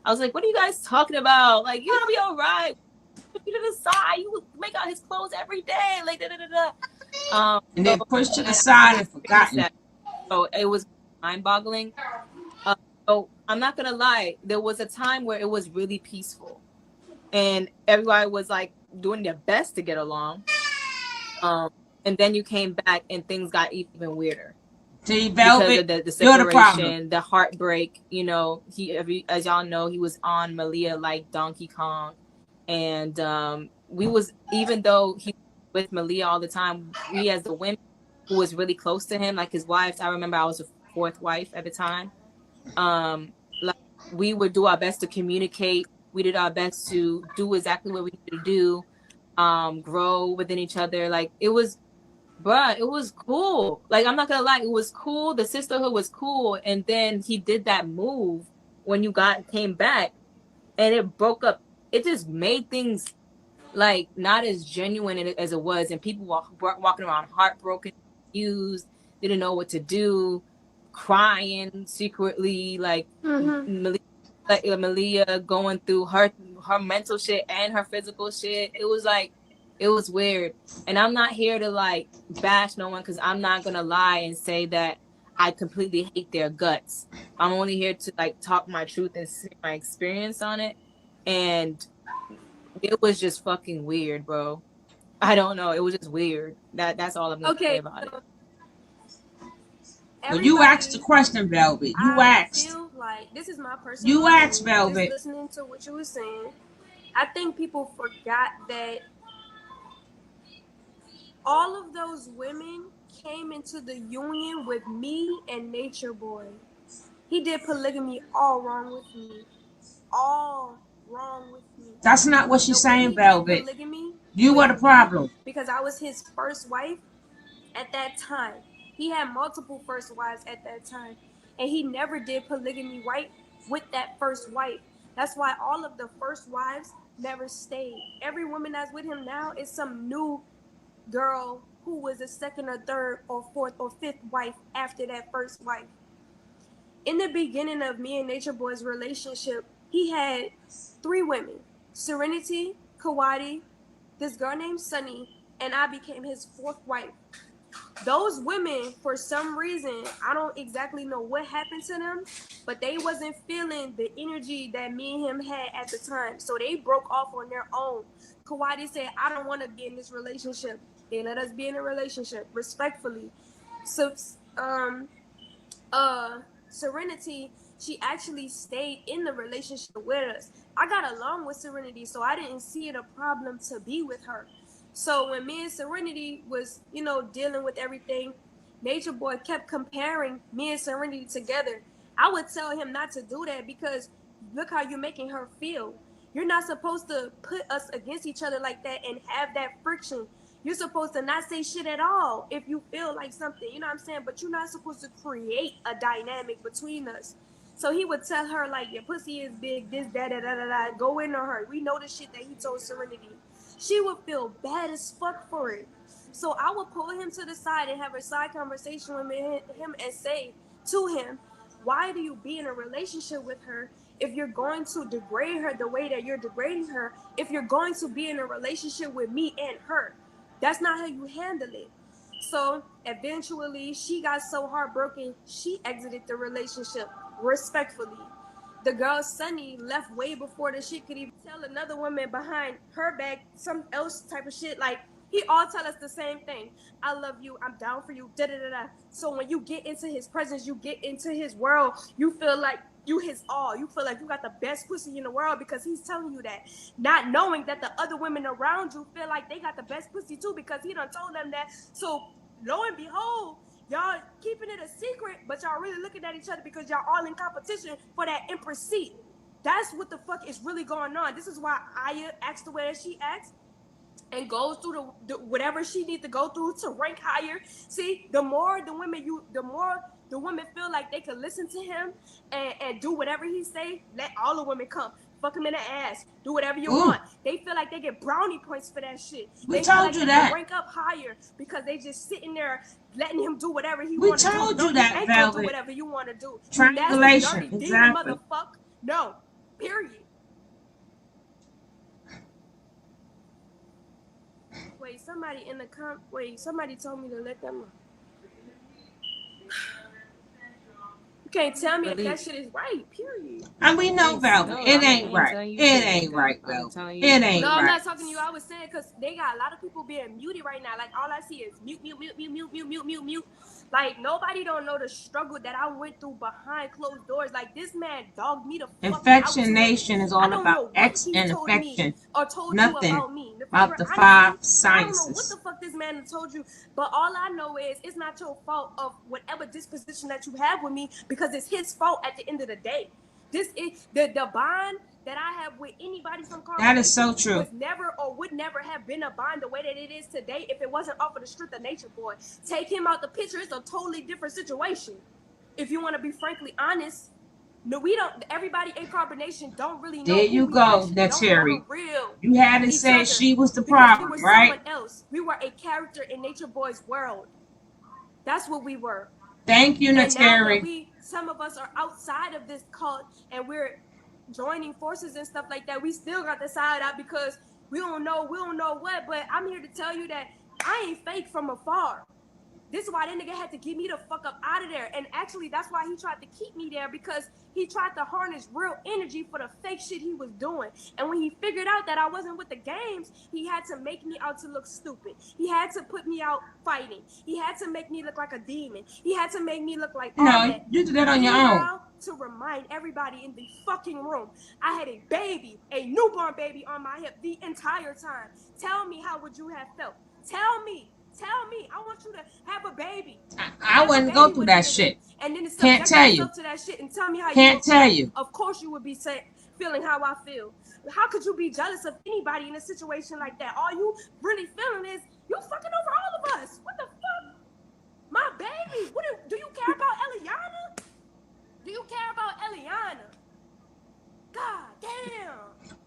I was like, "What are you guys talking about? Like, you're gonna be all right. You to the side. You would make out his clothes every day. Like da da da da." And So then pushed to the and side I and experienced forgotten. that. So it was mind-boggling. So I'm not gonna lie, there was a time where it was really peaceful, and everybody was like doing their best to get along. And then you came back, and things got even weirder. See, because Velvet, of the you're the problem. separation, the heartbreak. You know, as y'all know, he was on Malia like Donkey Kong, and we was, even though he was with Malia all the time, we as the women who was really close to him, like his wives. I remember I was a fourth wife at the time. Like we would do our best to communicate. We did our best to do exactly what we needed to do, grow within each other. Like it was, bruh, it was cool. Like I'm not gonna lie, it was cool. The sisterhood was cool, and then he did that move when you came back, and it broke up. It just made things like not as genuine as it was, and people walking around heartbroken, confused, didn't know what to do, crying secretly, like Malia going through her mental shit and her physical shit. It was like, it was weird. And I'm not here to like bash no one, because I'm not gonna lie and say that I completely hate their guts. I'm only here to like talk my truth and see my experience on it. And it was just fucking weird, bro. I don't know. It was just weird. That's all I'm gonna say about it. When you asked the question, Velvet, you asked. I feel like this is my personal You asked, opinion, Velvet. just listening to what you were saying, I think people forgot that all of those women came into the union with me and Natureboy. He did polygamy all wrong with me. All wrong with me. That's not what she's saying, Velvet. Polygamy You were the problem. because I was his first wife at that time. He had multiple first wives at that time, and he never did polygamy right with that first wife. That's why all of the first wives never stayed. Every woman that's with him now is some new girl who was a second or third or fourth or fifth wife after that first wife. In the beginning of me and Natureboy's relationship, he had 3 women: Serenity, Kawadi, this girl named Sunny, and I became his 4th wife. Those women, for some reason, I don't exactly know what happened to them, but they wasn't feeling the energy that me and him had at the time. So they broke off on their own. Kawadi said, I don't want to be in this relationship. They let us be in a relationship respectfully. So Serenity, she actually stayed in the relationship with us. I got along with Serenity, so I didn't see it a problem to be with her. So when me and Serenity was, dealing with everything, Natureboy kept comparing me and Serenity together. I would tell him not to do that because look how you're making her feel. You're not supposed to put us against each other like that and have that friction. You're supposed to not say shit at all if you feel like something, you know what I'm saying? But you're not supposed to create a dynamic between us. So he would tell her, like, your pussy is big, this, that, da, da, da, da. Go in on her. We know the shit that he told Serenity. She would feel bad as fuck for it. So I would pull him to the side and have a side conversation with him and say to him, why do you be in a relationship with her if you're going to degrade her the way that you're degrading her, if you're going to be in a relationship with me and her? That's not how you handle it. So eventually she got so heartbroken, she exited the relationship respectfully. The girl Sunny left way before the shit could even tell another woman behind her back some else type of shit. Like, he all tell us the same thing. I love you. I'm down for you. Da da da da. So when you get into his presence, you get into his world, you feel like you his all. You feel like you got the best pussy in the world because he's telling you that. Not knowing that the other women around you feel like they got the best pussy too because he done told them that. So lo and behold, y'all keeping it a secret, but y'all really looking at each other because y'all all in competition for that Empress seat. That's what the fuck is really going on. This is why Aya acts the way that she acts and goes through the whatever she needs to go through to rank higher. See, the more the women feel like they can listen to him and do whatever he say, let all the women come. Fuck him in the ass. Do whatever you want. They feel like they get brownie points for that shit. We they told feel like you they that. Can rank up higher because they just sitting there letting him do whatever he want to do. We told No, you that, ain't gonna do Velvet. whatever you want to do. Triangulation, Dirty exactly. demon motherfucker. No, period. Wait, somebody told me to let them. You can't tell me if that shit is right, period. And we know, Velvet, it ain't right. It ain't right, Velvet. It ain't No, I'm right. not talking to you. I was saying because they got a lot of people being muted right now. Like all I see is mute, mute, mute, mute, mute, mute, mute, mute, mute. Like, nobody don't know the struggle that I went through behind closed doors. Like, this man dogged me the fuck out Infection to women. Nation is I all don't about know what X he and told me infection. or told you Nothing about me. about the Honestly, 5 I don't know what sciences. the fuck this man told you, but all I know is it's not your fault of whatever disposition that you have with me, because it's his fault at the end of the day. This is the bond that I have with anybody from That is so Confrontation true. was never or would never have been a bond the way that it is today if it wasn't off of the strength of Nature Boy. Take him out the picture, it's a totally different situation. If you want to be frankly honest, no, we don't. Everybody in Carbonation don't really know There who you we go, actually know Terry. for real. You had to Each say other, she was the because we were problem, right? someone else. We were a character in Nature Boy's world. That's what we were. Thank you, And now that Nateri. some of us are outside of this cult and we're joining forces and stuff like that, we still got the side out because we don't know what. But I'm here to tell you that I ain't fake from afar. This is why that nigga had to get me the fuck up out of there. And actually, that's why he tried to keep me there, because he tried to harness real energy for the fake shit he was doing. And when he figured out that I wasn't with the games, he had to make me out to look stupid. He had to put me out fighting. He had to make me look like a demon. He had to make me look like all No, that. you did that on your own. Meanwhile, to remind everybody in the fucking room, I had a baby, a newborn baby on my hip the entire time. Tell me, how would you have felt? Tell me. I want you to have a baby. I wouldn't go through that shit. And then Can't subject tell you. yourself to that shit and tell me how Can't you tell feel. you. Of course you would be feeling how I feel. How could you be jealous of anybody in a situation like that? All you really feeling is you fucking over all of us. What the fuck? My baby. Do you care about Eliana? Do you care about Eliana? God damn.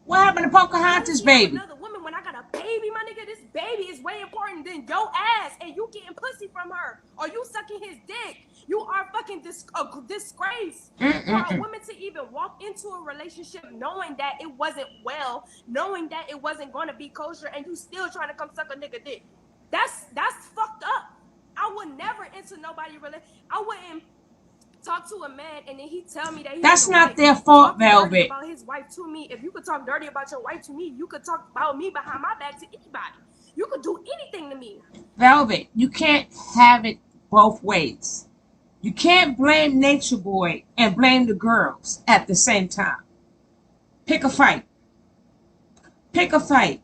What happened to Pocahontas' baby? Another woman when I got a baby, my nigga. This baby is way important than your ass, and you getting pussy from her, or you sucking his dick. You are fucking disgrace for a woman to even walk into a relationship knowing that it wasn't well, knowing that it wasn't going to be kosher, and you still trying to come suck a nigga dick. That's fucked up. I would never enter nobody I wouldn't talk to a man and then he tell me that he That's has a not wife. their fault, Talking dirty Velvet. about his wife to me. If you could talk dirty about your wife to me, you could talk about me behind my back to anybody. You could do anything to me. Velvet, you can't have it both ways. You can't blame Nature Boy and blame the girls at the same time. Pick a fight. Pick a fight.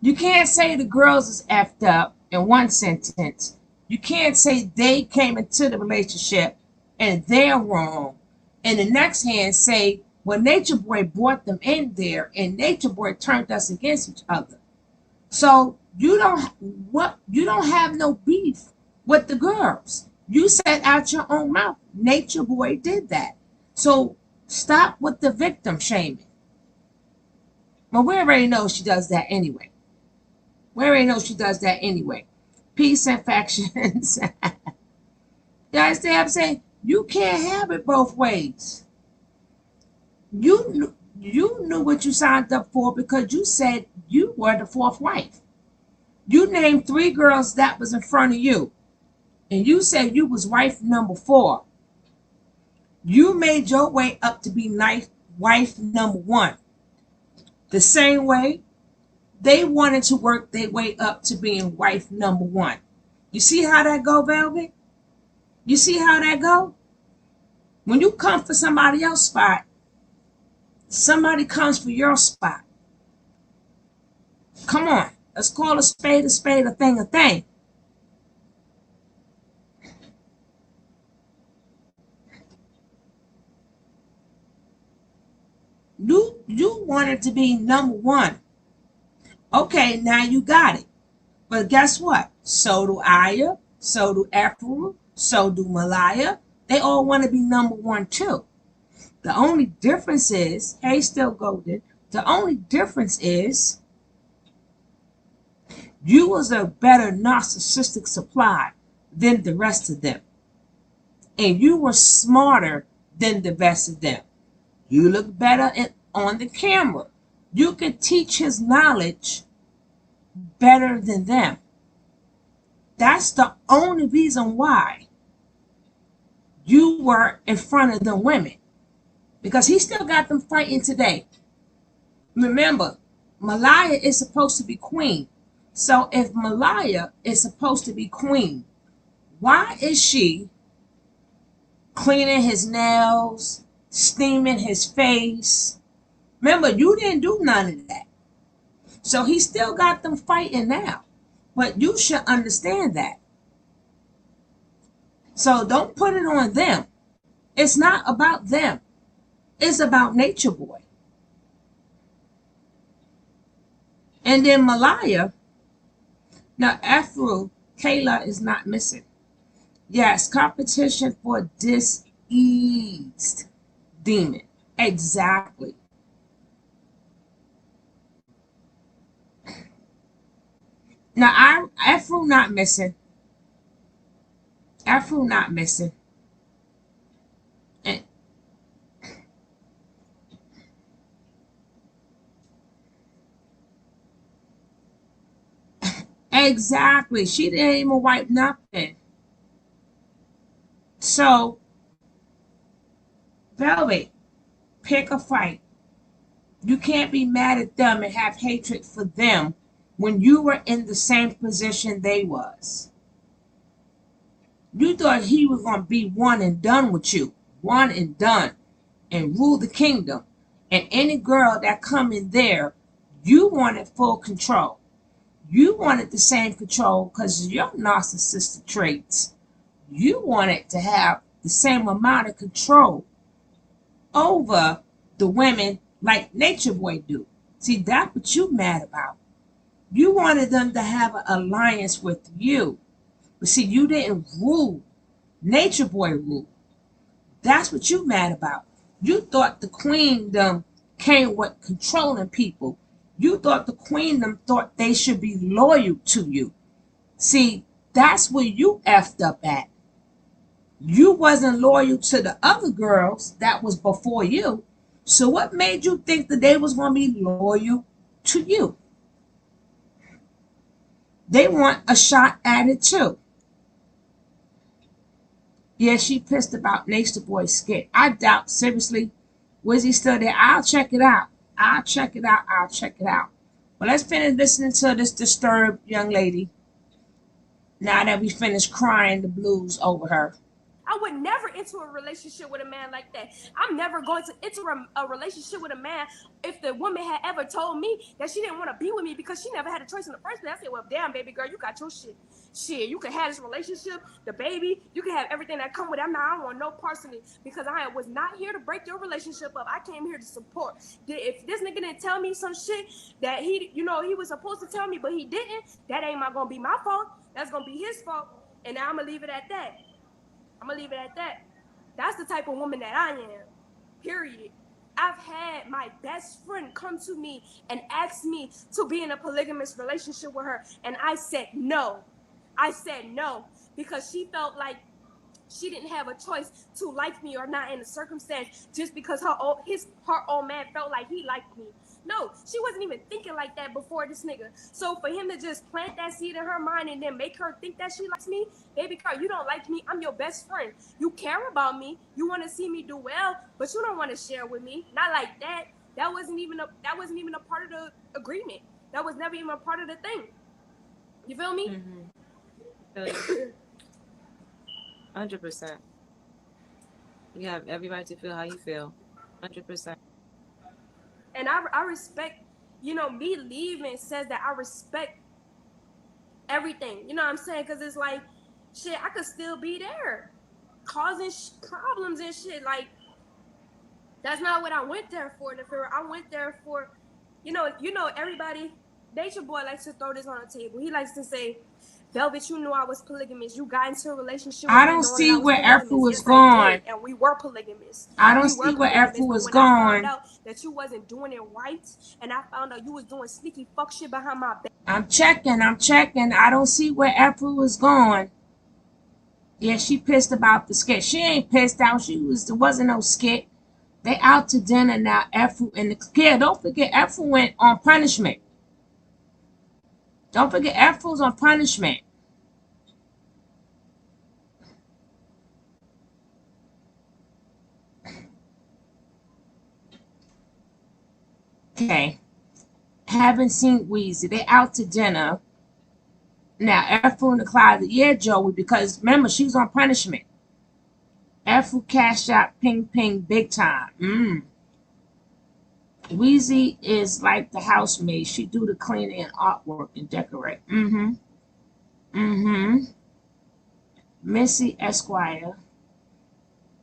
You can't say the girls is effed up in one sentence. You can't say they came into the relationship and they're wrong. And the next hand say, well, Nature Boy brought them in there and Nature Boy turned us against each other. So you don't have no beef with the girls. You said out your own mouth, Nature Boy did that. So stop with the victim shaming. Well, we already know she does that anyway. We already know she does that anyway. Peace and factions. You understand what I'm saying? You can't have it both ways. You knew what you signed up for because you said you were the fourth wife. You named 3 girls that was in front of you. And you said you was wife number 4. You made your way up to be wife number 1. The same way they wanted to work their way up to being wife number 1. You see how that go, Velvet? You see how that go? When you come for somebody else's spot, somebody comes for your spot. Come on. Let's call a spade, a thing, a thing. You wanted to be number 1. Okay, now you got it. But guess what? So do Aya, so do Afro, so do Malaya. They all want to be number 1 too. The only difference is, hey, still golden. The only difference is you was a better narcissistic supply than the rest of them. And you were smarter than the rest of them. You look better on the camera. You could teach his knowledge better than them. That's the only reason why you were in front of the women. Because he still got them fighting today. Remember, Malaya is supposed to be queen. So if Malaya is supposed to be queen, Why is she cleaning his nails, steaming his face? Remember, you didn't do none of that. So he still got them fighting now. But you should understand that. So don't put it on them. It's not about them. It's about Natureboy. And then Malaya. Now, Afro, Kayla is not missing. Yes, competition for diseased demon. Exactly. Now, Afro not missing. Afro not missing. And exactly. She didn't even wipe nothing. So, Velvet, pick a fight. You can't be mad at them and have hatred for them when you were in the same position they was. You thought he was going to be one and done with you. One and done. And rule the kingdom. And any girl that come in there, you wanted full control. You wanted the same control because of your narcissistic traits. You wanted to have the same amount of control over the women like Natureboy do. See, that's what you mad about. You wanted them to have an alliance with you. But see, you didn't rule. Natureboy ruled. That's what you mad about. You thought the queendom came with controlling people. You thought the queendom thought they should be loyal to you. See, that's where you effed up at. You wasn't loyal to the other girls that was before you. So what made you think that they was going to be loyal to you? They want a shot at it too. Yeah, she pissed about Natureboy's skit. I doubt, seriously, was he still there? I'll check it out. I'll check it out. I'll check it out. But let's finish listening to this disturbed young lady. Now that we finished crying the blues over her. I would never enter a relationship with a man like that. I'm never going to enter a relationship with a man if the woman had ever told me that she didn't want to be with me because she never had a choice in the first place. I said, well, damn, baby girl, you got your shit. Shit, you can have this relationship, the baby, you can have everything that come with it. I don't want no parts in it because I was not here to break your relationship up. I came here to support. If this nigga didn't tell me some shit that he was supposed to tell me, but he didn't, that ain't gonna be my fault. That's gonna be his fault. And now I'm gonna leave it at that. I'm gonna leave it at that. That's the type of woman that I am. Period. I've had my best friend come to me and ask me to be in a polygamous relationship with her, and I said no. I said no because she felt like she didn't have a choice to like me or not in the circumstance just because her old man felt like he liked me. No, she wasn't even thinking like that before this nigga. So for him to just plant that seed in her mind and then make her think that she likes me, baby girl, you don't like me. I'm your best friend. You care about me. You want to see me do well, but you don't want to share with me. Not like that. That wasn't even a part of the agreement. That was never even a part of the thing. You feel me? 100%. You have every right to feel how you feel. 100%. And I respect, me leaving says that I respect everything. You know what I'm saying? Because it's like, shit, I could still be there causing problems and shit. Like, that's not what I went there for. I went there for, everybody, Natureboy likes to throw this on the table. He likes to say, Velvet, you knew I was polygamous. You got into a relationship with I me don't knowing see I was where polygamous. Efru was Yes, going. I did, and we were polygamous. I don't see where Efru was When I found going. out that you wasn't doing it right, and I found out you was doing sneaky fuck shit behind my back. I'm checking. I don't see where Efru was going. Yeah, she pissed about the skit. She ain't pissed out. There wasn't no skit. They out to dinner now, Efru and the kid. Don't forget, Efru went on punishment. Don't forget, Efru's on punishment. Okay. Haven't seen Weezy. They out to dinner. Now, Efru in the closet, yeah, Joey, because remember, she's on punishment. Efru cash out, ping, ping, big time. Weezy is like the housemaid. She do the cleaning and artwork and decorate. Missy Esquire,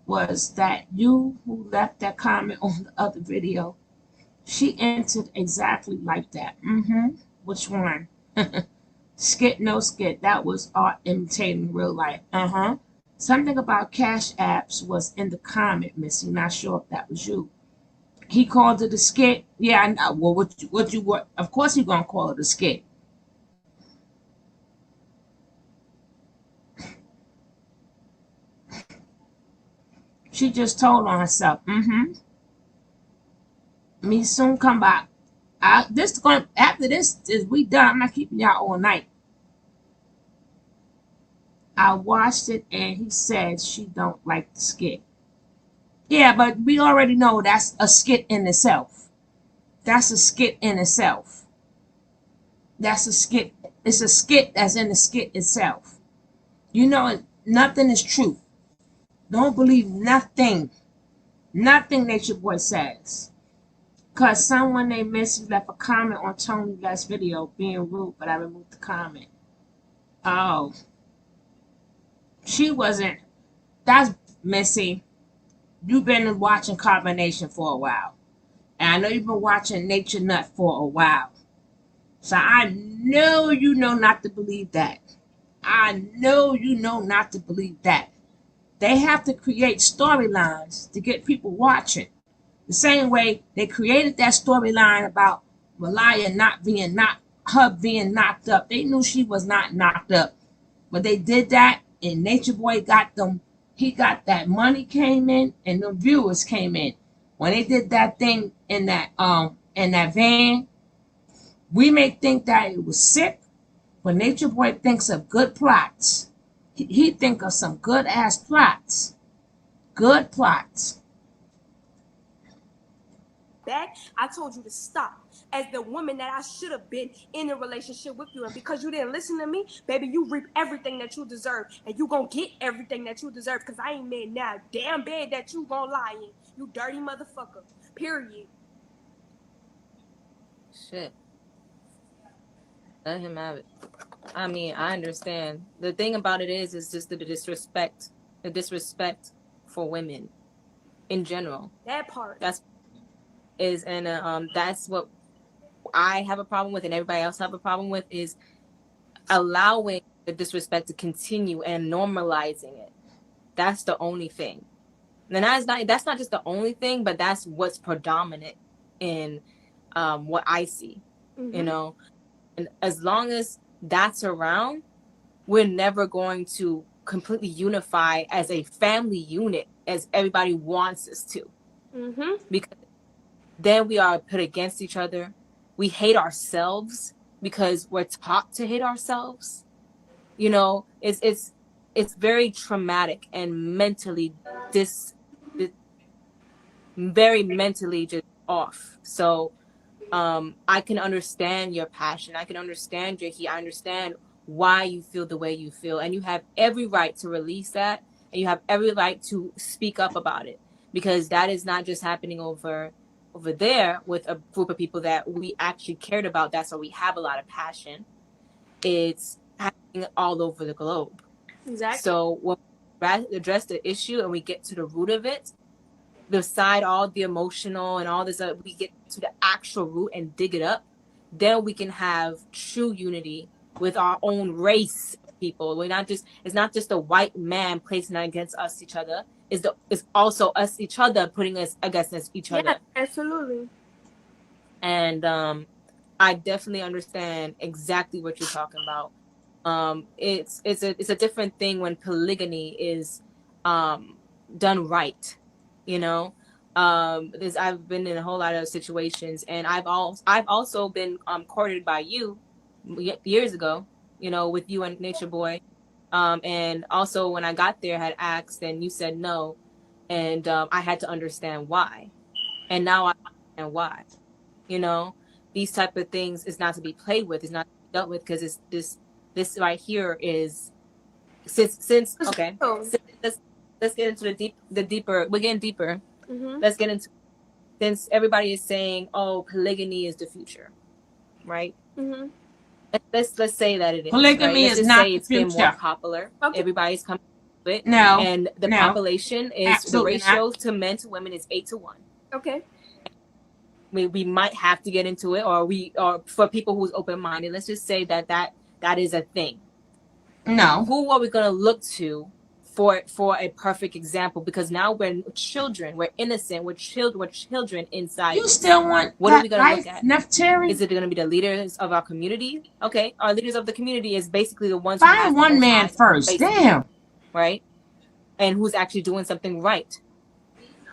was that you who left that comment on the other video? She entered exactly like that. Which one? Skit, no skit. That was art imitating real life. Something about cash apps was in the comment, Missy. Not sure if that was you. He called it a skit. Yeah, well, what? Of course, he gonna call it a skit. She just told on herself. Me soon come back. After this is we done. I'm not keeping y'all all night. I watched it and he said she don't like the skit. Yeah, but we already know that's a skit in itself. That's a skit in itself. That's a skit. It's a skit that's in the skit itself. You know, nothing is true. Don't believe nothing. Nothing Natureboy says. Because someone named Missy left a comment on Tony last video being rude, but I removed the comment. Oh. She wasn't. That's Missy. You've been watching Carbonation for a while. And I know you've been watching Nature Nut for a while. So I know you know not to believe that. I know you know not to believe that. They have to create storylines to get people watching. The same way they created that storyline about Malaya being knocked up. They knew she was not knocked up. But they did that and Natureboy got them. He got that money came in and the viewers came in. When they did that thing in that van, we may think that it was sick, but Natureboy thinks of good plots. He think of some good ass plots. Good plots. Back, I told you to stop. As the woman that I should have been in a relationship with you, and because you didn't listen to me, baby, you reap everything that you deserve, and you gonna get everything that you deserve. Because I ain't made now damn bed that you gonna lie in. You dirty motherfucker. Period. Shit. Let him have it. I mean, I understand. The thing about it is just the disrespect for women in general. That part. That's what I have a problem with, and everybody else have a problem with, is allowing the disrespect to continue and normalizing it. That's the only thing. And that's not just the only thing, but that's what's predominant in what I see. You know, and as long as that's around, we're never going to completely unify as a family unit as everybody wants us to. Because then we are put against each other. We hate ourselves because we're taught to hate ourselves. You know, it's very traumatic and mentally very mentally just off. So I can understand your passion. I can understand your heat. I understand why you feel the way you feel. And you have every right to release that. And you have every right to speak up about it. Because that is not just happening over there with a group of people that we actually cared about. That's why we have a lot of passion. It's happening all over the globe. Exactly. So when we address the issue and we get to the root of it, beside all the emotional and all this, we get to the actual root and dig it up, then we can have true unity with our own race of people. It's not just a white man placing against us each other. It's also us each other putting us against each other. Yeah, absolutely. And I definitely understand exactly what you're talking about. It's a different thing when polygamy is done right. You know, I've been in a whole lot of situations, and I've also been courted by you years ago. You know, with you and Natureboy, and also when I got there, I had asked, and you said no, and I had to understand why, and now I understand why. You know, these type of things is not to be played with. It's not to be dealt with because it's this. this right here is since okay. Let's get into the deeper. We're getting deeper. Let's get into, since everybody is saying, oh, polygamy is the future, right? Let's say that it is. Polygamy right? Let's is just not say the it's been more future. popular. Everybody's coming to it. No, And the no, population is, the absolutely ratio not. to men to women is 8-1. Okay. We might have to get into it, or for people who's open-minded, let's just say that is a thing. No. Who are we going to look to for a perfect example? Because now we're children, we're innocent, we're children inside. You still want what that are we going to life, look at? Nefteri? Is it going to be the leaders of our community? Okay, our leaders of the community is basically the ones Find who have one the most man eyes on their first. faces, Damn. right? And who's actually doing something right.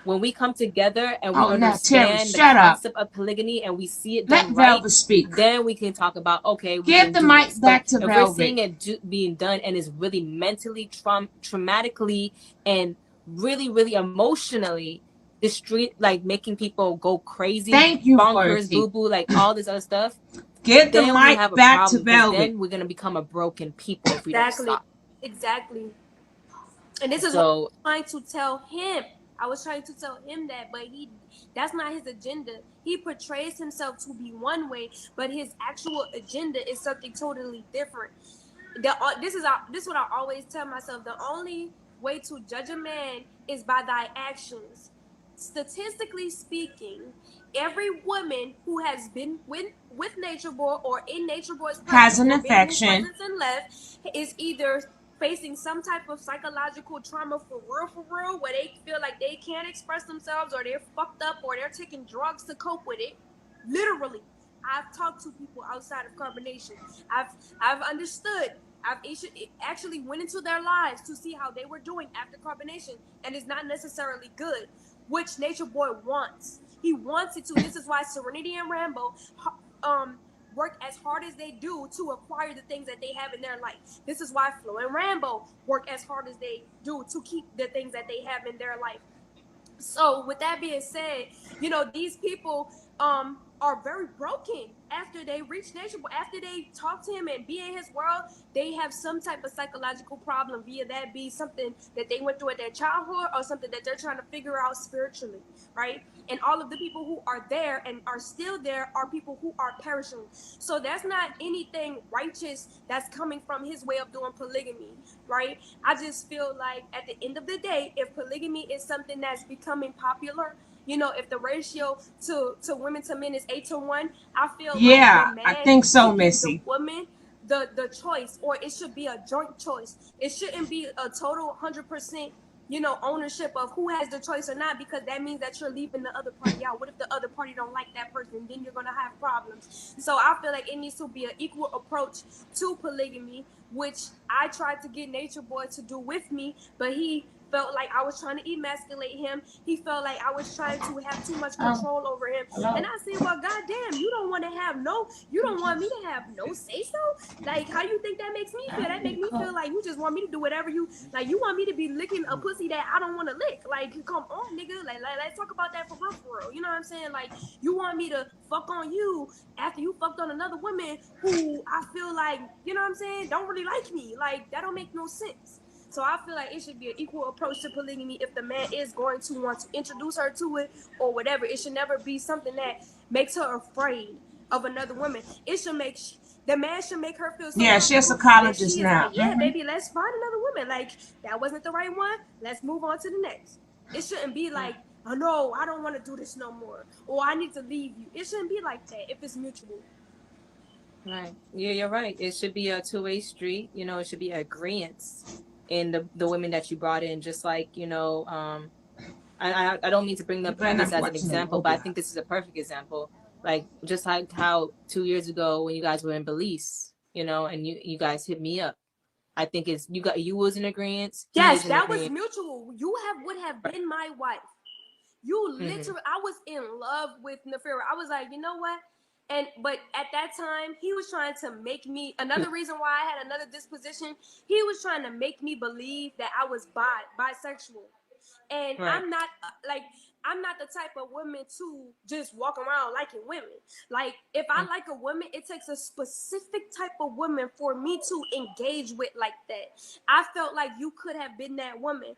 When we come together and we Oh, now, Terry, understand the shut up. concept of polygamy and we see it Let done Velvet right, speak. then we can talk about, okay, we Give can the do mic this. back But to if we're Velvet. seeing it being done and is really mentally, traumatically, and really, really emotionally, the street, like making people go crazy, Thank you, bonkers, Flirty. boo-boo, like all this other stuff, Get the then we mic have a back problem, to because Velvet. then we're going to become a broken people if we don't stop. Exactly. And this is what So I'm trying to tell him. I was trying to tell him that, but that's not his agenda. He portrays himself to be one way, but his actual agenda is something totally different. This is what I always tell myself. The only way to judge a man is by thy actions. Statistically speaking, every woman who has been with Nature Boy or in Nature Boy's presence Has an or been in his affection. presence and left is either facing some type of psychological trauma for real, where they feel like they can't express themselves, or they're fucked up, or they're taking drugs to cope with it. Literally, I've talked to people outside of carbonation. I've understood. I've actually went into their lives to see how they were doing after carbonation, and it's not necessarily good, which Nature Boy wants. He wants it to. This is why Serenity and Rambo work as hard as they do to acquire the things that they have in their life. This is why Flo and Rambo work as hard as they do to keep the things that they have in their life. So with that being said, these people are very broken after they reach Nature Boy. After they talk to him and be in his world, they have some type of psychological problem, via that be something that they went through at their childhood or something that they're trying to figure out spiritually, right? And all of the people who are there and are still there are people who are perishing. So that's not anything righteous that's coming from his way of doing polygamy, right? I just feel like at the end of the day, if polygamy is something that's becoming popular, if the ratio to women to men is 8-1, I feel Yeah, like the man I think so, should give Missy. the woman the choice, or it should be a joint choice. It shouldn't be a total 100%, ownership of who has the choice or not, because that means that you're leaving the other party out. What if the other party don't like that person? Then you're gonna have problems. So I feel like it needs to be an equal approach to polygamy, which I tried to get Nature Boy to do with me, but he felt like I was trying to emasculate him. He felt like I was trying to have too much control over him. Hello. And I said, well, goddamn, you don't want me to have no say so? Like, how do you think that makes me feel? That makes me feel like you just want me to do whatever you want me to be licking a pussy that I don't want to lick. Like, come on, nigga. Like, let's talk about that for real. You know what I'm saying? Like, you want me to fuck on you after you fucked on another woman who I feel like, you know what I'm saying, don't really like me. Like, that don't make no sense. So I feel like it should be an equal approach to polygamy. If the man is going to want to introduce her to it or whatever, it should never be something that makes her afraid of another woman. It should make the man should make her feel so Yeah, she's a comfortable that psychologist she is now. like, yeah, baby, let's find another woman. Like, that wasn't the right one. Let's move on to the next. It shouldn't be like, oh no, I don't want to do this no more, or I need to leave you. It shouldn't be like that if it's mutual. Right. Yeah, you're right. It should be a two-way street. It should be agreeance in the women that you brought in. Just like, I don't mean to bring up this as an example, but I think this is a perfect example. Like, just like how 2 years ago when you guys were in Belize, and you guys hit me up. I think you was in agreement. Yes, that was mutual. You would have been my wife. You literally, I was in love with Nefera. I was like, you know what? But at that time, he was trying to make me, another reason why I had another disposition, he was trying to make me believe that I was bisexual. And Right. I'm not I'm not the type of woman to just walk around liking women. Like, if I like a woman, it takes a specific type of woman for me to engage with like that. I felt like you could have been that woman.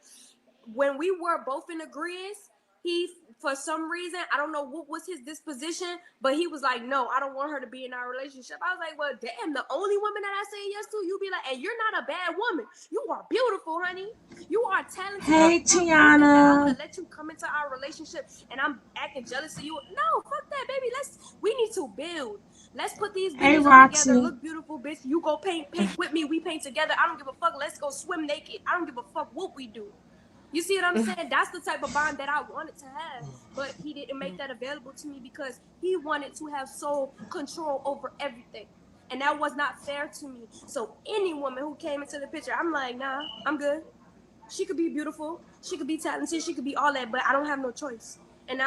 When we were both in agreement, he, for some reason, I don't know what was his disposition, but he was like, no, I don't want her to be in our relationship. I was like, well, damn, the only woman that I say yes to, you be like, and you're not a bad woman. You are beautiful, honey. You are talented. Hey, You think that I would Tiana. have let you come into our relationship and I'm acting jealous of you? No, fuck that, baby. We need to build. Let's put these Hey, bitches on together. Roxy. Look beautiful, bitch. You go paint with me. We paint together. I don't give a fuck. Let's go swim naked. I don't give a fuck what we do. You see what I'm saying? That's the type of bond that I wanted to have, but he didn't make that available to me because he wanted to have sole control over everything, and that was not fair to me. So any woman who came into the picture, I'm like, nah, I'm good. She could be beautiful, she could be talented, she could be all that, but I don't have no choice. And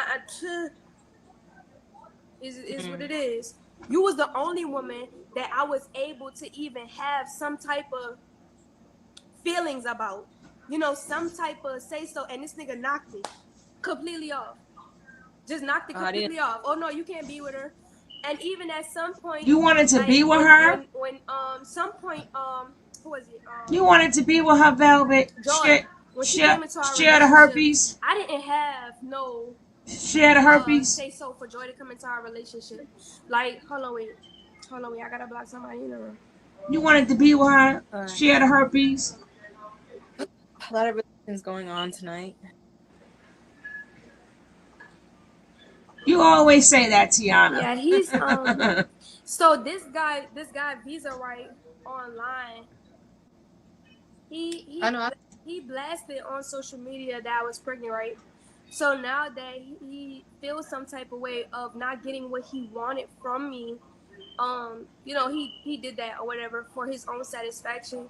is what it is. You was the only woman that I was able to even have some type of feelings about, some type of say so, and this nigga knocked it completely off. Just knocked it completely off. Oh no, you can't be with her. And even at some point, You wanted to like be with her? when some point, who was it? You wanted to be with her, Velvet? Joy. When she came into our Share the relationship, herpes? I didn't have no Share the herpes? say so for Joy to come into our relationship. Like, hold on, wait, I gotta block somebody in the room. You wanted to be with her? Share the herpes? A lot of things going on tonight. You always say that, Tiana. Yeah, he's so this guy Visa right online. He blasted on social media that I was pregnant, right? So now that he feels some type of way of not getting what he wanted from me, he did that or whatever for his own satisfaction,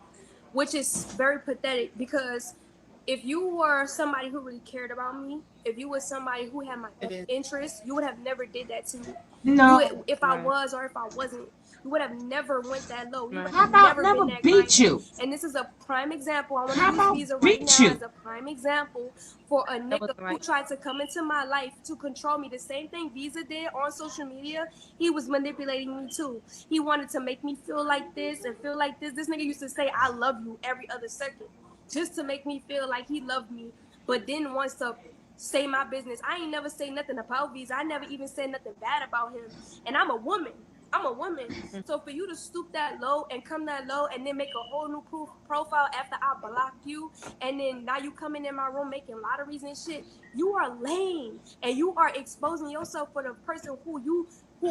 which is very pathetic because if you were somebody who really cared about me, if you were somebody who had my best interest, you would have never did that to me. No. If I was or if I wasn't, you would have never went that low. You would How have about never never been that beat grinding. you? And this is a prime example. I want How to use about Visa right beat now you? as a prime example for a nigga who tried to come into my life to control me. The same thing Visa did on social media, he was manipulating me too. He wanted to make me feel like this and feel like this. This nigga used to say, I love you every other second just to make me feel like he loved me, but then wants to say my business. I ain't never say nothing about Visa. I never even said nothing bad about him. And I'm a woman. So for you to stoop that low and come that low and then make a whole new profile after I blocked you, and then now you coming in my room making lotteries and shit, you are lame. And you are exposing yourself for the person who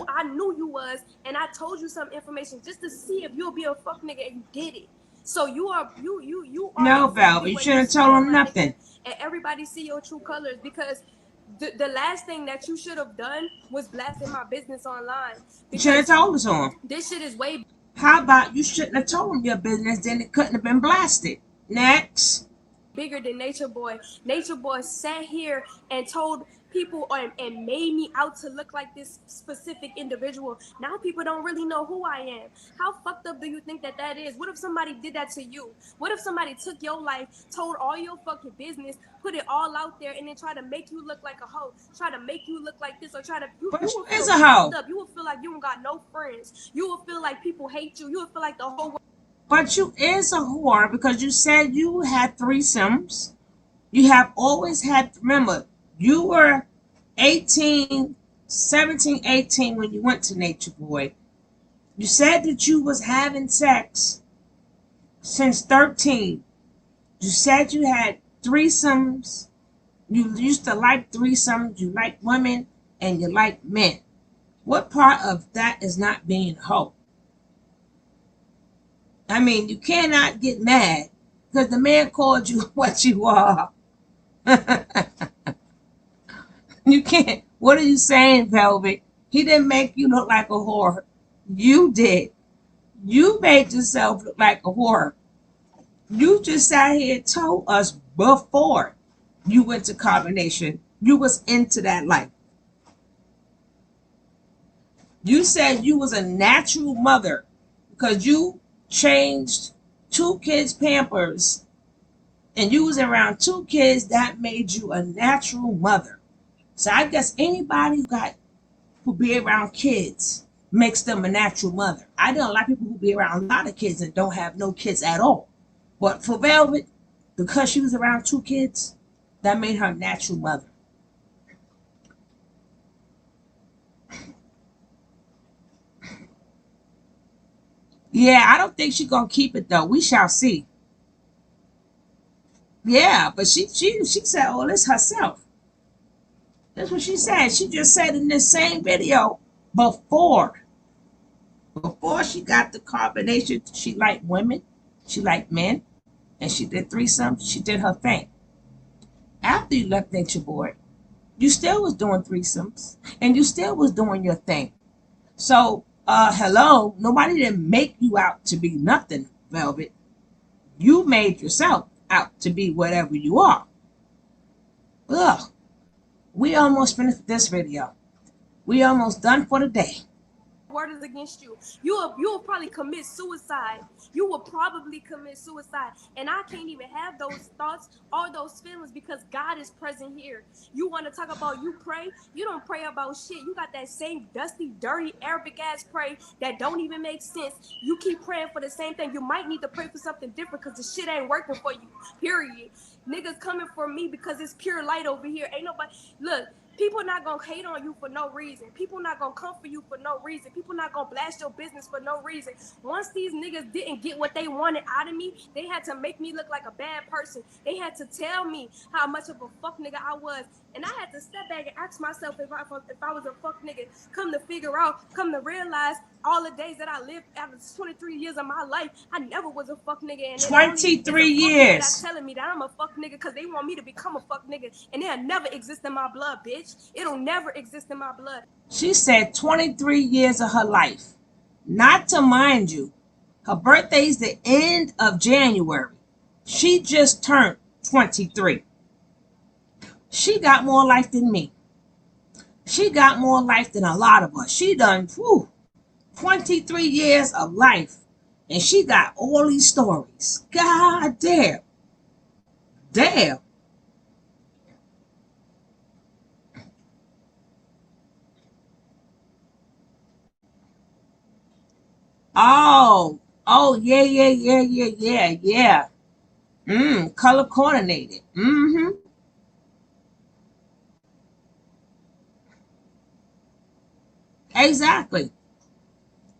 I knew you was, and I told you some information just to see if you'll be a fuck nigga, and you did it. So you are No, exactly Velvet. You what shouldn't have say told on him my nothing. nigga, and everybody see your true colors because the last thing that you should have done was blasting my business online. You should have told us on. This shit is way. How about you shouldn't have told him your business, then it couldn't have been blasted. Next. Bigger than Natureboy. Natureboy sat here and told people and made me out to look like this specific individual. Now people don't really know who I am. How fucked up do you think that is? What if somebody did that to you? What if somebody took your life, told all your fucking business, put it all out there, and then try to make you look like a hoe, try to make you look like this, or try to you will feel is a hoe. fucked up. You will feel like you don't got no friends. You will feel like people hate you. You will feel like the whole world. But you is a whore because you said you had threesomes. You have always had, remember, you were 18, 17, 18 when you went to Natureboy. You said that you was having sex since 13. You said you had threesomes. You used to like threesomes. You like women and you like men. What part of that is not being a hoe? I mean, you cannot get mad because the man called you what you are. You can't. What are you saying, Velvet? He didn't make you look like a whore. You did. You made yourself look like a whore. You just sat here and told us before you went to combination you was into that life. You said you was a natural mother because you changed 2 kids' Pampers and you was around 2 kids, that made you a natural mother. So I guess anybody who be around kids makes them a natural mother. I know a lot of people who be around a lot of kids and don't have no kids at all. But for Velvet, because she was around 2 kids, that made her a natural mother. Yeah, I don't think she's gonna keep it though. We shall see. Yeah, but she said all this herself. That's what she said. She just said in this same video before she got the combination, she liked women, she liked men, and she did threesomes. She did her thing. After you left Nature Boy, you still was doing threesomes, and you still was doing your thing. So, hello, nobody didn't make you out to be nothing, Velvet. You made yourself out to be whatever you are. Ugh, we almost finished this video. We almost done for the day. Word is against you. You will probably commit suicide. You will probably commit suicide. And I can't even have those thoughts or those feelings because God is present here. You want to talk about you pray? You don't pray about shit. You got that same dusty, dirty, Arabic ass pray that don't even make sense. You keep praying for the same thing. You might need to pray for something different because the shit ain't working for you. Period. Niggas coming for me because it's pure light over here. Ain't nobody. Look. People not gonna hate on you for no reason. People not gonna come for you for no reason. People not gonna blast your business for no reason. Once these niggas didn't get what they wanted out of me, they had to make me look like a bad person. They had to tell me how much of a fuck nigga I was. And I had to step back and ask myself if I was a fuck nigga. Come to realize all the days that I lived after 23 years of my life, I never was a fuck nigga. And 23 years. That's telling me that I'm a fuck nigga because they want me to become a fuck nigga. And it'll never exist in my blood, bitch. It'll never exist in my blood. She said 23 years of her life. Not to mind you, her birthday's the end of January. She just turned 23. She got more life than me. She got more life than a lot of us. She done 23 years of life. And she got all these stories. God damn. Damn. Oh, yeah. Color coordinated. Exactly.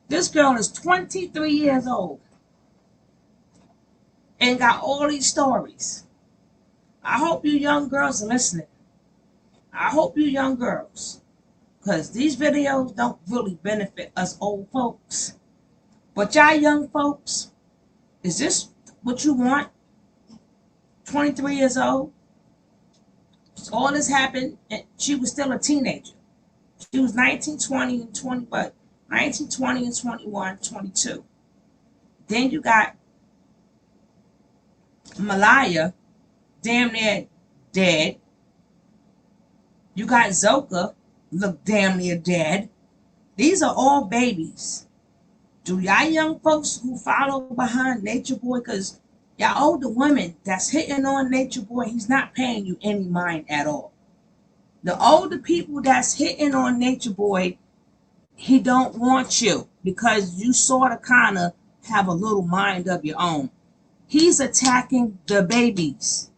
This girl is 23 years old and got all these stories. I hope you young girls are listening. I hope you young girls, because these videos don't really benefit us old folks. But y'all young folks, is this what you want? 23 years old. All this happened and she was still a teenager. She was 19, 20, and 20, but 19, 20, and 21, 22. Then you got Malaya, damn near dead. You got Zoka, look damn near dead. These are all babies. Do y'all young folks who follow behind Nature Boy, because y'all older women that's hitting on Nature Boy, he's not paying you any mind at all. The older people that's hitting on Nature Boy, he don't want you because you sort of kind of have a little mind of your own. He's attacking the babies.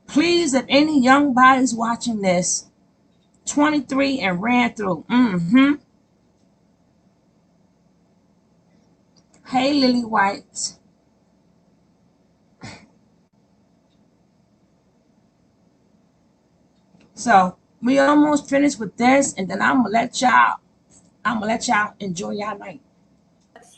Please, if any young bodies watching this, 23 and ran through. Hey, Lily White. So we almost finished with this, and then I'm gonna let y'all enjoy y'all night.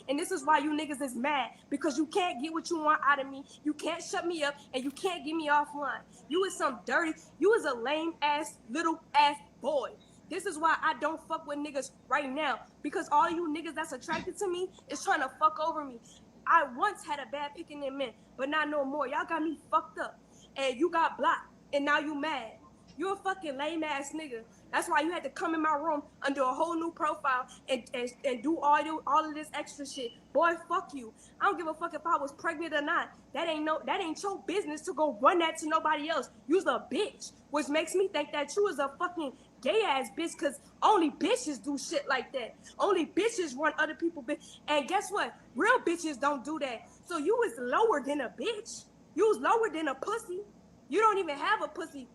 And this is why you niggas is mad, because you can't get what you want out of me. You can't shut me up, and you can't get me offline. You is some dirty, you is a lame ass, little ass boy. This is why I don't fuck with niggas right now, because all you niggas that's attracted to me is trying to fuck over me. I once had a bad picking in men, but not no more. Y'all got me fucked up, and you got blocked, and now you mad. You a fucking lame ass nigga. That's why you had to come in my room under a whole new profile and do all of this extra shit. Boy, fuck you. I don't give a fuck if I was pregnant or not. That ain't your business to go run that to nobody else. You's a bitch, which makes me think that you is a fucking gay ass bitch, because only bitches do shit like that. Only bitches run other people. And guess what? Real bitches don't do that. So you is lower than a bitch. You was lower than a pussy. You don't even have a pussy.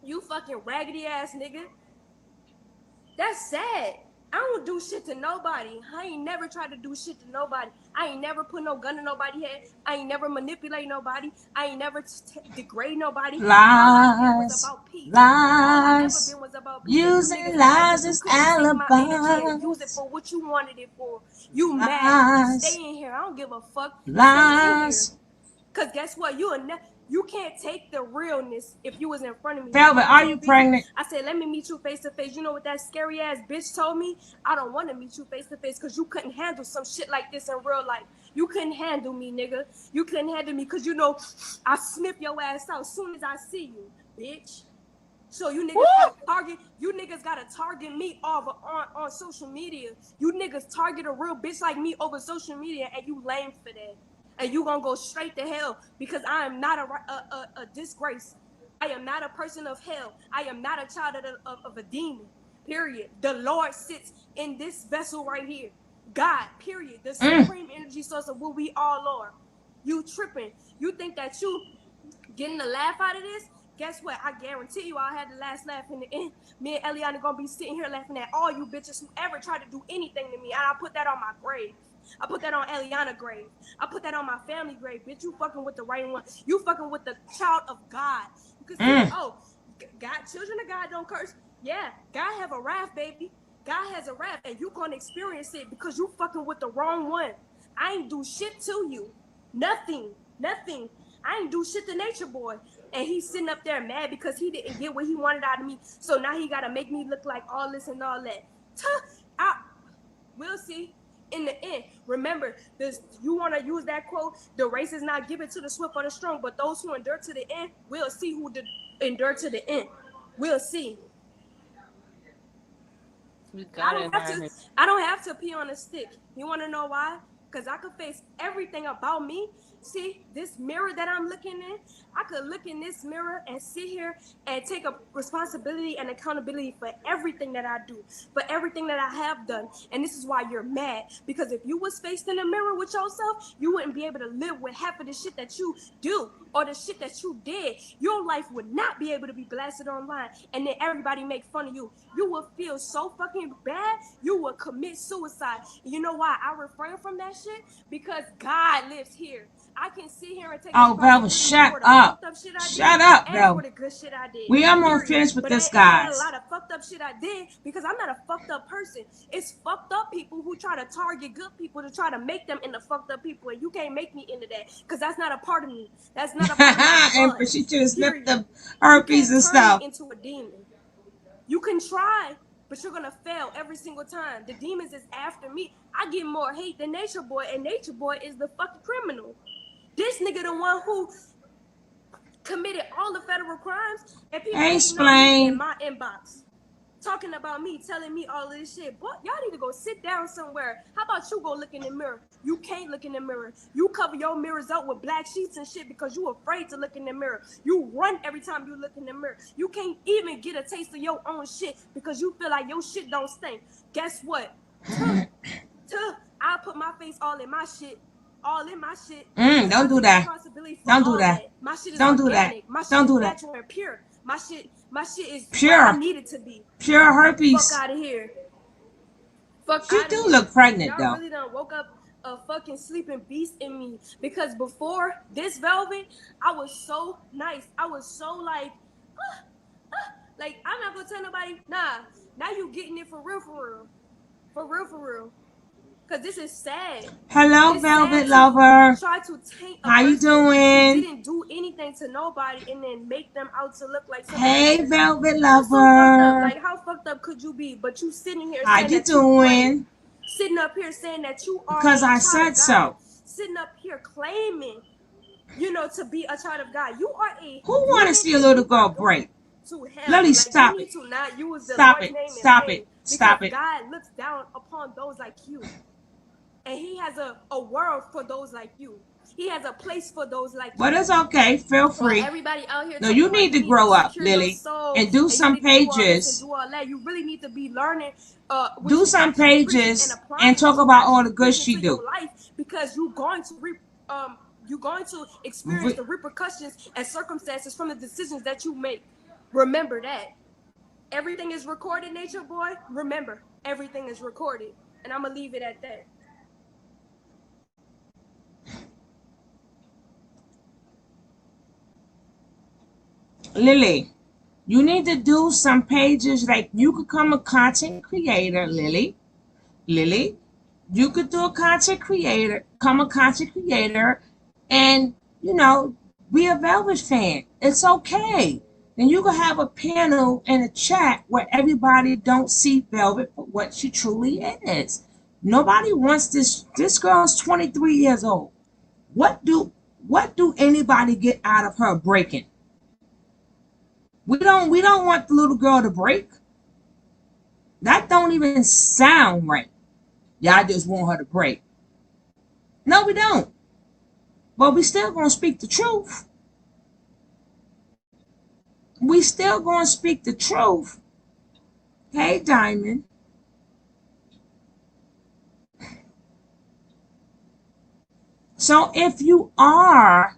You fucking raggedy ass nigga. That's sad. I don't do shit to nobody. I ain't never tried to do shit to nobody. I ain't never put no gun in nobody's head. I ain't never manipulate nobody. I ain't never degrade nobody. Lies. All I did was about peace. All I ever Lies. been was about peace. Using lies as alibis. Use it for what you wanted it for. You mad. Lies. Stay in here. I don't give a fuck. Lies. Stay in here. Cause guess what? You can't take the realness if you was in front of me. Velvet, are you pregnant? I said, let me meet you face to face. You know what that scary ass bitch told me? I don't want to meet you face to face because you couldn't handle some shit like this in real life. You couldn't handle me, nigga. You couldn't handle me because you know I snip your ass out as soon as I see you, bitch. So you niggas gotta target me over on social media. You niggas target a real bitch like me over social media, and you lame for that. And you gonna go straight to hell because I am not a disgrace. I am not a person of hell. I am not a child of a demon, period. The Lord sits in this vessel right here. God, period. The supreme energy source of what we all are. You tripping. You think that you getting a laugh out of this? Guess what? I guarantee you I'll have the last laugh in the end. Me and Eliana gonna be sitting here laughing at all you bitches who ever tried to do anything to me. And I put that on my grave. I put that on Eliana grave. I put that on my family grave. Bitch, you fucking with the right one. You fucking with the child of God. You can see, God, children of God don't curse. Yeah, God have a wrath, baby. God has a wrath, and you gonna experience it because you fucking with the wrong one. I ain't do shit to you. Nothing. I ain't do shit to Natureboy. And he's sitting up there mad because he didn't get what he wanted out of me. So now he gotta make me look like all this and all that. We'll see. In the end, remember this. You want to use that quote: "The race is not given to the swift or the strong, but those who endure to the end." We'll see who endure to the end. We'll see. I don't have to pee on a stick. You want to know why? Because I could face everything about me. See, this mirror that I'm looking in, I could look in this mirror and sit here and take a responsibility and accountability for everything that I do, for everything that I have done. And this is why you're mad. Because if you was faced in a mirror with yourself, you wouldn't be able to live with half of the shit that you do or the shit that you did. Your life would not be able to be blasted online and then everybody make fun of you. You will feel so fucking bad, you will commit suicide. And you know why I refrain from that shit? Because God lives here. I can sit here and take Velvet, shut up. Shut up, Velvet. We almost finished with this, guys. A lot of fucked up shit I did because I'm not a fucked up person. It's fucked up people who try to target good people to try to make them into fucked up people, and you can't make me into that because that's not a part of me. That's not a part of my blood. And she just slipped the herpes and stuff. Into a demon. You can try, but you're gonna fail every single time. The demons is after me. I get more hate than Natureboy, and Natureboy is the fucking criminal. This nigga the one who committed all the federal crimes, and people in my inbox talking about me, telling me all of this shit. Boy, y'all need to go sit down somewhere. How about you go look in the mirror? You can't look in the mirror. You cover your mirrors up with black sheets and shit because you afraid to look in the mirror. You run every time you look in the mirror. You can't even get a taste of your own shit because you feel like your shit don't stink. Guess what? I'll put my face all in my shit. All in my shit. Don't do that. Don't do that. My shit is don't do that. My shit don't is do that. natural and pure. My shit is pure. I need it to be. Pure herpes. Fuck out of here. Fuck you do look pregnant though. Y'all really done woke up a fucking sleeping beast in me because before this Velvet, I was so nice. I was so like I'm not gonna tell nobody. Nah, now you getting it for real, for real. Cause this is sad. Hello, it's Velvet lover. Try to taint how you doing? Who didn't do anything to nobody and then make them out to look like somebody. Hey, Velvet lover. So like how fucked up could you be? But you sitting here. How saying you that doing? Sitting up here saying that you are. Because I said so. Sitting up here claiming, to be a child of God. You are a. Who want to see a little girl break? to him. Lily, like, stop you it. need to not use the Stop Lord's it. name in Stop vain, it. Stop because it. God looks down upon those like you, and He has a world for those like you. He has a place for those like But you. it's okay. Feel While free. everybody out here No, talking you about need to you need grow to up, secure your Lily, soul and do and you some need to do all this and pages. do all that, you really need to be learning what Do you some actually preaching and pages applying and talk what you about all the actually good preaching she to your do. life, because you're going to experience the repercussions and circumstances from the decisions that you make. Remember that. Everything is recorded, Nature Boy. Remember, everything is recorded. And I'm going to leave it at that. Lily, you need to do some pages. Like, you could become a content creator, Lily. Lily, you could do a content creator, become a content creator, and, you know, be a Velvet fan. It's okay. And you can have a panel and a chat where everybody don't see Velvet for what she truly is. Nobody wants this. This girl's 23 years old. What do anybody get out of her breaking? We don't want the little girl to break. That don't even sound right. Y'all just want her to break. No, we don't. But we still gonna speak the truth. We still gonna speak the truth. Hey, Diamond. So if you are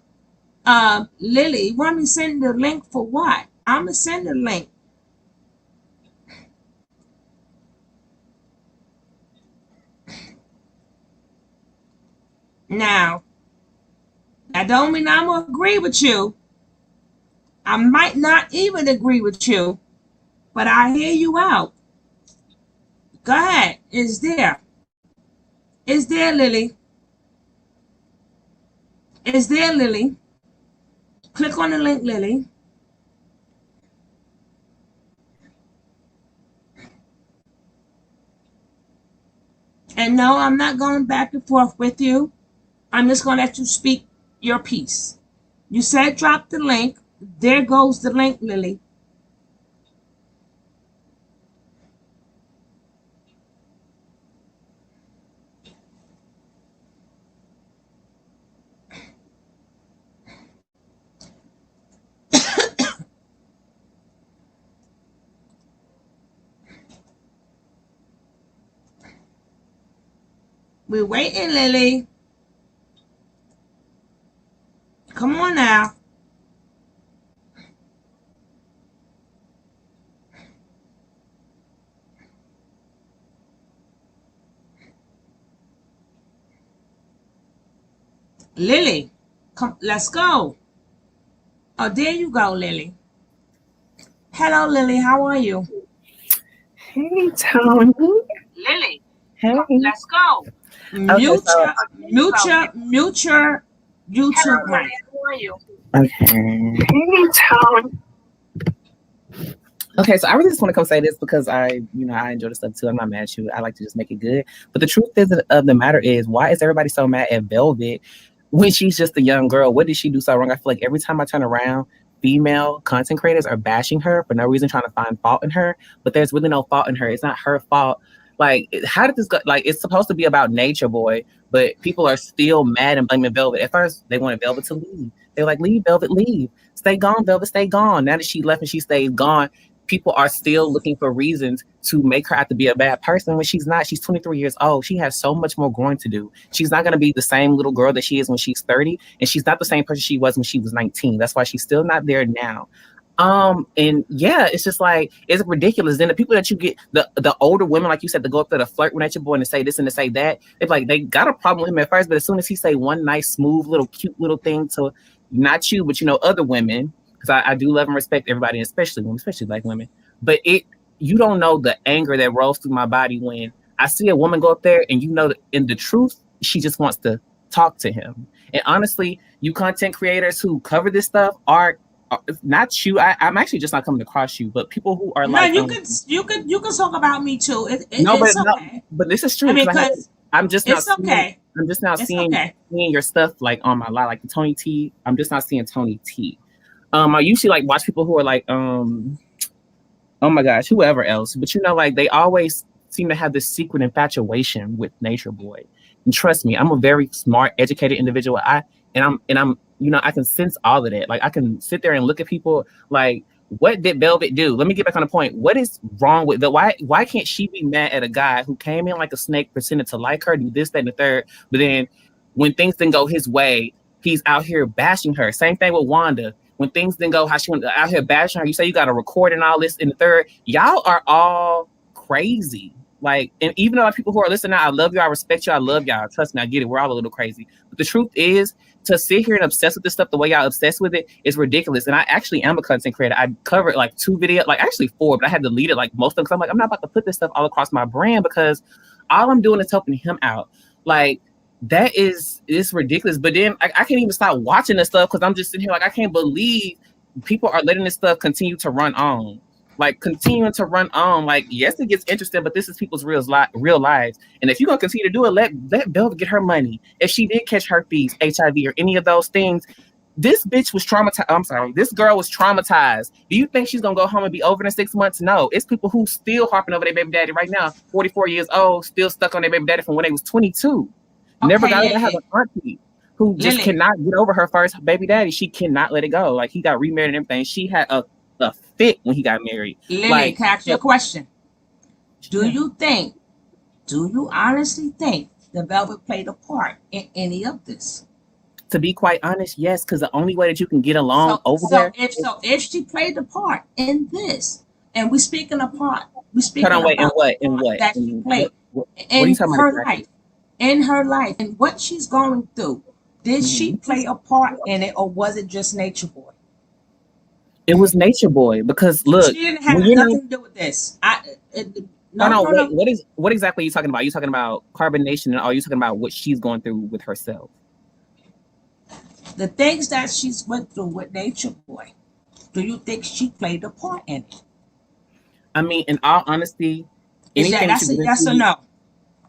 Lily, want me to send the link for what? I'm gonna send the link. Now, that don't mean I'm gonna agree with you. I might not even agree with you, but I hear you out. Go ahead. It's there. It's there, Lily. It's there, Lily. Click on the link, Lily. And no, I'm not going back and forth with you. I'm just going to let you speak your piece. You said drop the link. There goes the link, Lily. We're waiting, Lily. Come on now. Lily, come, let's go. Oh, there you go, Lily. Hello, Lily. How are you? Hey, Tony. Lily, Hey. let's go. Okay, so Mute your YouTube mic. how are you? Okay. Hey, Tony. Okay, so I really just want to come say this because I enjoy the stuff too. I'm not mad at you. I like to just make it good. But the truth of the matter is, why is everybody so mad at Velvet when she's just a young girl? What did she do so wrong? I feel like every time I turn around, female content creators are bashing her for no reason, trying to find fault in her. But there's really no fault in her. It's not her fault. Like, how did this go? Like, it's supposed to be about Natureboy, but people are still mad and blaming Velvet. At first, they wanted Velvet to leave. They were like, leave, Velvet, leave. Stay gone, Velvet, stay gone. Now that she left and she stayed gone, people are still looking for reasons to make her have to be a bad person when she's not. She's 23 years old. She has so much more growing to do. She's not going to be the same little girl that she is when she's 30, and she's not the same person she was when she was 19. That's why she's still not there now. And yeah, it's just like, it's ridiculous. Then the people that you get, the older women, like you said, to go up there to flirt with your boy and to say this and to say that, it's like they got a problem with him at first, but as soon as he say one nice, smooth, little, cute little thing to not you, but other women, because I do love and respect everybody, especially women, especially black women. But you don't know the anger that rolls through my body when I see a woman go up there and that in the truth, she just wants to talk to him. And honestly, you content creators who cover this stuff are not you. I'm actually just not coming across you, but people who are No, like, you can talk about me too. no, It's okay. but this is true. I mean, because I'm just not it's seeing, okay. I'm just not It's seeing okay. your stuff like on my live, like the Tony T. I'm just not seeing Tony T. I usually like watch people who are like oh my gosh, whoever else. But like they always seem to have this secret infatuation with Nature Boy. And trust me, I'm a very smart, educated individual. I'm I can sense all of that. Like I can sit there and look at people like, what did Velvet do? Let me get back on the point. What is wrong with that? Why can't she be mad at a guy who came in like a snake, pretended to like her, do this, that, and the third, but then when things didn't go his way, he's out here bashing her. Same thing with Wanda. When things didn't go how she went out here bashing her, you say you got to record and all this in the third. Y'all are all crazy. Like, and even though people who are listening, I love you, I respect you, I love y'all. Trust me, I get it. We're all a little crazy. But the truth is, to sit here and obsess with this stuff the way y'all obsessed with it is ridiculous. And I actually am a content creator. I covered like 2 videos, like actually 4, but I had to delete it like most of them because I'm like, I'm not about to put this stuff all across my brand because all I'm doing is helping him out. Like, it's ridiculous. But then I can't even stop watching this stuff because I'm just sitting here like, I can't believe people are letting this stuff continue to run on. Like, continuing to run on. Like, yes, it gets interesting, but this is people's real lives. And if you're going to continue to do it, let Velvet get her money. If she did catch herpes, HIV, or any of those things, this bitch was traumatized. I'm sorry. This girl was traumatized. Do you think she's going to go home and be over in 6 months? No. It's people who still harping over their baby daddy right now, 44 years old, still stuck on their baby daddy from when they was 22. Never got over to have an auntie who just cannot get over her first baby daddy. She cannot let it go. Like, he got remarried and everything. She had a fit when he got married. Lily, like, can I ask you a question? Do you honestly think the Velvet played a part in any of this? To be quite honest, yes, because the only way that you can get along there. If she played a part in this, and we speaking apart, Hold on, wait, in what? That she played what are you talking about? In her life, and what she's going through, did she play a part in it, or was it just Nature Boy? It was Nature Boy because look, she didn't have nothing to do with this. What exactly are you talking about? Are you talking about carbonation, and are you talking about what she's going through with herself? The things that she's went through with Nature Boy, do you think she played a part in it? I mean, in all honesty, that's a yes or no?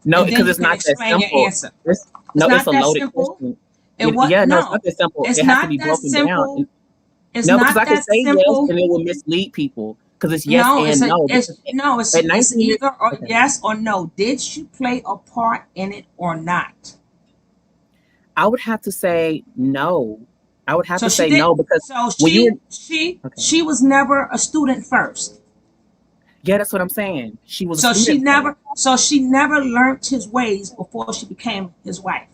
No, because it's not that simple. It's a loaded question. It's not that simple. It has to be broken down. No, because I can say yes and it will mislead people because it's yes and no. It's either or yes or no. Did she play a part in it or not? I would have to say no. I would have to say no because she was never a student first. Yeah, that's what I'm saying. She was she never learned his ways before she became his wife.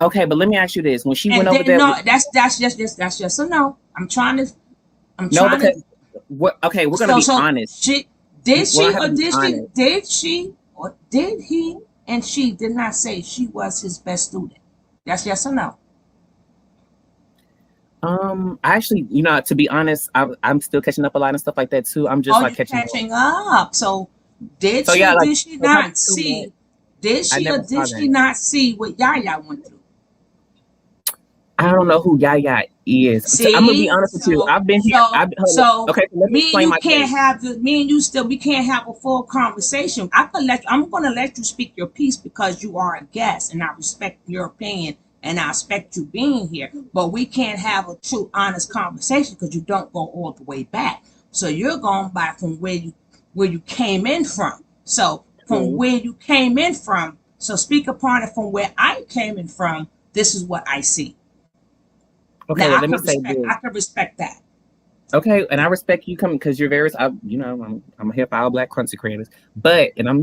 Okay, but let me ask you this: when she went over there, that's just a no. We're gonna be honest. Did he and she did not say she was his best student? That's yes or no. Actually, to be honest, I'm still catching up a lot and stuff like that too. I'm just catching up. So did she not see what Yaya went through? I don't know who Yaya is. So I'm gonna be honest with you. I've been here. Let me explain my case. We can't have a full conversation. I'm gonna let you speak your piece because you are a guest and I respect your opinion and I expect you being here. But we can't have a true, honest conversation because you don't go all the way back. So you're going back from where you came in from. So from where you came in from, so speak upon it from where I came in from. This is what I see. Okay, now, let me say this. I can respect that. Okay, and I respect you coming because you're very, I'm here for all Black content creators. But I'm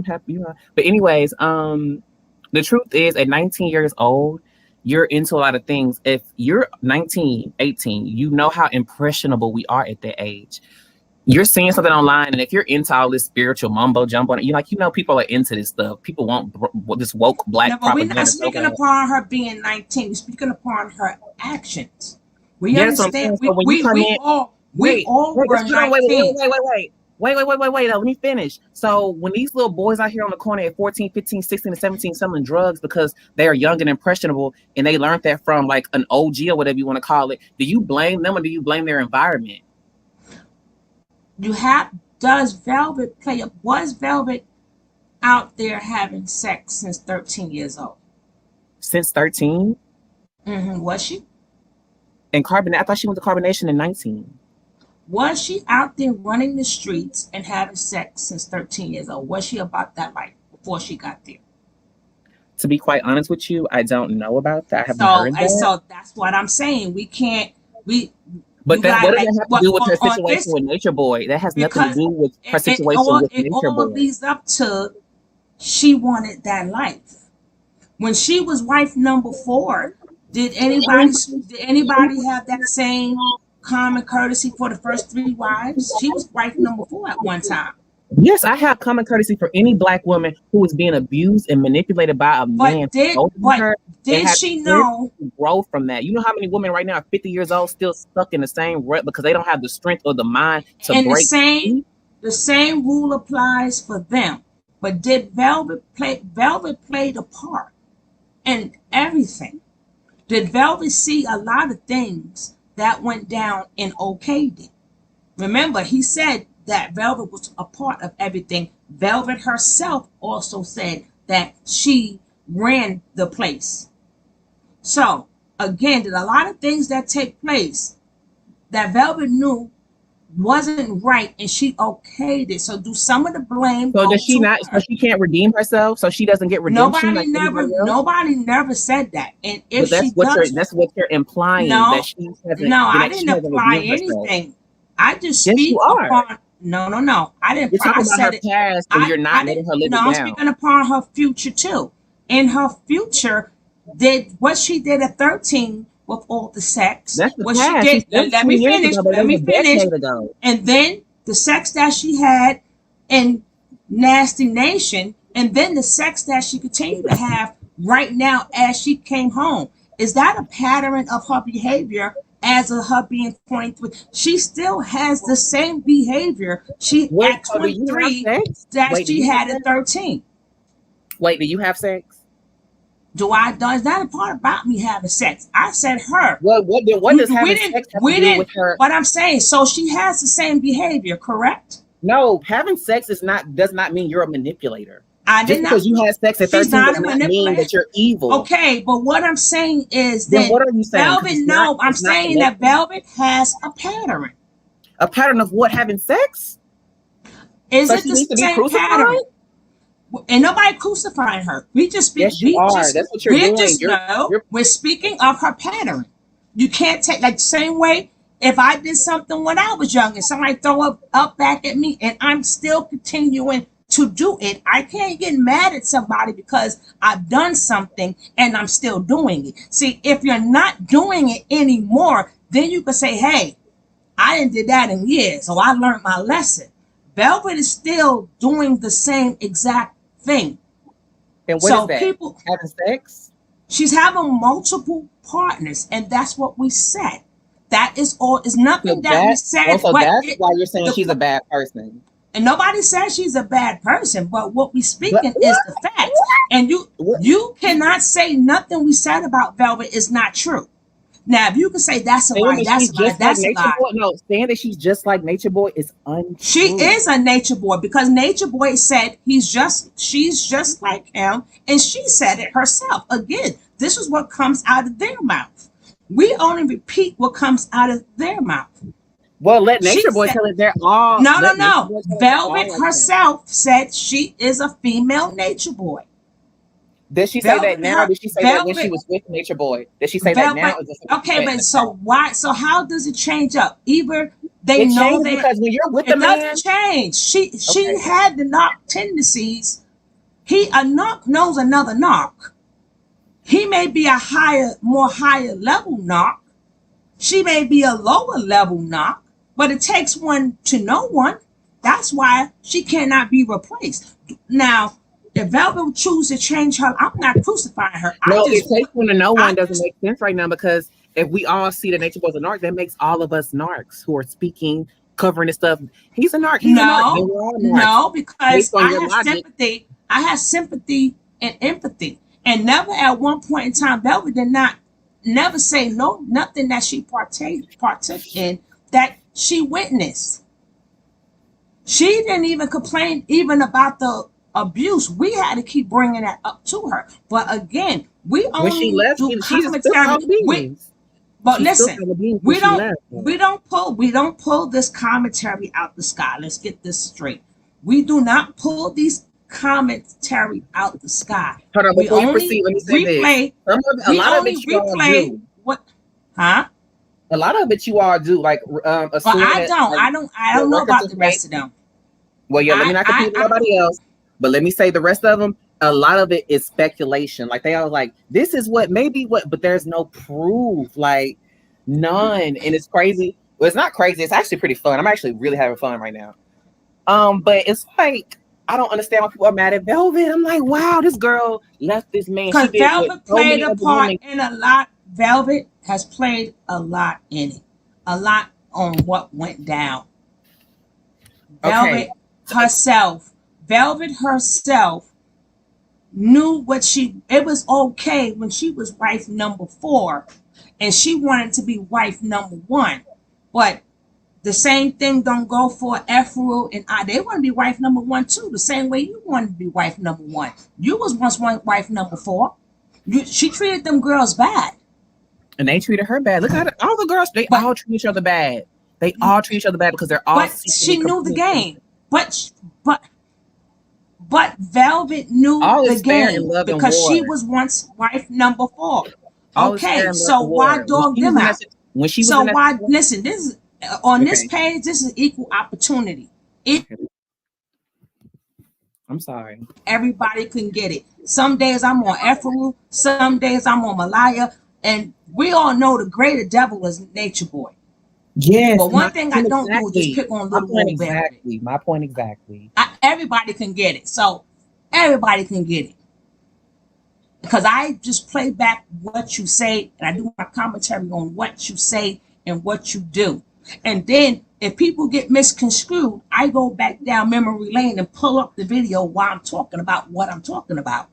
happy, But anyways, the truth is, at 19 years old, you're into a lot of things. If you're 19, 18, you know how impressionable we are at that age. You're seeing something online, and if you're into all this spiritual mumbo jumbo, people are into this stuff. People want this woke Black propaganda. We're not speaking upon her being 19. We're speaking upon her actions. We understand. So when you come in, we all were 19. Wait, let me finish. So when these little boys out here on the corner at 14, 15, 16, and 17 selling drugs because they are young and impressionable and they learned that from like an OG or whatever you want to call it, do you blame them or do you blame their environment? Was Velvet out there having sex since 13 years old? Since 13? Was she? And I thought she went to Carbonation in 19. Was she out there running the streets and having sex since 13 years old? Was she about that life before she got there? To be quite honest with you, I don't know about that. I haven't So, heard that. so that's what I'm saying. We can't. But what does that have to do with her on situation with Nature Boy? That has nothing to because do with her it situation with it Nature all Boy. leads up to she wanted that life. When she was wife number 4, did anybody have that same common courtesy for the first 3 wives? She was wife number 4 at one time. Yes, I have common courtesy for any black woman who is being abused and manipulated by a man. Did she know to grow from that? You know how many women right now are 50 years old still stuck in the same rut because they don't have the strength or the mind to and break. the same rule applies for them. But did Velvet play the part in everything? Did Velvet see a lot of things that went down and okayed it? Remember, he said that Velvet was a part of everything. Velvet herself also said that she ran the place. So, again, did a lot of things that take place that Velvet knew wasn't right and she okayed it. So do some of the blame So go does she to not? her? So she can't redeem herself. So she doesn't get redemption. Nobody never said that. And if But she does, that's what you're implying. no, that she hasn't. I didn't imply anything. I just Yes, speak you are. upon. No. I didn't. You're talking I about said her it. past, and you're not letting her live No, it I'm down. speaking upon her future too. In her future, did what she did at 13 with all the sex. That's the what past. she did. Let me finish. Let me finish. Ago. And then the sex that she had in Nasty Nation, and then the sex that she continued to have right now as she came home. Is that a pattern of her behavior as of her being 23? She still has the same behavior at 23 that she had at 13. Wait, do you have sex? Is that a part about me having sex? I said her. What does having sex have to do with her? What I'm saying, so she has the same behavior, correct? No, having sex does not mean you're a manipulator. Just because you had sex at 13 does not mean that you're evil. Okay, but what I'm saying is then what are you saying? Velvet, I'm saying that Velvet has a pattern. A pattern of what? Having sex? Is it the same pattern? And nobody crucifying her. We just speak. Yes, you are. That's what you're doing. We're speaking of her pattern. You can't take like the same way. If I did something when I was young and somebody throw up back at me and I'm still continuing to do it, I can't get mad at somebody because I've done something and I'm still doing it. See, if you're not doing it anymore, then you can say, hey, I didn't did that in years, so I learned my lesson. Velvet is still doing the same exact thing. And what is that? People having sex? She's having multiple partners, and that's what we said. That is all. Is nothing that we said. So that's why you're saying she's a bad person. And nobody says she's a bad person, but what we speaking is the fact. And you cannot say nothing we said about Velvet is not true. Now, if you can say that's a lie, that's a lie, that's a lie. No, saying that she's just like Nature Boy is untrue. She is a Nature Boy because Nature Boy said she's just like him, and she said it herself. Again, this is what comes out of their mouth. We only repeat what comes out of their mouth. Well, let Nature Boy tell it. They're all no. Velvet herself said she is a female Nature Boy. Did she say that now? Did she say that when she was with Nature Boy? Did she say that now? Okay, but so why? So how does it change up? Either they know that because when you're with the man, it doesn't change. She had the knock tendencies. A knock knows another knock. He may be a more higher level knock. She may be a lower level knock, but it takes one to know one. That's why she cannot be replaced. Now, if Velvet would choose to change her, I'm not crucifying her. It takes one to know one doesn't make sense right now because if we all see that Nature Boy's a narc, that makes all of us narcs who are speaking, covering this stuff. He's a narc. He's a narc. No, because I have sympathy and empathy. And never at one point in time, Velvet did never say nothing that she partook in that she witnessed. She didn't even complain even about the abuse. We had to keep bringing that up to her. But again, we only do commentary. But She still listen, got a being before she left. we don't pull this commentary out the sky. Let's get this straight. We do not pull these commentary out the sky. Hold on, We before you only proceed, let me say this. replay. A We lot of only it you all replay do. what, huh? A lot of it you all do, like But assuming I that don't. like I your don't know records about is the fake. rest of them. Well, yeah, let me not compete with nobody else. But let me say the rest of them, a lot of it is speculation. Like they all like, this is what, maybe what, but there's no proof, like none. And it's crazy. Well, it's not crazy. It's actually pretty fun. I'm actually really having fun right now. But it's like, I don't understand why people are mad at Velvet. I'm like, wow, this girl left this man. She Because did what Velvet so played many a other part women. in a lot. Velvet has played a lot in it. A lot on what went down. Okay. Velvet herself knew it was okay when she was wife number 4 and she wanted to be wife number 1. But the same thing don't go for Efru and I. They want to be wife number 1 too, the same way you wanted to be wife number 1. You was once wife number 4. She treated them girls bad. And they treated her bad. Look at all the girls, they all treat each other bad. They all treat each other bad because they're all But she knew the game. But Velvet knew all the is fair in game love and because she war. was once wife number 4. All is fair Okay, in love so and why war. dog them out? When she was So in that why listen? This is on this Okay. page. This is equal opportunity. I'm sorry. Everybody can get it. Some days I'm on Efru, some days I'm on Malaya, and we all know the greater devil is Natureboy. Yes, But one thing I don't do is just exactly. pick on My little point old Velvet. exactly. My point exactly. Everybody can get it. So everybody can get it. Because I just play back what you say and I do my commentary on what you say and what you do. And then if people get misconstrued, I go back down memory lane and pull up the video while I'm talking about what I'm talking about.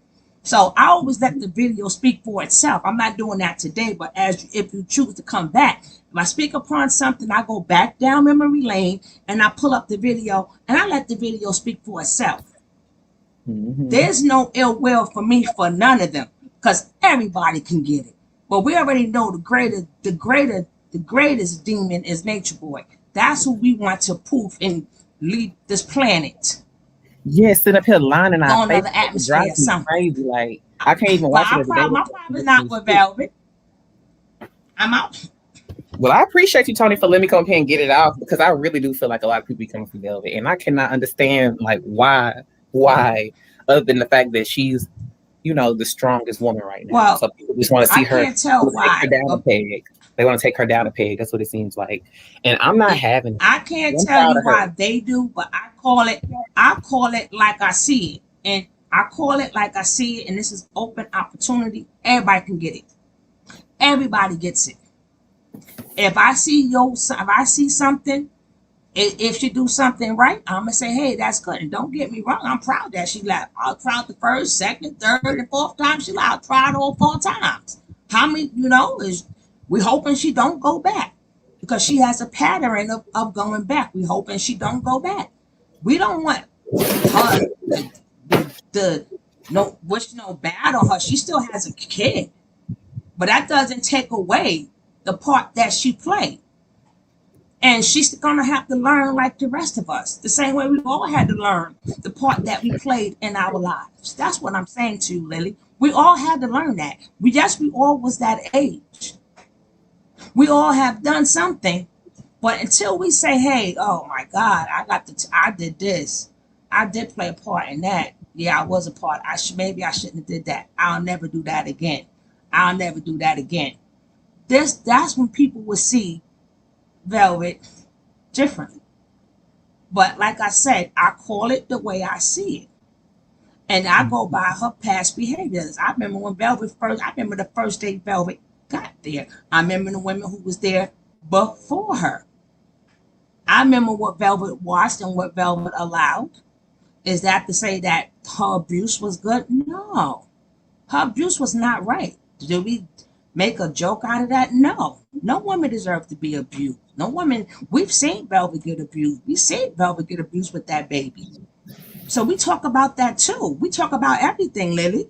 So I always let the video speak for itself. I'm not doing that today, but if you choose to come back, if I speak upon something, I go back down memory lane and I pull up the video and I let the video speak for itself. There's no ill will for me for none of them because everybody can get it. But we already know the greatest demon is Natureboy. That's who we want to poof and lead this planet. Yeah, sit up here lying in our On face. another It atmosphere or drives me something. crazy. Like I can't even But watch it my every day. problem is not with Velvet. I'm out. Well, I appreciate you, Tony, for letting me come here and get it off because I really do feel like a lot of people be coming from Velvet, and I cannot understand like why, other than the fact that she's, the strongest woman right now. Well, So people just want to see I her. can't tell Take why. her down a peg. They want to take her down a peg. That's what it seems like, and I'm not having it. I can't I'm tell proud you of her. why they do, but I call it like I see it. And I call it like I see it, and this is open opportunity. Everybody can get it. Everybody gets it. If I see something, if she do something right, I'm gonna say, hey, that's good. And don't get me wrong, I'm proud that she left. I was proud the first, second, third, and fourth time she left. I was proud all 4 times. How many, is we hoping she don't go back because she has a pattern of going back. We hoping she don't go back. We don't want her wish no bad on her. She still has a kid, but that doesn't take away the part that she played. And she's gonna have to learn like the rest of us, the same way we all had to learn the part that we played in our lives. That's what I'm saying to you, Lily. We all had to learn that. We all was that age. We all have done something, but until we say, "Hey, oh my God, I did this, I did play a part in that. Yeah, I was a part. Maybe I shouldn't have did that. I'll never do that again. I'll never do that again." That's when people will see Velvet differently. But like I said, I call it the way I see it. And I go by her past behaviors. I remember the first day Velvet got there. I remember the women who was there before her. I remember what Velvet watched and what Velvet allowed. Is that to say that her abuse was good? No. Her abuse was not right. Did we make a joke out of that? No. No woman deserves to be abused. No woman. We've seen Velvet get abused. We've seen Velvet get abused with that baby. So we talk about that too. We talk about everything, Lily.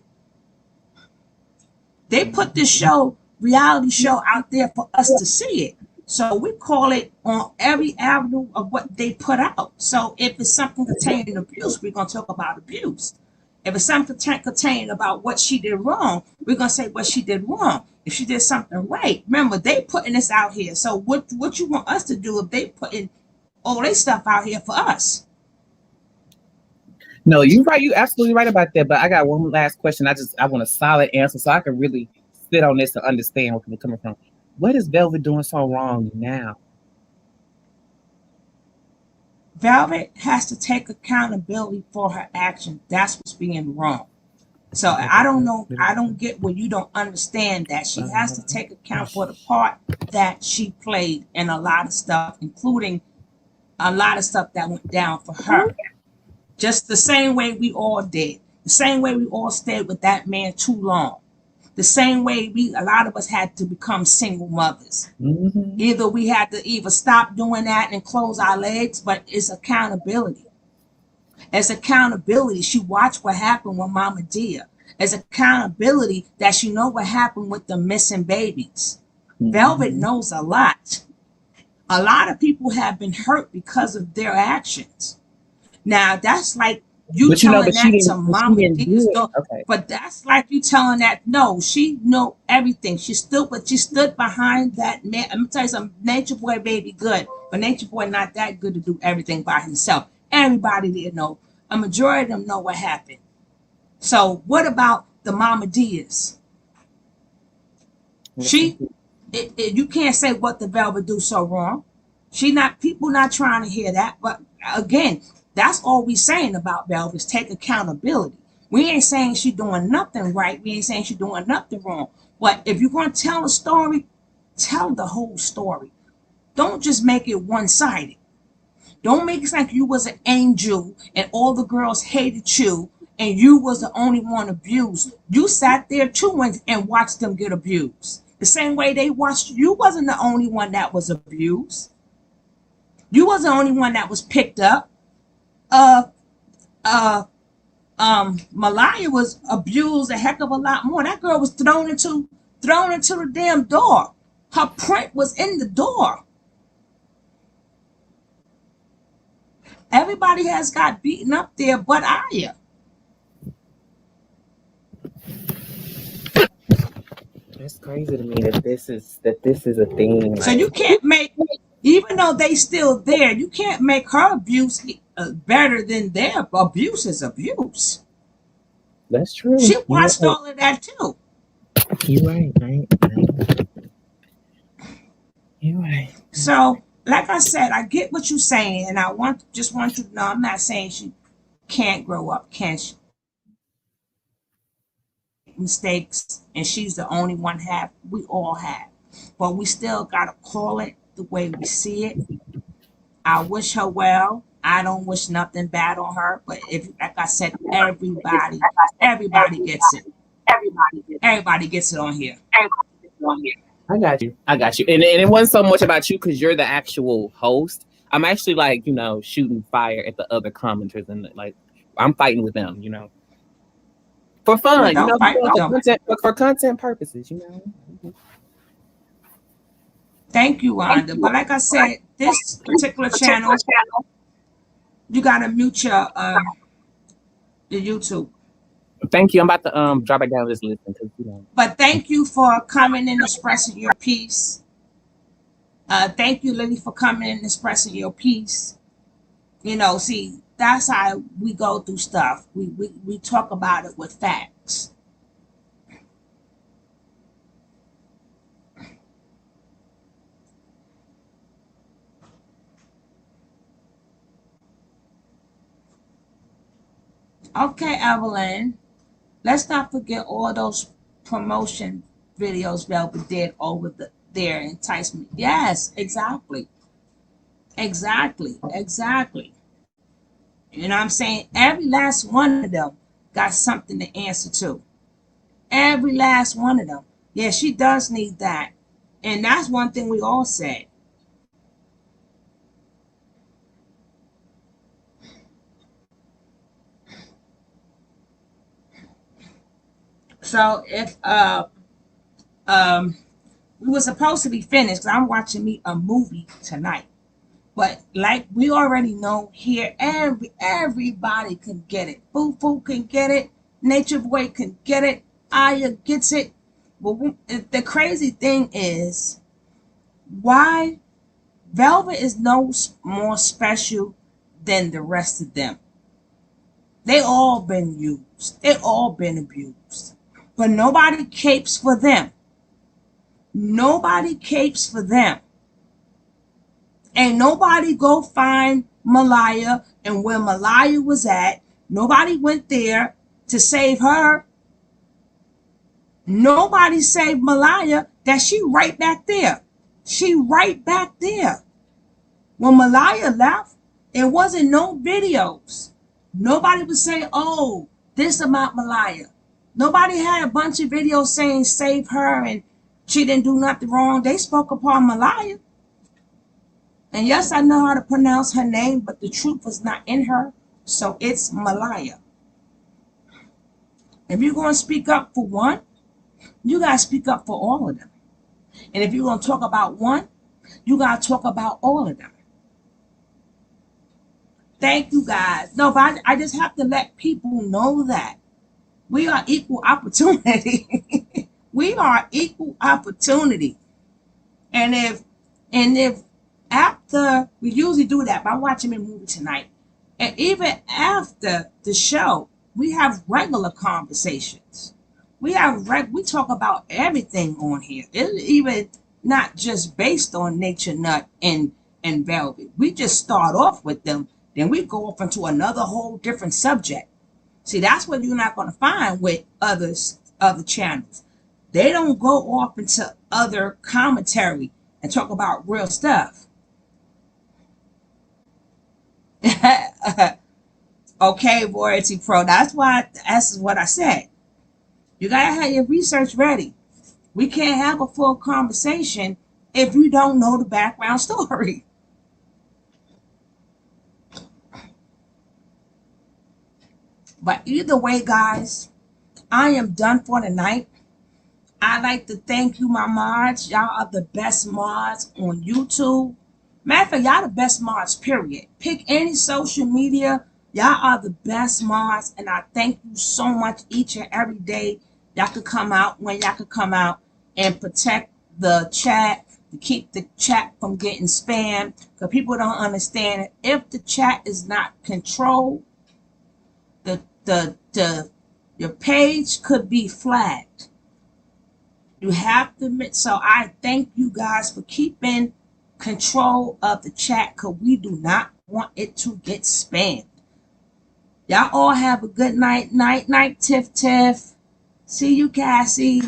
They put this show reality show out there for us to see it. So we call it on every avenue of what they put out. So if it's something containing abuse, we're gonna talk about abuse. If it's something containing about what she did wrong, we're gonna say what she did wrong. If she did something right, remember they putting this out here. So what you want us to do if they putting all their stuff out here for us? No, you're right. You absolutely right about that. But I got one last question. I want a solid answer so I can really sit on this and understand where people coming from. What is Velvet doing so wrong now? Velvet has to take accountability for her action. That's what's being wrong. So I don't know. I don't get where you don't understand that she has to take account for the part that she played in a lot of stuff, including a lot of stuff that went down for her. Just the same way we all did. The same way we all stayed with that man too long. The same way a lot of us had to become single mothers. Mm-hmm. Either we had to stop doing that and close our legs, but it's accountability. It's accountability. She watched what happened with Mama Dia. It's accountability that she know what happened with the missing babies. Velvet knows a lot. A lot of people have been hurt because of their actions. Now that's like you telling that to Mama Dia's daughter. Okay. But that's like you telling that no, she know everything. She stood behind that man. Let me tell you something. Nature Boy baby good, but Nature Boy not that good to do everything by himself. Everybody didn't know. A majority of them know what happened. So what about the Mama Dia's? You can't say what the Velvet do so wrong. People not trying to hear that. But again, that's all we saying about Velvet is take accountability. We ain't saying she doing nothing right. We ain't saying she doing nothing wrong. But if you're going to tell a story, tell the whole story. Don't just make it one-sided. Don't make it like you was an angel and all the girls hated you and you was the only one abused. You sat there too and watched them get abused. The same way they watched you. Wasn't the only one that was abused. You wasn't the only one that was picked up. Malaya was abused a heck of a lot more. That girl was thrown into the damn door. Her print was in the door. Everybody has got beaten up there but Aya. It's crazy to me that this is a thing. So you can't make, even though they still there, you can't make her abuse better than their abuse is abuse. That's true. She watched all of that too. You're right. You're right. So, like I said, I get what you're saying, and I just want you to know I'm not saying she can't grow up, can't she? Mistakes, and she's the only one we all have. But we still gotta call it the way we see it. I wish her well. I don't wish nothing bad on her, but if, like I said, everybody gets it. Everybody gets it on here. I got you. And it wasn't so much about you because you're the actual host. I'm actually like, shooting fire at the other commenters and like I'm fighting with them, for fun, for content purposes, Thank you, Wanda. But like I said, this particular channel, you gotta mute your YouTube. Thank you. I'm about to drop it down and just listen But thank you for coming and expressing your piece. Thank you, Lily, for coming and expressing your piece. See, that's how we go through stuff. We talk about it with facts. Okay, Evelyn. Let's not forget all those promotion videos Velvet did over their enticement. Yes, exactly. Exactly. You know what I'm saying? Every last one of them got something to answer to. Every last one of them. Yeah, she does need that. And that's one thing we all said. So if we were supposed to be finished because I'm watching me a movie tonight. But like we already know here, everybody can get it. Foo can get it. Nature Boy can get it. Aya gets it. But the crazy thing is, why Velvet is no more special than the rest of them. They all been used. They all been abused. But nobody capes for them. Nobody capes for them. Ain't nobody go find Malaya and where Malaya was at. Nobody went there to save her. Nobody saved Malaya. That she right back there. She right back there. When Malaya left, it wasn't no videos. Nobody was saying, oh, this about Malaya. Nobody had a bunch of videos saying save her and she didn't do nothing wrong. They spoke upon Malaya. And yes, I know how to pronounce her name, but the truth was not in her. So it's Malaya. If you're going to speak up for one, you got to speak up for all of them. And if you're going to talk about one, you got to talk about all of them. Thank you, guys. No, but I just have to let people know that we are equal opportunity. We are equal opportunity. And if after, we usually do that by watching a movie tonight, and even after the show, we have regular conversations. We talk about everything on here. It's even not just based on Nature Nut and Velvet. We just start off with them, then we go off into another whole different subject. See, that's what you're not going to find with other channels. They don't go off into other commentary and talk about real stuff. Okay, Royalty Pro. That's what I said. You gotta have your research ready. We can't have a full conversation if you don't know the background story. But either way, guys, I am done for the night. I'd like to thank you, my mods. Y'all are the best mods on YouTube. Matter of fact, y'all the best mods, period. Pick any social media. Y'all are the best mods, and I thank you so much each and every day. Y'all could come out when y'all could come out and protect the chat, to keep the chat from getting spammed. Because people don't understand it. If the chat is not controlled, your page could be flagged. You have to admit. So I thank you guys for keeping control of the chat, because we do not want it to get spammed. Y'all all have a good night. Night, Tiff. See you, Cassie.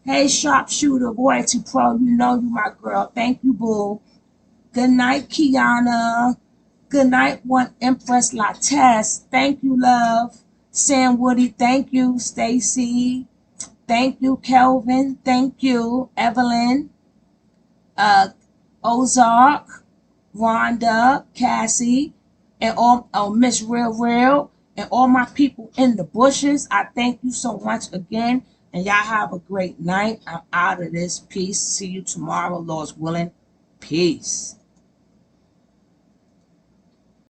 Hey, Sharpshooter, Royalty Pro. You know you my girl. Thank you, boo. Good night, Kiana. Good night, One Empress Lattes. Thank you, love. Sam Woody, thank you. Stacy, thank you. Kelvin, thank you. Evelyn, Ozark, Rhonda, Cassie, and all Miss Real, and all my people in the bushes. I thank you so much again, and y'all have a great night. I'm out of this. Peace. See you tomorrow, Lord's willing. Peace.